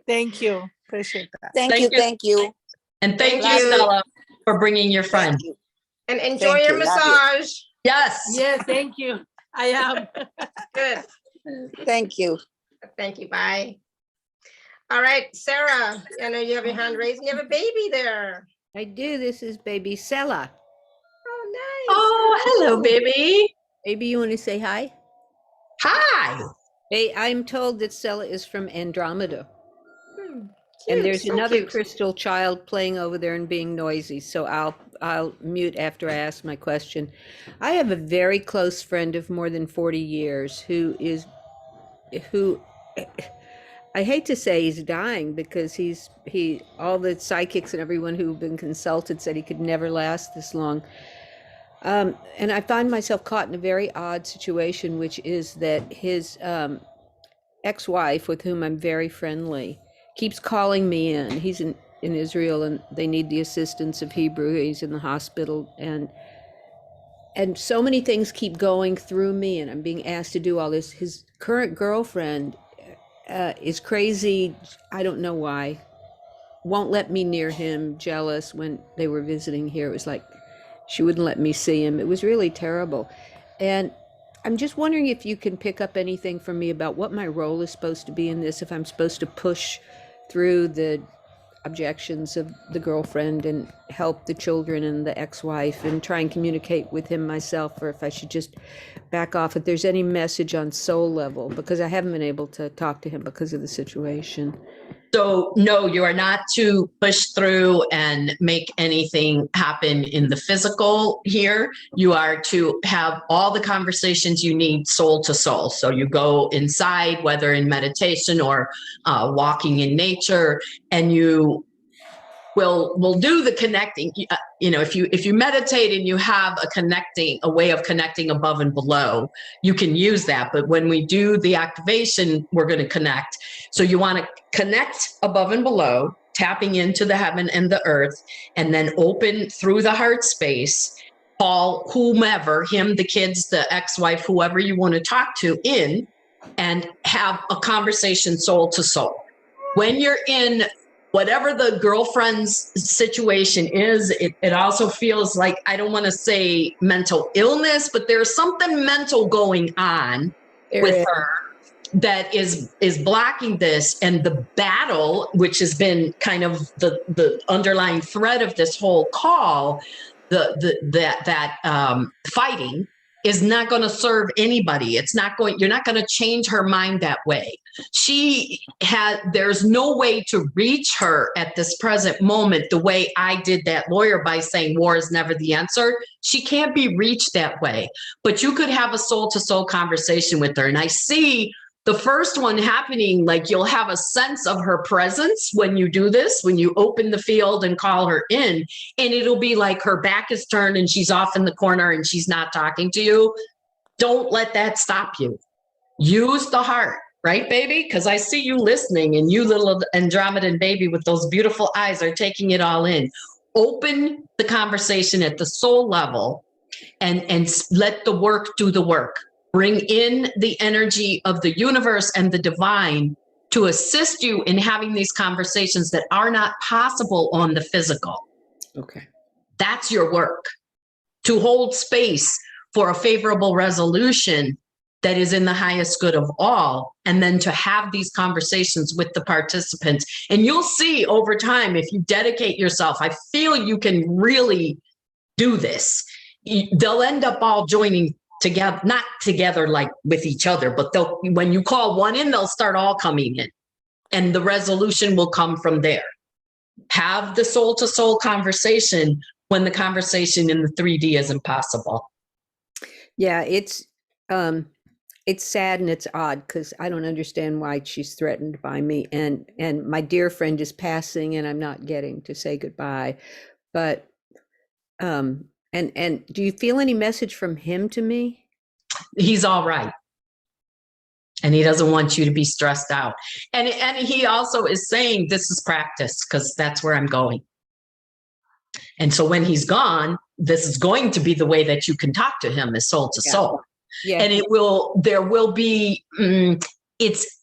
Thank you. Appreciate that. Thank you. And thank Thank you, you. Stella, for bringing your friend. And enjoy Thank your you. Love you. massage. Yes. Yeah, thank you. I am. Good. Thank you. Thank you. Bye. All right, Sarah, I know you have your hand raised. You have a baby there. I do. This is baby Sella. Oh, nice. Oh, hello, baby. Baby, you want to say hi? Hi. Hey, I'm told that Sella is from Andromeda. Cute, And there's so another cute. crystal child playing over there and being noisy. So I'll mute after I ask my question. I have a very close friend of more than 40 years who I hate to say he's dying, because all the psychics and everyone who've been consulted said he could never last this long. And I find myself caught in a very odd situation, which is that his ex-wife, with whom I'm very friendly, keeps calling me in. He's in Israel, and they need the assistance of Hebrew. He's in the hospital, and so many things keep going through me, and I'm being asked to do all this. His current girlfriend is crazy. I don't know why. Won't let me near him, jealous. When they were visiting here, it was like she wouldn't let me see him. It was really terrible. And I'm just wondering if you can pick up anything from me about what my role is supposed to be in this, if I'm supposed to push through the objections of the girlfriend and help the children and the ex-wife and try and communicate with him myself, or if I should just back off, if there's any message on soul level, because I haven't been able to talk to him because of the situation. So no, you are not to push through and make anything happen in the physical here. You are to have all the conversations you need soul to soul. So you go inside, whether in meditation or walking in nature, and you will do the connecting. If you meditate and you have a way of connecting above and below, you can use that. But when we do the activation, we're going to connect. So you want to connect above and below, tapping into the heaven and the earth, and then open through the heart space, call whomever, him, the kids, the ex-wife, whoever you want to talk to in, and have a conversation soul to soul. When you're in whatever the girlfriend's situation is, it also feels like, I don't want to say mental illness, but there's something mental going on with her that is blocking this. And the battle, which has been kind of the underlying thread of this whole call, that fighting is not going to serve anybody. You're not going to change her mind that way. There's no way to reach her at this present moment the way I did that lawyer by saying war is never the answer. She can't be reached that way, but you could have a soul to soul conversation with her. And I see the first one happening, like you'll have a sense of her presence when you do this, when you open the field and call her in, and it'll be like her back is turned and she's off in the corner and she's not talking to you. Don't let that stop you. Use the heart, right, baby? Because I see you listening, and you little Andromedan baby with those beautiful eyes are taking it all in. Open the conversation at the soul level and let the work do the work. Bring in the energy of the universe and the divine to assist you in having these conversations that are not possible on the physical. Okay. That's your work. To hold space for a favorable resolution that is in the highest good of all, and then to have these conversations with the participants. And you'll see over time, if you dedicate yourself, I feel you can really do this. They'll end up all joining together, not together like with each other, but when you call one in, they'll start all coming in, and the resolution will come from there. Have the soul to soul conversation when the conversation in the 3D is impossible. Yeah, it's sad and it's odd because I don't understand why she's threatened by me, and my dear friend is passing and I'm not getting to say goodbye. But and do you feel any message from him to me? He's all right. And he doesn't want you to be stressed out. And he also is saying this is practice because that's where I'm going. And so when he's gone, this is going to be the way that you can talk to him, is soul to soul. Yeah. And it will be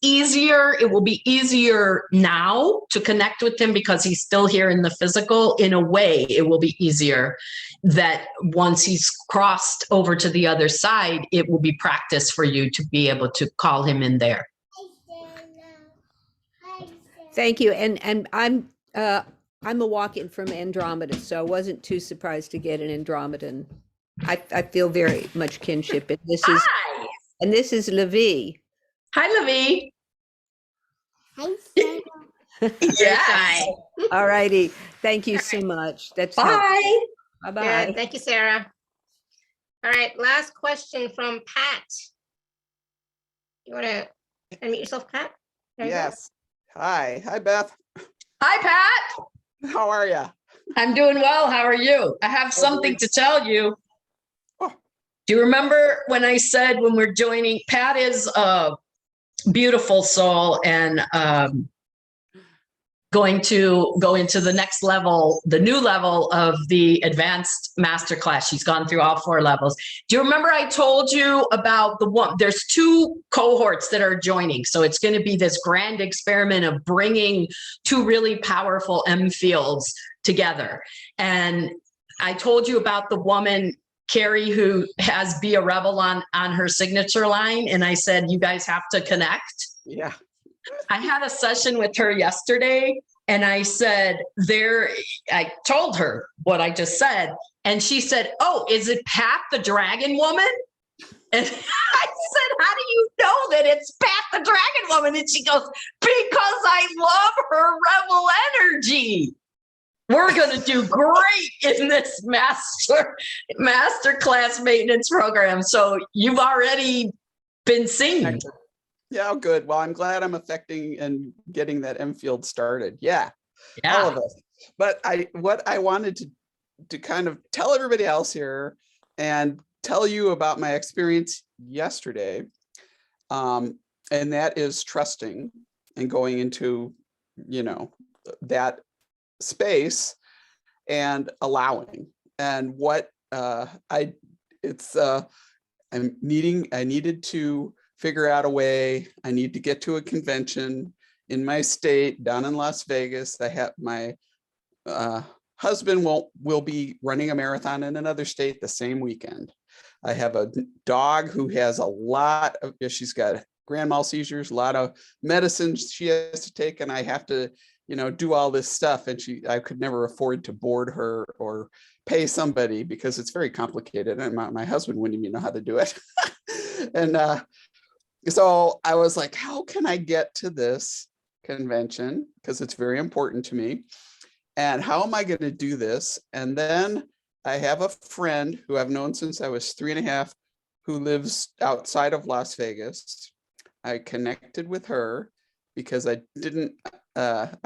easier now to connect with him because he's still here in the physical. In a way, it will be easier that once he's crossed over to the other side, it will be practice for you to be able to call him in there. Thank you. And I'm a walk-in from Andromeda, so I wasn't too surprised to get an Andromedan. I feel very much kinship. Hi. And this is Levi. Hi, Levi. Hi, Sarah. Yes. All righty. Thank you so much. That's Bye. Bye-bye. Good. Thank you, Sarah. All right, last question from Pat. You want to unmute yourself, Pat? There you go. Yes. Hi, Beth. Hi, Pat. How are you? I'm doing well. How are you? I have something to tell you. Oh. Do you remember when I said when we're joining, Pat is a beautiful soul and going to go into the next level, the new level of the advanced masterclass. She's gone through all 4 levels. Do you remember I told you about there's 2 cohorts that are joining. So it's going to be this grand experiment of bringing 2 really powerful M fields together. And I told you about the woman, Carrie, who has Be a Rebel on her signature line. And I said, you guys have to connect. Yeah. I had a session with her yesterday, And I said, I told her what I just said. And she said, oh, is it Pat the Dragon Woman? And I said, how do you know that it's Pat the Dragon Woman? And she goes, because I love her rebel energy. We're going to do great in this master class maintenance program. So you've already been seen. Yeah, good. Well, I'm glad I'm affecting and getting that Enfield started. Yeah, all of us. But what I wanted to kind of tell everybody else here and tell you about my experience yesterday. And that is trusting and going into, that space and allowing. And what I needed to figure out a way. I need to get to a convention in my state down in Las Vegas. I have my husband will be running a marathon in another state the same weekend. I have a dog who has a lot of, she's got grand mal seizures, a lot of medicines she has to take, and I have to, do all this stuff. And I could never afford to board her or pay somebody because it's very complicated. And my husband wouldn't even know how to do it. And so I was like, how can I get to this convention? Because it's very important to me. And how am I going to do this? And then I have a friend who I've known since I was 3.5, who lives outside of Las Vegas. I connected with her because I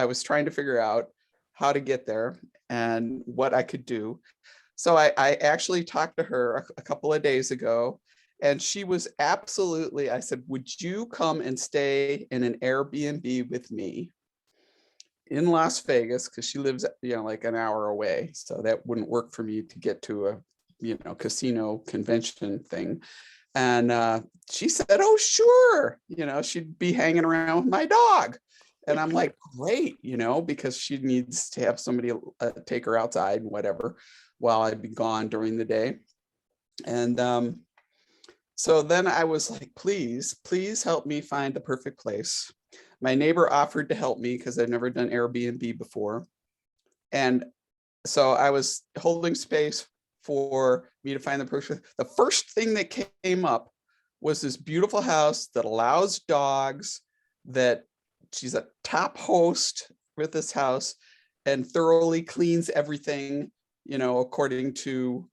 was trying to figure out how to get there and what I could do. So I actually talked to her a couple of days ago, and she was absolutely, I said, would you come and stay in an Airbnb with me in Las Vegas? Because she lives, like an hour away. So that wouldn't work for me to get to a, casino convention thing. And she said, oh, sure. She'd be hanging around with my dog. And I'm like, great, because she needs to have somebody take her outside and whatever while I'd be gone during the day. And so then I was like, please help me find the perfect place. My neighbor offered to help me because I've never done Airbnb before. And so I was holding space for me to find the perfect. The first thing that came up was this beautiful house that allows dogs, that she's a top host with this house and thoroughly cleans everything, according to,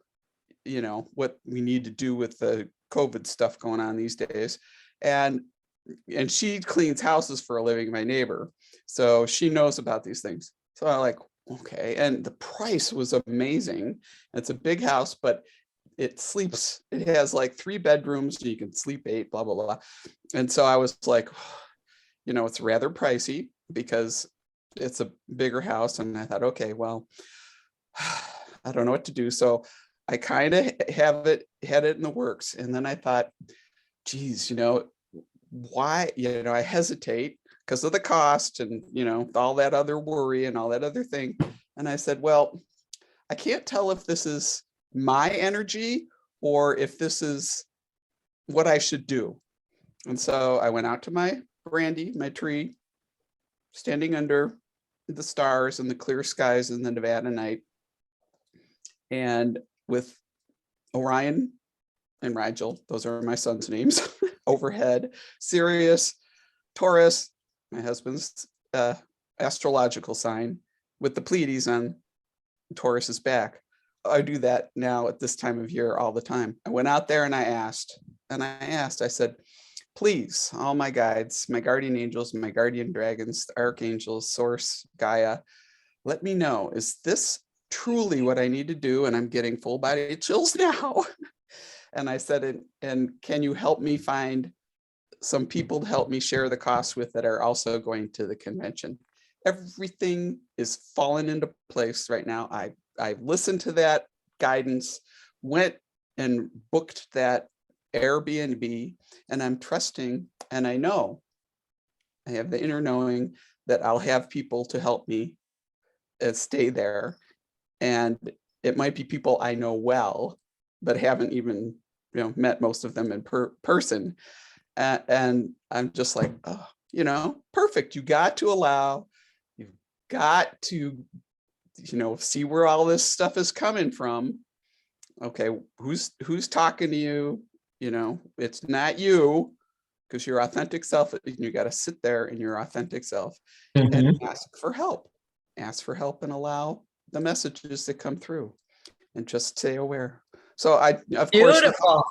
what we need to do with the COVID stuff going on these days. And she cleans houses for a living, my neighbor. So she knows about these things. So I'm like, okay. And the price was amazing. It's a big house, but it has like 3 bedrooms, so you can sleep 8, blah, blah, blah. And so I was like, it's rather pricey because it's a bigger house. And I thought, okay, well, I don't know what to do. So I kind of had it in the works. And then I thought, geez, why, I hesitate because of the cost and, all that other worry and all that other thing. And I said, well, I can't tell if this is my energy or if this is what I should do. And so I went out to my brandy, my tree, standing under the stars and the clear skies in the Nevada night. And with Orion and Rigel, those are my son's names, overhead, Sirius, Taurus, my husband's astrological sign, with the Pleiades on Taurus's back. I do that now at this time of year all the time. I went out there and I asked, I said, please, all my guides, my guardian angels, my guardian dragons, archangels, Source, Gaia, let me know, is this truly what I need to do? And I'm getting full body chills now. And I said, and can you help me find some people to help me share the costs with that are also going to the convention? Everything is falling into place right now. I listened to that guidance, went and booked that Airbnb, and I'm trusting, and I know, I have the inner knowing that I'll have people to help me stay there. And it might be people I know well, but haven't even met most of them in person. And I'm just like, oh, perfect. You've got got to, see where all this stuff is coming from. Okay, who's talking to you? It's not you, because your authentic self, you got to sit there in your authentic self and ask for help. Ask for help and allow the messages that come through, and just stay aware. So of course, Beautiful.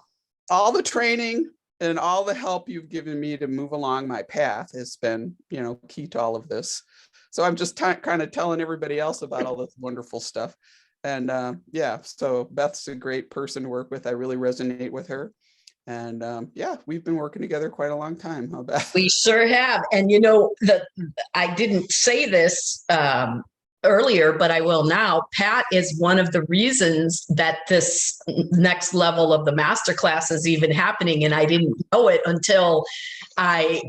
all the training and all the help you've given me to move along my path has been, key to all of this. So I'm just kind of telling everybody else about all this wonderful stuff. And so Beth's a great person to work with. I really resonate with her. And we've been working together quite a long time, huh, Beth? We sure have. And I didn't say this earlier, but I will now. Pat is one of the reasons that this next level of the masterclass is even happening. And I didn't know it until I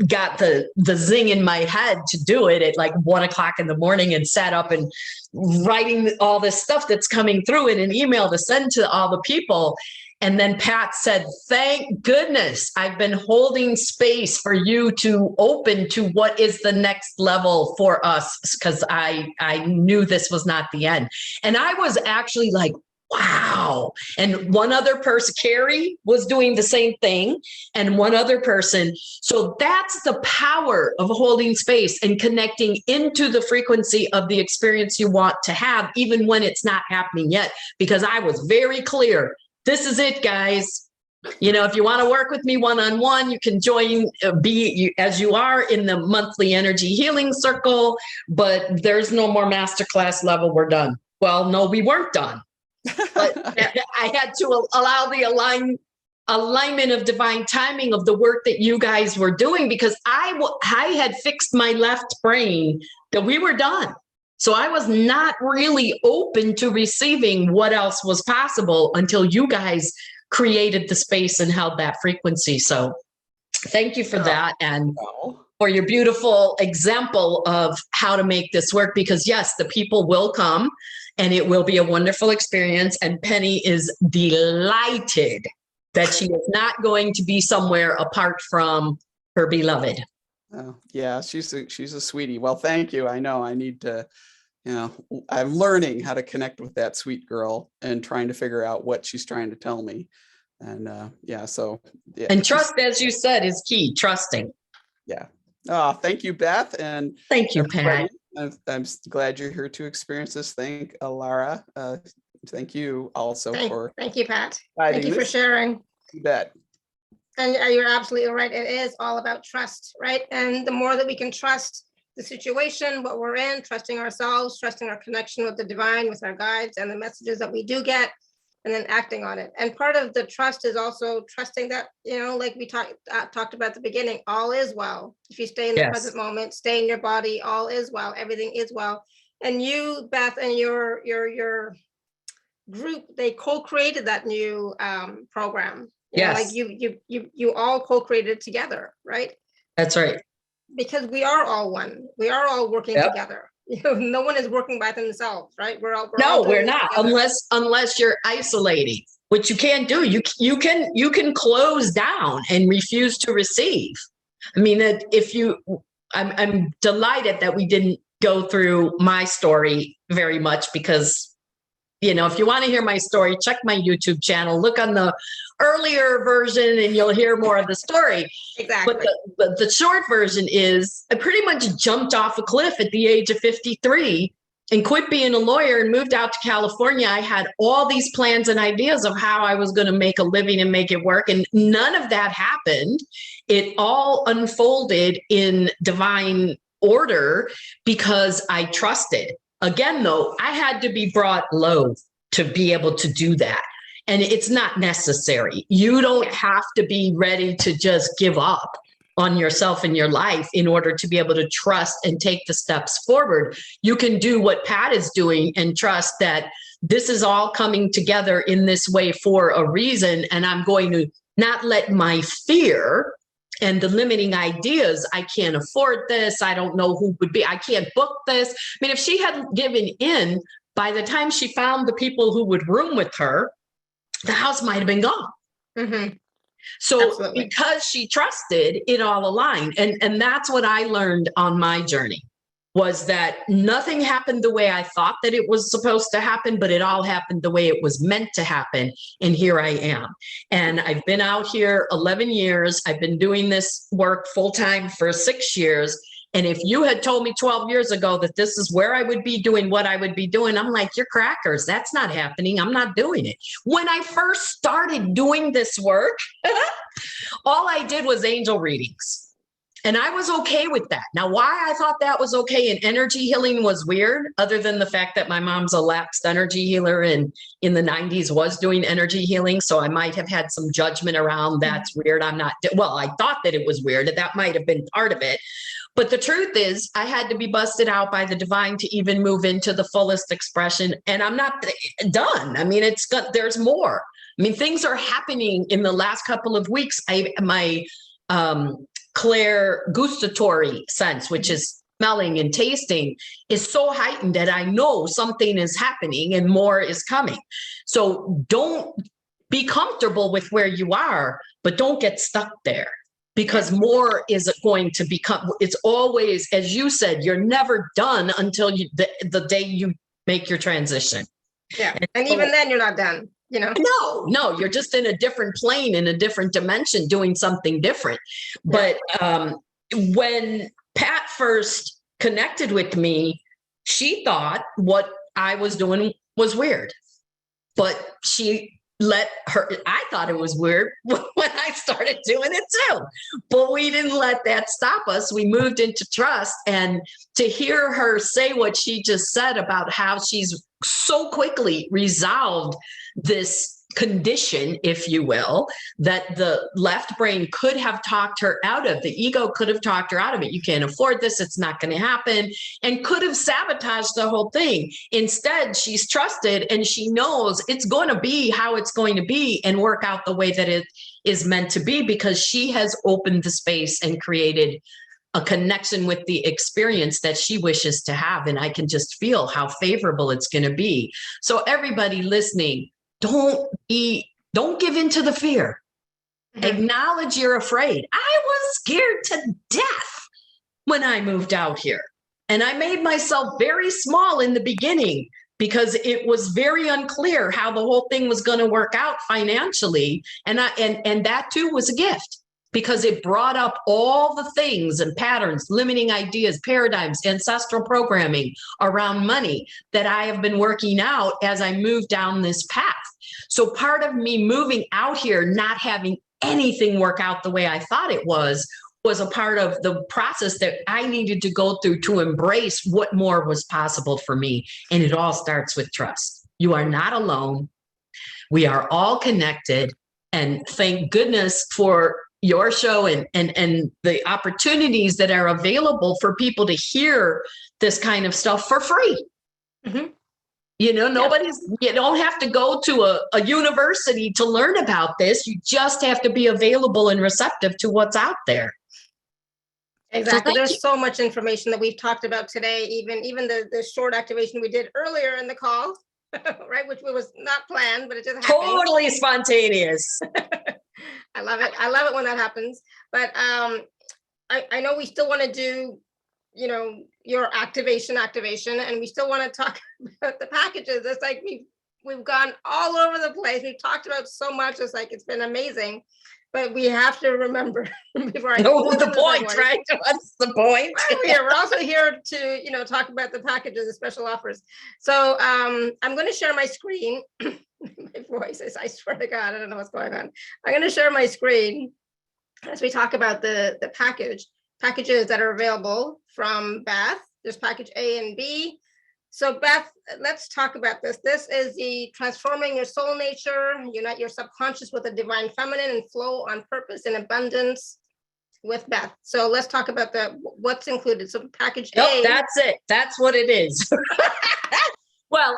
got the zing in my head to do it at like 1 o'clock in the morning, and sat up and writing all this stuff that's coming through in an email to send to all the people. And then Pat said, thank goodness I've been holding space for you to open to what is the next level for us, because I knew this was not the end. And I was actually like, wow. And one other person, Carrie, was doing the same thing, and one other person. So that's the power of holding space and connecting into the frequency of the experience you want to have, even when it's not happening yet, because I was very clear. This is it, guys. If you want to work with me one-on-one, you can join, as you are in the monthly energy healing circle, but there's no more masterclass level. We're done. Well, no, we weren't done. But I had to allow the alignment of divine timing of the work that you guys were doing, because I had fixed my left brain that we were done. So I was not really open to receiving what else was possible until you guys created the space and held that frequency. So thank you for that, and for your beautiful example of how to make this work, because yes, the people will come and it will be a wonderful experience. And Penny is delighted that she is not going to be somewhere apart from her beloved. Oh, yeah, she's a sweetie. Well, thank you. I know I need to, I'm learning how to connect with that sweet girl and trying to figure out what she's trying to tell me. And And trust, as you said, is key. Trusting. Yeah. Oh, thank you, Beth. And thank you, Pat. I'm glad you're here to experience this. Thank Alara. Thank you also Thank you, Pat. Thank you for sharing. You bet. And you're absolutely right. It is all about trust, right? And the more that we can trust the situation, what we're in, trusting ourselves, trusting our connection with the divine, with our guides and the messages that we do get, and then acting on it. And part of the trust is also trusting that, like we talked about at the beginning, all is well. If you stay in the present moment, stay in your body, all is well, everything is well. And you, Beth, and your group, they co-created that new program. Yes. You all co-created together, right? That's right. Because we are all one. We are all working together. No one is working by themselves, right? We're not, unless you're isolating, which you can't do. You can close down and refuse to receive. I mean, I'm delighted that we didn't go through my story very much, because if you want to hear my story, check my YouTube channel, look on the earlier version, and you'll hear more of the story. Exactly. But the short version is I pretty much jumped off a cliff at the age of 53 and quit being a lawyer and moved out to California. I had all these plans and ideas of how I was going to make a living and make it work. And none of that happened. It all unfolded in divine order because I trusted. Again, though, I had to be brought low to be able to do that. And it's not necessary. You don't have to be ready to just give up on yourself and your life in order to be able to trust and take the steps forward. You can do what Pat is doing and trust that this is all coming together in this way for a reason. And I'm going to not let my fear and the limiting ideas, I can't afford this, I don't know who would be, I can't book this. I mean, if she hadn't given in, by the time she found the people who would room with her, the house might have been gone. Mm-hmm. So Absolutely. Because she trusted, it all aligned. And that's what I learned on my journey, was that nothing happened the way I thought that it was supposed to happen, but it all happened the way it was meant to happen. And here I am. And I've been out here 11 years. I've been doing this work full time for 6 years. And if you had told me 12 years ago that this is where I would be doing what I would be doing, I'm like, you're crackers. That's not happening. I'm not doing it. When I first started doing this work, all I did was angel readings. And I was okay with that. Now, why I thought that was okay and energy healing was weird, other than the fact that my mom's a lapsed energy healer and in the 90s was doing energy healing. So I might have had some judgment around that's weird. Well, I thought that it was weird. That might have been part of it. But the truth is, I had to be busted out by the divine to even move into the fullest expression. And I'm not done. I mean, there's more. I mean, things are happening in the last couple of weeks. My clair gustatory sense, which is smelling and tasting, is so heightened that I know something is happening and more is coming. So don't be comfortable with where you are, but don't get stuck there, because more is going to become. It's always, as you said, you're never done until the day you make your transition. Yeah, and even then you're not done. You know, no, you're just in a different plane, in a different dimension, doing something different. But when Pat first connected with me, she thought what I was doing was weird, but I thought it was weird when I started doing it too, but we didn't let that stop us. We moved into trust, and to hear her say what she just said about how she's so quickly resolved this condition, if you will, that the left brain could have talked her out of, the ego could have talked her out of it. You can't afford this. It's not going to happen, and could have sabotaged the whole thing. Instead, she's trusted and she knows it's going to be how it's going to be and work out the way that it is meant to be, because she has opened the space and created a connection with the experience that she wishes to have. And I can just feel how favorable it's going to be. So everybody listening, don't give in to the fear. Acknowledge you're afraid. I was scared to death when I moved out here. And I made myself very small in the beginning because it was very unclear how the whole thing was going to work out financially. And that too was a gift, because it brought up all the things and patterns, limiting ideas, paradigms, ancestral programming around money that I have been working out as I moved down this path. So part of me moving out here, not having anything work out the way I thought it was a part of the process that I needed to go through to embrace what more was possible for me. And it all starts with trust. You are not alone. We are all connected. And thank goodness for your show and the opportunities that are available for people to hear this kind of stuff for free. You know, you don't have to go to a university to learn about this. You just have to be available and receptive to what's out there. Exactly. There's so much information that we've talked about today, even the short activation we did earlier in the call, right? Which was not planned, but it just happened. Totally spontaneous. I love it. I love it when that happens. But I know we still want to do, you know, your activation, and we still want to talk about the packages. It's like we've gone all over the place. We've talked about so much. It's like, it's been amazing. But we have to remember before I know the point, right? What's the point? We're also here to, you know, talk about the packages, the special offers. So I'm going to share my screen. My voice is, I swear to God, I don't know what's going on. I'm going to share my screen as we talk about the packages that are available from Beth. There's package A and B. So Beth, let's talk about this. This is the transforming your soul nature, unite your subconscious with the divine feminine, and flow on purpose in abundance with Beth. So let's talk about what's included. So package A. That's it. That's what it is. Well,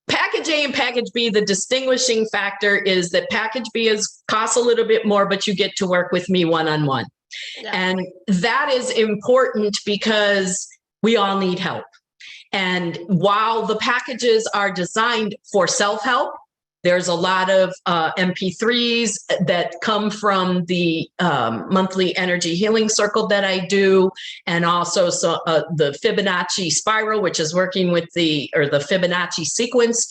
package A and package B, the distinguishing factor is that package B costs a little bit more, but you get to work with me one-on-one. Yeah. And that is important because we all need help. And while the packages are designed for self-help, There's a lot of MP3s that come from the monthly energy healing circle that I do, and also the Fibonacci spiral, which is working with the Fibonacci sequence,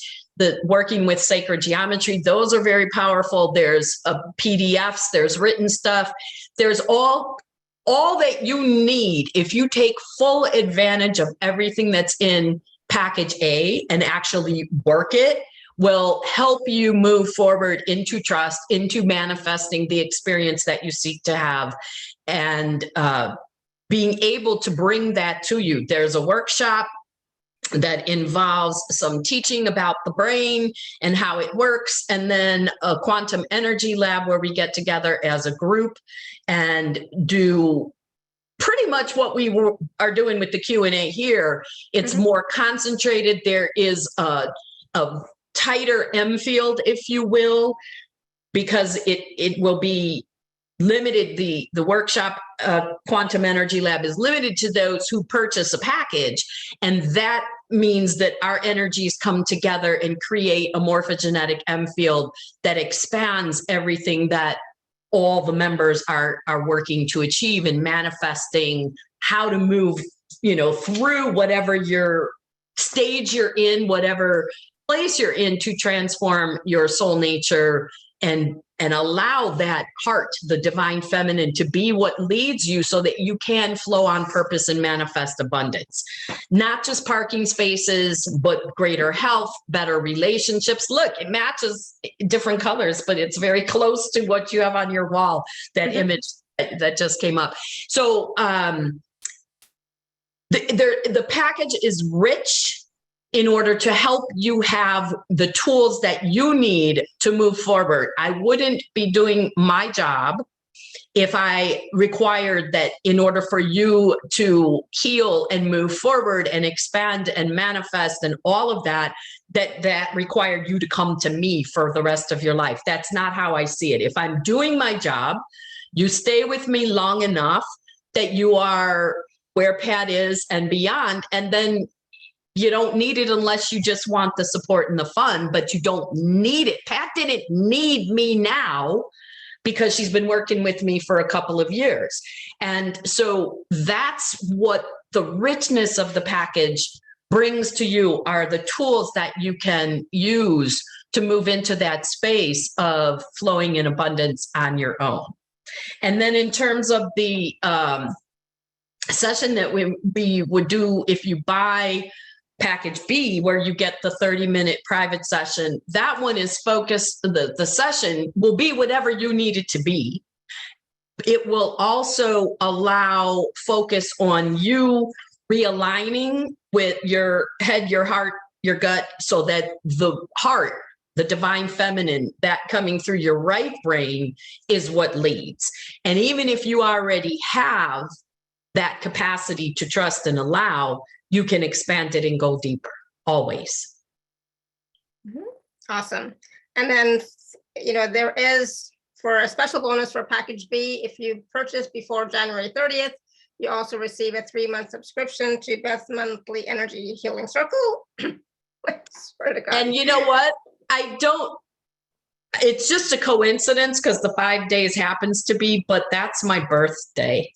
working with sacred geometry. Those are very powerful. There's PDFs, there's written stuff. There's all that you need if you take full advantage of everything that's in package A and actually work it, will help you move forward into trust, into manifesting the experience that you seek to have, and being able to bring that to you. There's a workshop that involves some teaching about the brain and how it works, and then a quantum energy lab where we get together as a group and do pretty much what we are doing with the Q&A here. It's more concentrated. There is a tighter M field, if you will, because it will be limited. The workshop quantum energy lab is limited to those who purchase a package, and that means that our energies come together and create a morphogenetic M field that expands everything that all the members are working to achieve, and manifesting how to move, through whatever your stage you're in, whatever place you're in, to transform your soul nature and allow that heart, the divine feminine, to be what leads you so that you can flow on purpose and manifest abundance. Not just parking spaces, but greater health, better relationships. Look, it matches different colors, but it's very close to what you have on your wall, that image that just came up. So the package is rich in order to help you have the tools that you need to move forward. I wouldn't be doing my job if I required that in order for you to heal and move forward and expand and manifest and all of that required you to come to me for the rest of your life. That's not how I see it. If I'm doing my job, you stay with me long enough that you are where Pat is and beyond, and then you don't need it unless you just want the support and the fun, but you don't need it. Pat didn't need me now because she's been working with me for a couple of years. And so that's what the richness of the package brings to you, are the tools that you can use to move into that space of flowing in abundance on your own. And then in terms of the session that we would do, if you buy package B, where you get the 30-minute private session, that one is focused, the session will be whatever you need it to be. It will also allow focus on you realigning with your head, your heart, your gut, so that the heart, the divine feminine, that coming through your right brain is what leads. And even if you already have that capacity to trust and allow, you can expand it and go deeper, always. Awesome. And then, there is, for a special bonus for package B, if you purchase before January 30th, you also receive a 3-month subscription to Beth's monthly energy healing circle. I swear to God. And you know what? It's just a coincidence because the 5 days happens to be, but that's my birthday.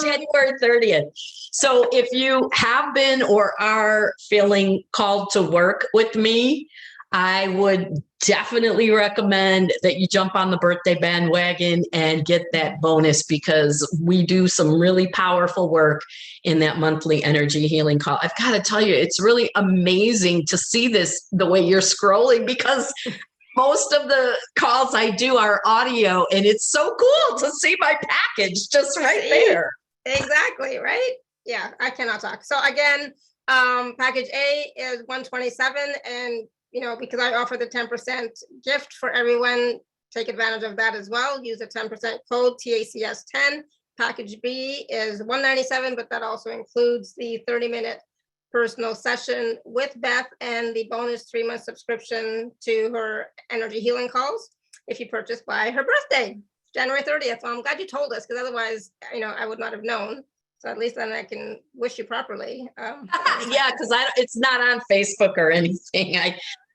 January 30th. So if you have been or are feeling called to work with me, I would definitely recommend that you jump on the birthday bandwagon and get that bonus, because we do some really powerful work in that monthly energy healing call. I've got to tell you, it's really amazing to see this the way you're scrolling, because most of the calls I do are audio, and it's so cool to see my package just right there. Exactly, right? Yeah, I cannot talk. So again, package A is $127, and because I offer the 10% gift for everyone, take advantage of that as well. Use the 10% code TACS10. Package B is $197, but that also includes the 30-minute personal session with Beth and the bonus 3-month subscription to her energy healing calls if you purchase by her birthday, January 30th. Well, I'm glad you told us, because otherwise, I would not have known. So at least then I can wish you properly. Yeah, because it's not on Facebook or anything.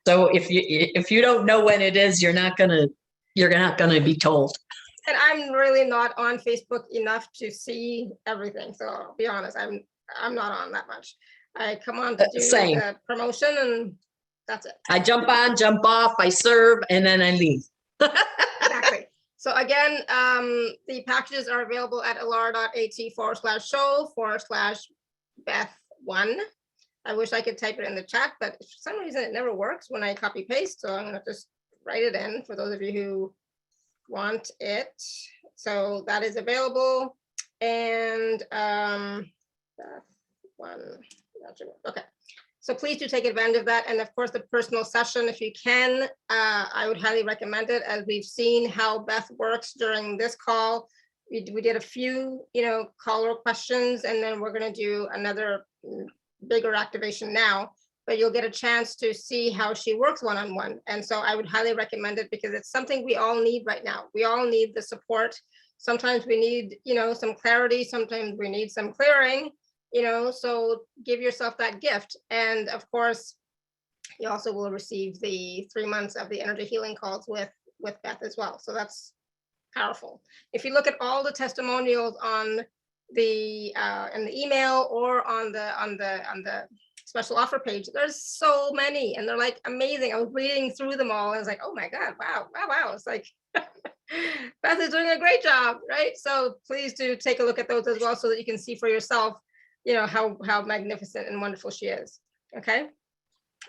So if you don't know when it is, you're not gonna be told. And I'm really not on Facebook enough to see everything. So I'll be honest, I'm not on that much. I come on to do Same. the promotion and that's it. I jump on, jump off, I serve, and then I leave. Exactly. So again, the packages are available at alara.at/show/Beth1. I wish I could type it in the chat, but for some reason it never works when I copy paste. So I'm gonna just write it in for those of you who want it. So that is available. And okay. So please do take advantage of that. And of course, the personal session, if you can, I would highly recommend it, as we've seen how Beth works during this call. We did a few, caller questions, and then we're going to do another bigger activation now, but you'll get a chance to see how she works one-on-one. And so I would highly recommend it because it's something we all need right now. We all need the support. Sometimes we need, some clarity. Sometimes we need some clearing. So give yourself that gift. And of course, you also will receive the 3 months of the energy healing calls with Beth as well. So that's powerful. If you look at all the testimonials on the in the email or on the special offer page, there's so many and they're like amazing. I was reading through them all and I was like, oh my God, wow. It's like Beth is doing a great job, right? So please do take a look at those as well so that you can see for yourself how magnificent and wonderful she is. Okay.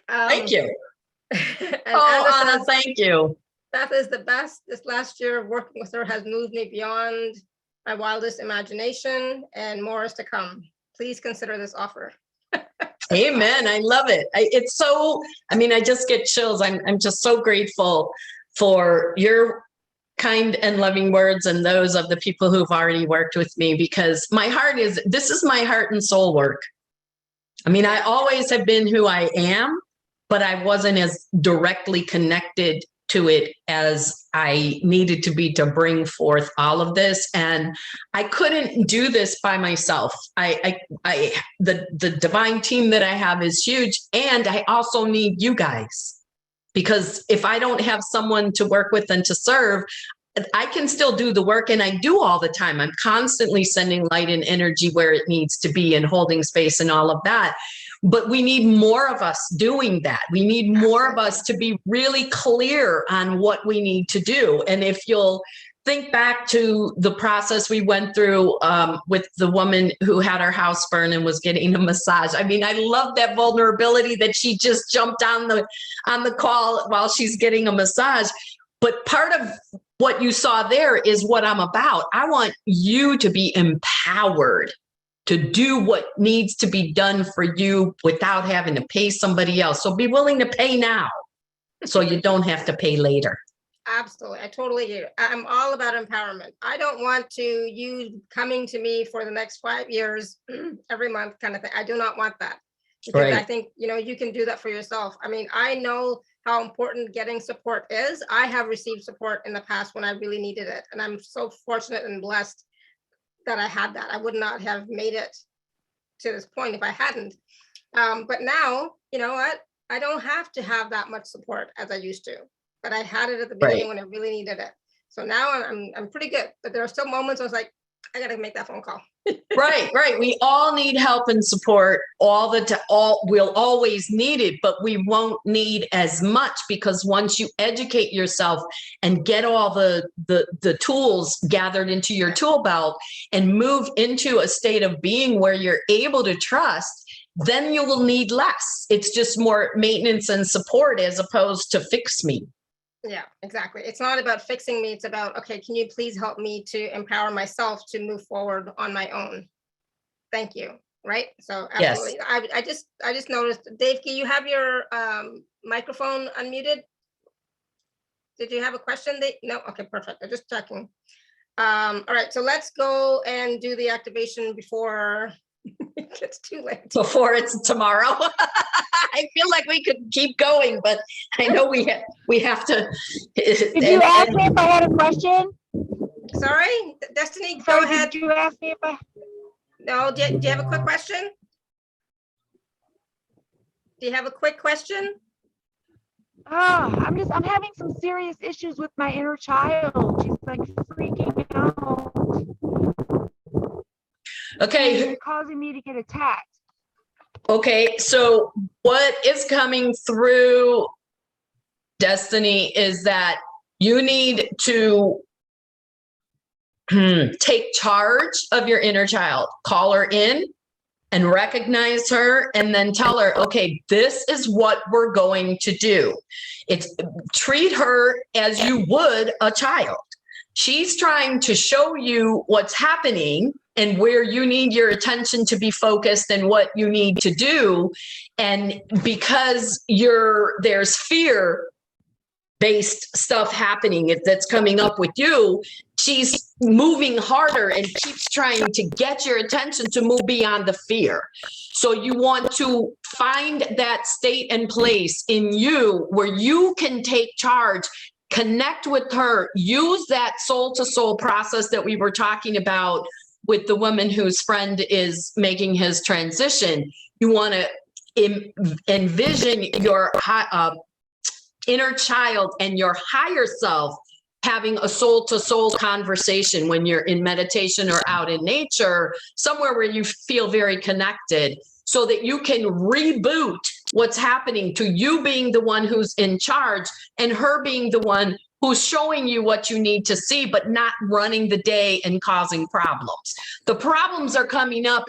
Thank you. And Anna, thank you. Beth is the best. This last year of working with her has moved me beyond my wildest imagination, and more is to come. Please consider this offer. Amen. I love it. It's so, I just get chills. I'm just so grateful for your kind and loving words and those of the people who've already worked with me, because this is my heart and soul work. I always have been who I am, but I wasn't as directly connected to it as I needed to be to bring forth all of this. And I couldn't do this by myself. The divine team that I have is huge. And I also need you guys, because if I don't have someone to work with and to serve, I can still do the work, and I do all the time. I'm constantly sending light and energy where it needs to be and holding space and all of that. But we need more of us doing that. We need more of us to be really clear on what we need to do. And if you'll think back to the process we went through with the woman who had her house burned and was getting a massage. I love that vulnerability that she just jumped on the call while she's getting a massage. But part of what you saw there is what I'm about. I want you to be empowered to do what needs to be done for you without having to pay somebody else. So be willing to pay now so you don't have to pay later. Absolutely. I totally get it. I'm all about empowerment. I don't want you coming to me for the next 5 years, every month kind of thing. I do not want that. Because Right. I think, you can do that for yourself. I know how important getting support is. I have received support in the past when I really needed it. And I'm so fortunate and blessed that I had that. I would not have made it to this point if I hadn't. But now, you know what? I don't have to have that much support as I used to, but I had it at the beginning when I really needed it. So now I'm pretty good, but there are still moments I was like, I gotta make that phone call. Right. We all need help and support all the time. We'll always need it, but we won't need as much, because once you educate yourself and get all the tools gathered into your tool belt and move into a state of being where you're able to trust, then you will need less. It's just more maintenance and support as opposed to fix me. Yeah, exactly. It's not about fixing me. It's about, okay, can you please help me to empower myself to move forward on my own? Thank you. Right. So absolutely. Yes. I just noticed, Dave, can you have your microphone unmuted? Did you have a question? No. Okay, perfect. I'm just checking. All right. So let's go and do the activation before it gets too late. Before it's tomorrow. I feel like we could keep going, but I know we have to. Did you ask me if I had a question? Sorry, Destiny, go ahead. Did you ask me if I? No, do you have a quick question? Do you have a quick question? I'm having some serious issues with my inner child. She's like freaking out. Okay. And causing me to get attacked. Okay. So what is coming through, Destiny, is that you need to take charge of your inner child. Call her in and recognize her, and then tell her, okay, this is what we're going to do. It's treat her as you would a child. She's trying to show you what's happening and where you need your attention to be focused and what you need to do. And because there's fear based stuff happening that's coming up with you, she's moving harder and keeps trying to get your attention to move beyond the fear. So you want to find that state and place in you where you can take charge, connect with her, use that soul to soul process that we were talking about with the woman whose friend is making his transition. You want to envision your inner child and your higher self having a soul to soul conversation when you're in meditation or out in nature, somewhere where you feel very connected, so that you can reboot what's happening to you being the one who's in charge and her being the one who's showing you what you need to see, but not running the day and causing problems. The problems are coming up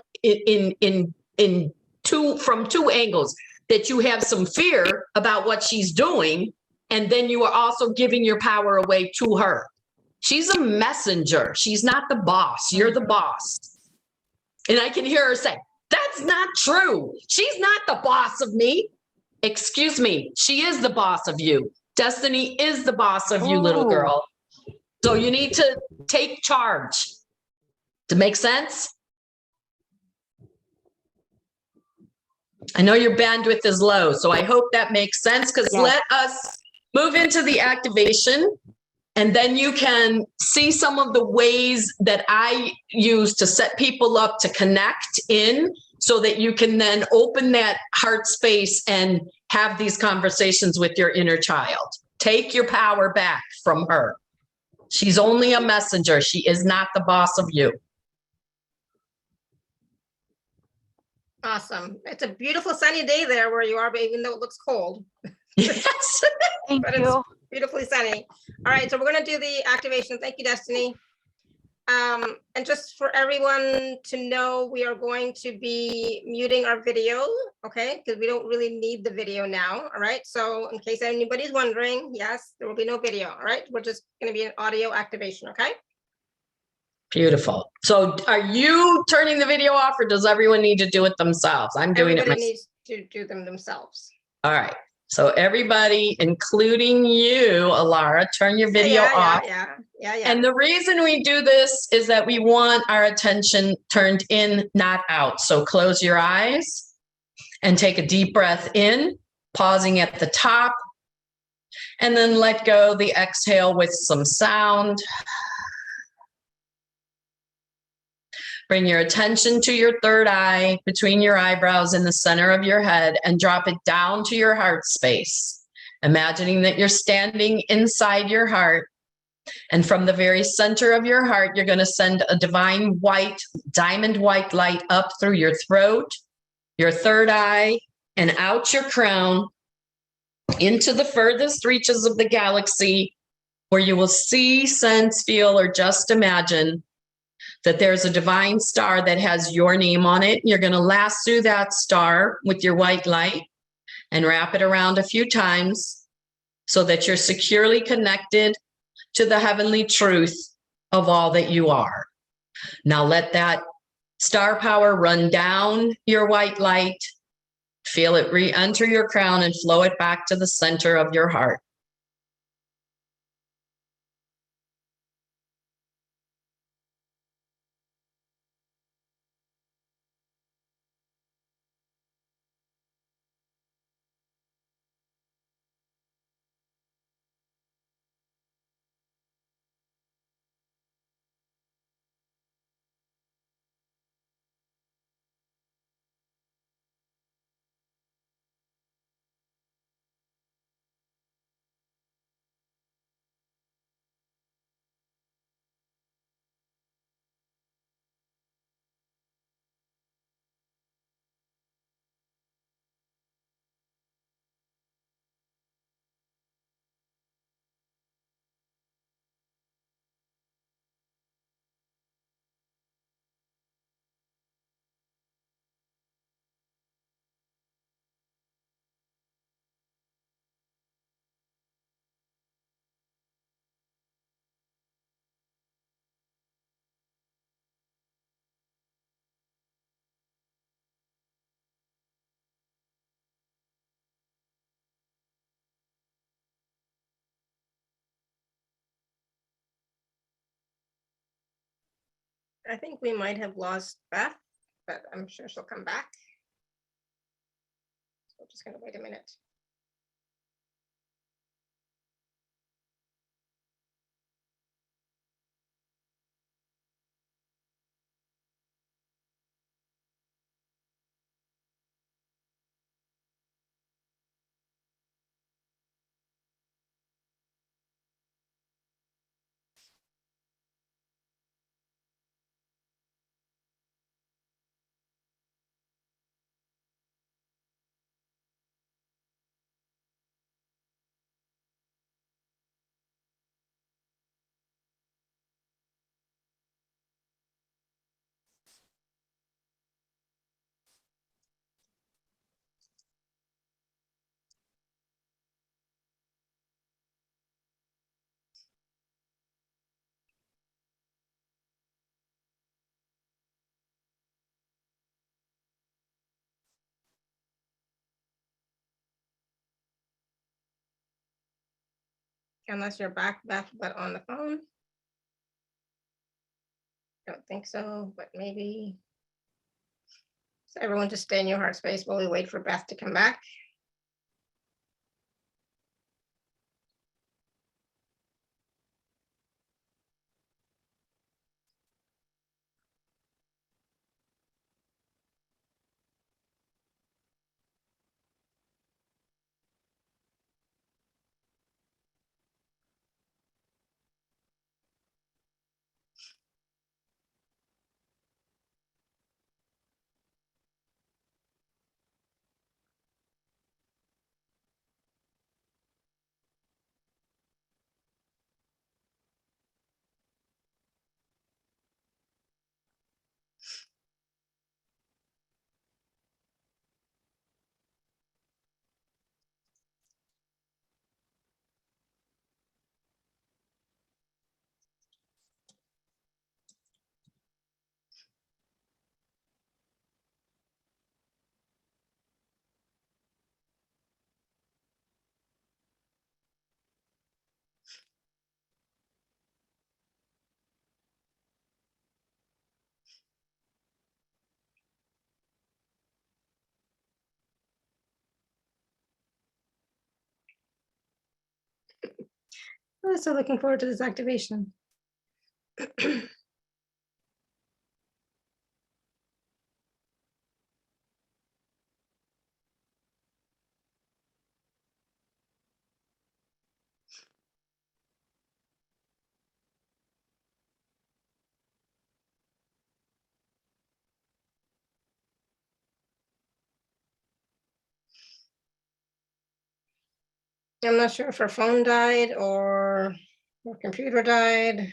from two angles. That you have some fear about what she's doing, and then you are also giving your power away to her. She's a messenger. She's not the boss. You're the boss. And I can hear her say, that's not true. She's not the boss of me. Excuse me. She is the boss of you. Destiny is the boss of you, little girl. So you need to take charge. To make sense? I know your bandwidth is low, so I hope that makes sense, because let us move into the activation, and then you can see some of the ways that I use to set people up to connect in, so that you can then open that heart space and have these conversations with your inner child. Take your power back from her. She's only a messenger. She is not the boss of you. Awesome. It's a beautiful sunny day there where you are, but even though it looks cold. Yes. Thank But you. it's beautifully sunny. All right, so we're going to do the activation. Thank you, Destiny. And just for everyone to know, we are going to be muting our video, okay? Because we don't really need the video now, all right? So in case anybody's wondering, yes, there will be no video, all right? We're just going to be an audio activation, okay? Beautiful. So are you turning the video off, or does everyone need to do it themselves? I'm doing Everybody it myself. needs to do them themselves. All right. So everybody, including you, Alara, turn your video off. Yeah. And the reason we do this is that we want our attention turned in, not out. So close your eyes and take a deep breath in, pausing at the top, and then let go the exhale with some sound. Bring your attention to your third eye between your eyebrows in the center of your head, and drop it down to your heart space. Imagining that you're standing inside your heart. And from the very center of your heart, you're going to send a divine white, diamond white light up through your throat, your third eye, and out your crown into the furthest reaches of the galaxy, where you will see, sense, feel, or just imagine that there's a divine star that has your name on it. You're going to lasso that star with your white light and wrap it around a few times so that you're securely connected to the heavenly truth of all that you are. Now let that star power run down your white light. Feel it re-enter your crown and flow it back to the center of your heart. I think we might have lost Beth, but I'm sure she'll come back. So we're just gonna wait a minute. Unless you're back, Beth, but on the phone. Don't think so, but maybe. So everyone just stay in your heart space while we wait for Beth to come back. I'm so looking forward to this activation. I'm not sure if her phone died or her computer died.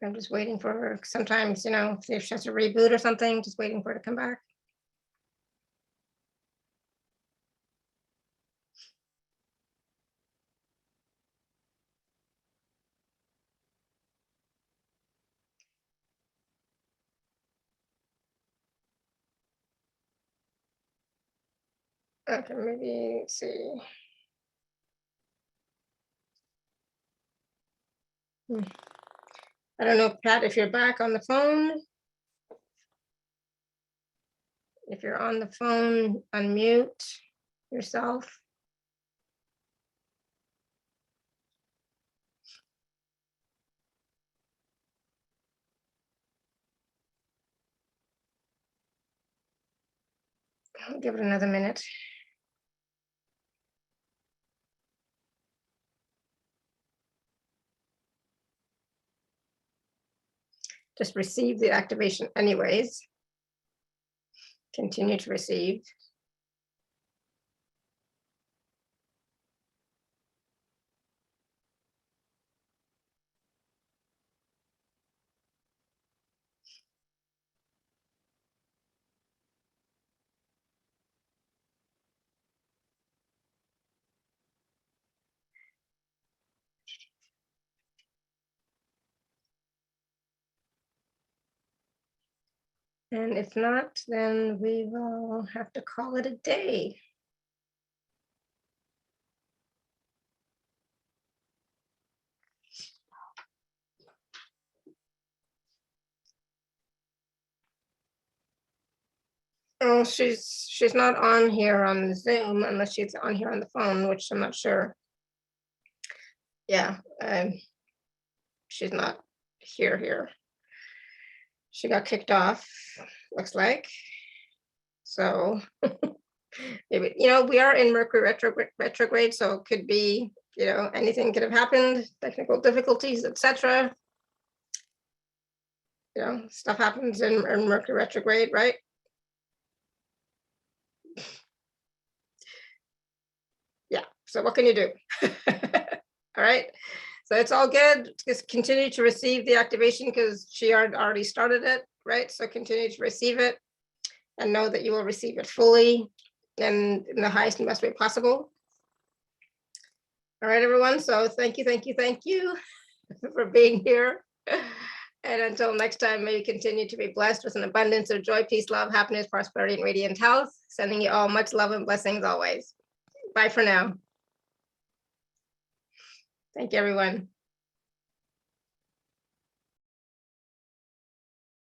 I'm just waiting for her. Sometimes, you know, if she has to reboot or something, just waiting for her to come back. Okay, maybe let's see. I don't know, Pat, if you're back on the phone. If you're on the phone, unmute yourself. I'll give it another minute. Just receive the activation anyways. Continue to receive. And if not, then we will have to call it a day. Oh, she's not on here on Zoom unless she's on here on the phone, which I'm not sure. Yeah, she's not here. She got kicked off, looks like. So maybe, we are in Mercury retrograde, so it could be, anything could have happened, technical difficulties, etc. Stuff happens in Mercury retrograde, right? Yeah, so what can you do? All right, so it's all good. Just continue to receive the activation because she already started it, right? So continue to receive it and know that you will receive it fully and in the highest and best way possible. All right, everyone. So thank you for being here. And until next time, may you continue to be blessed with an abundance of joy, peace, love, happiness, prosperity, and radiant health. Sending you all much love and blessings always. Bye for now. Thank you, everyone.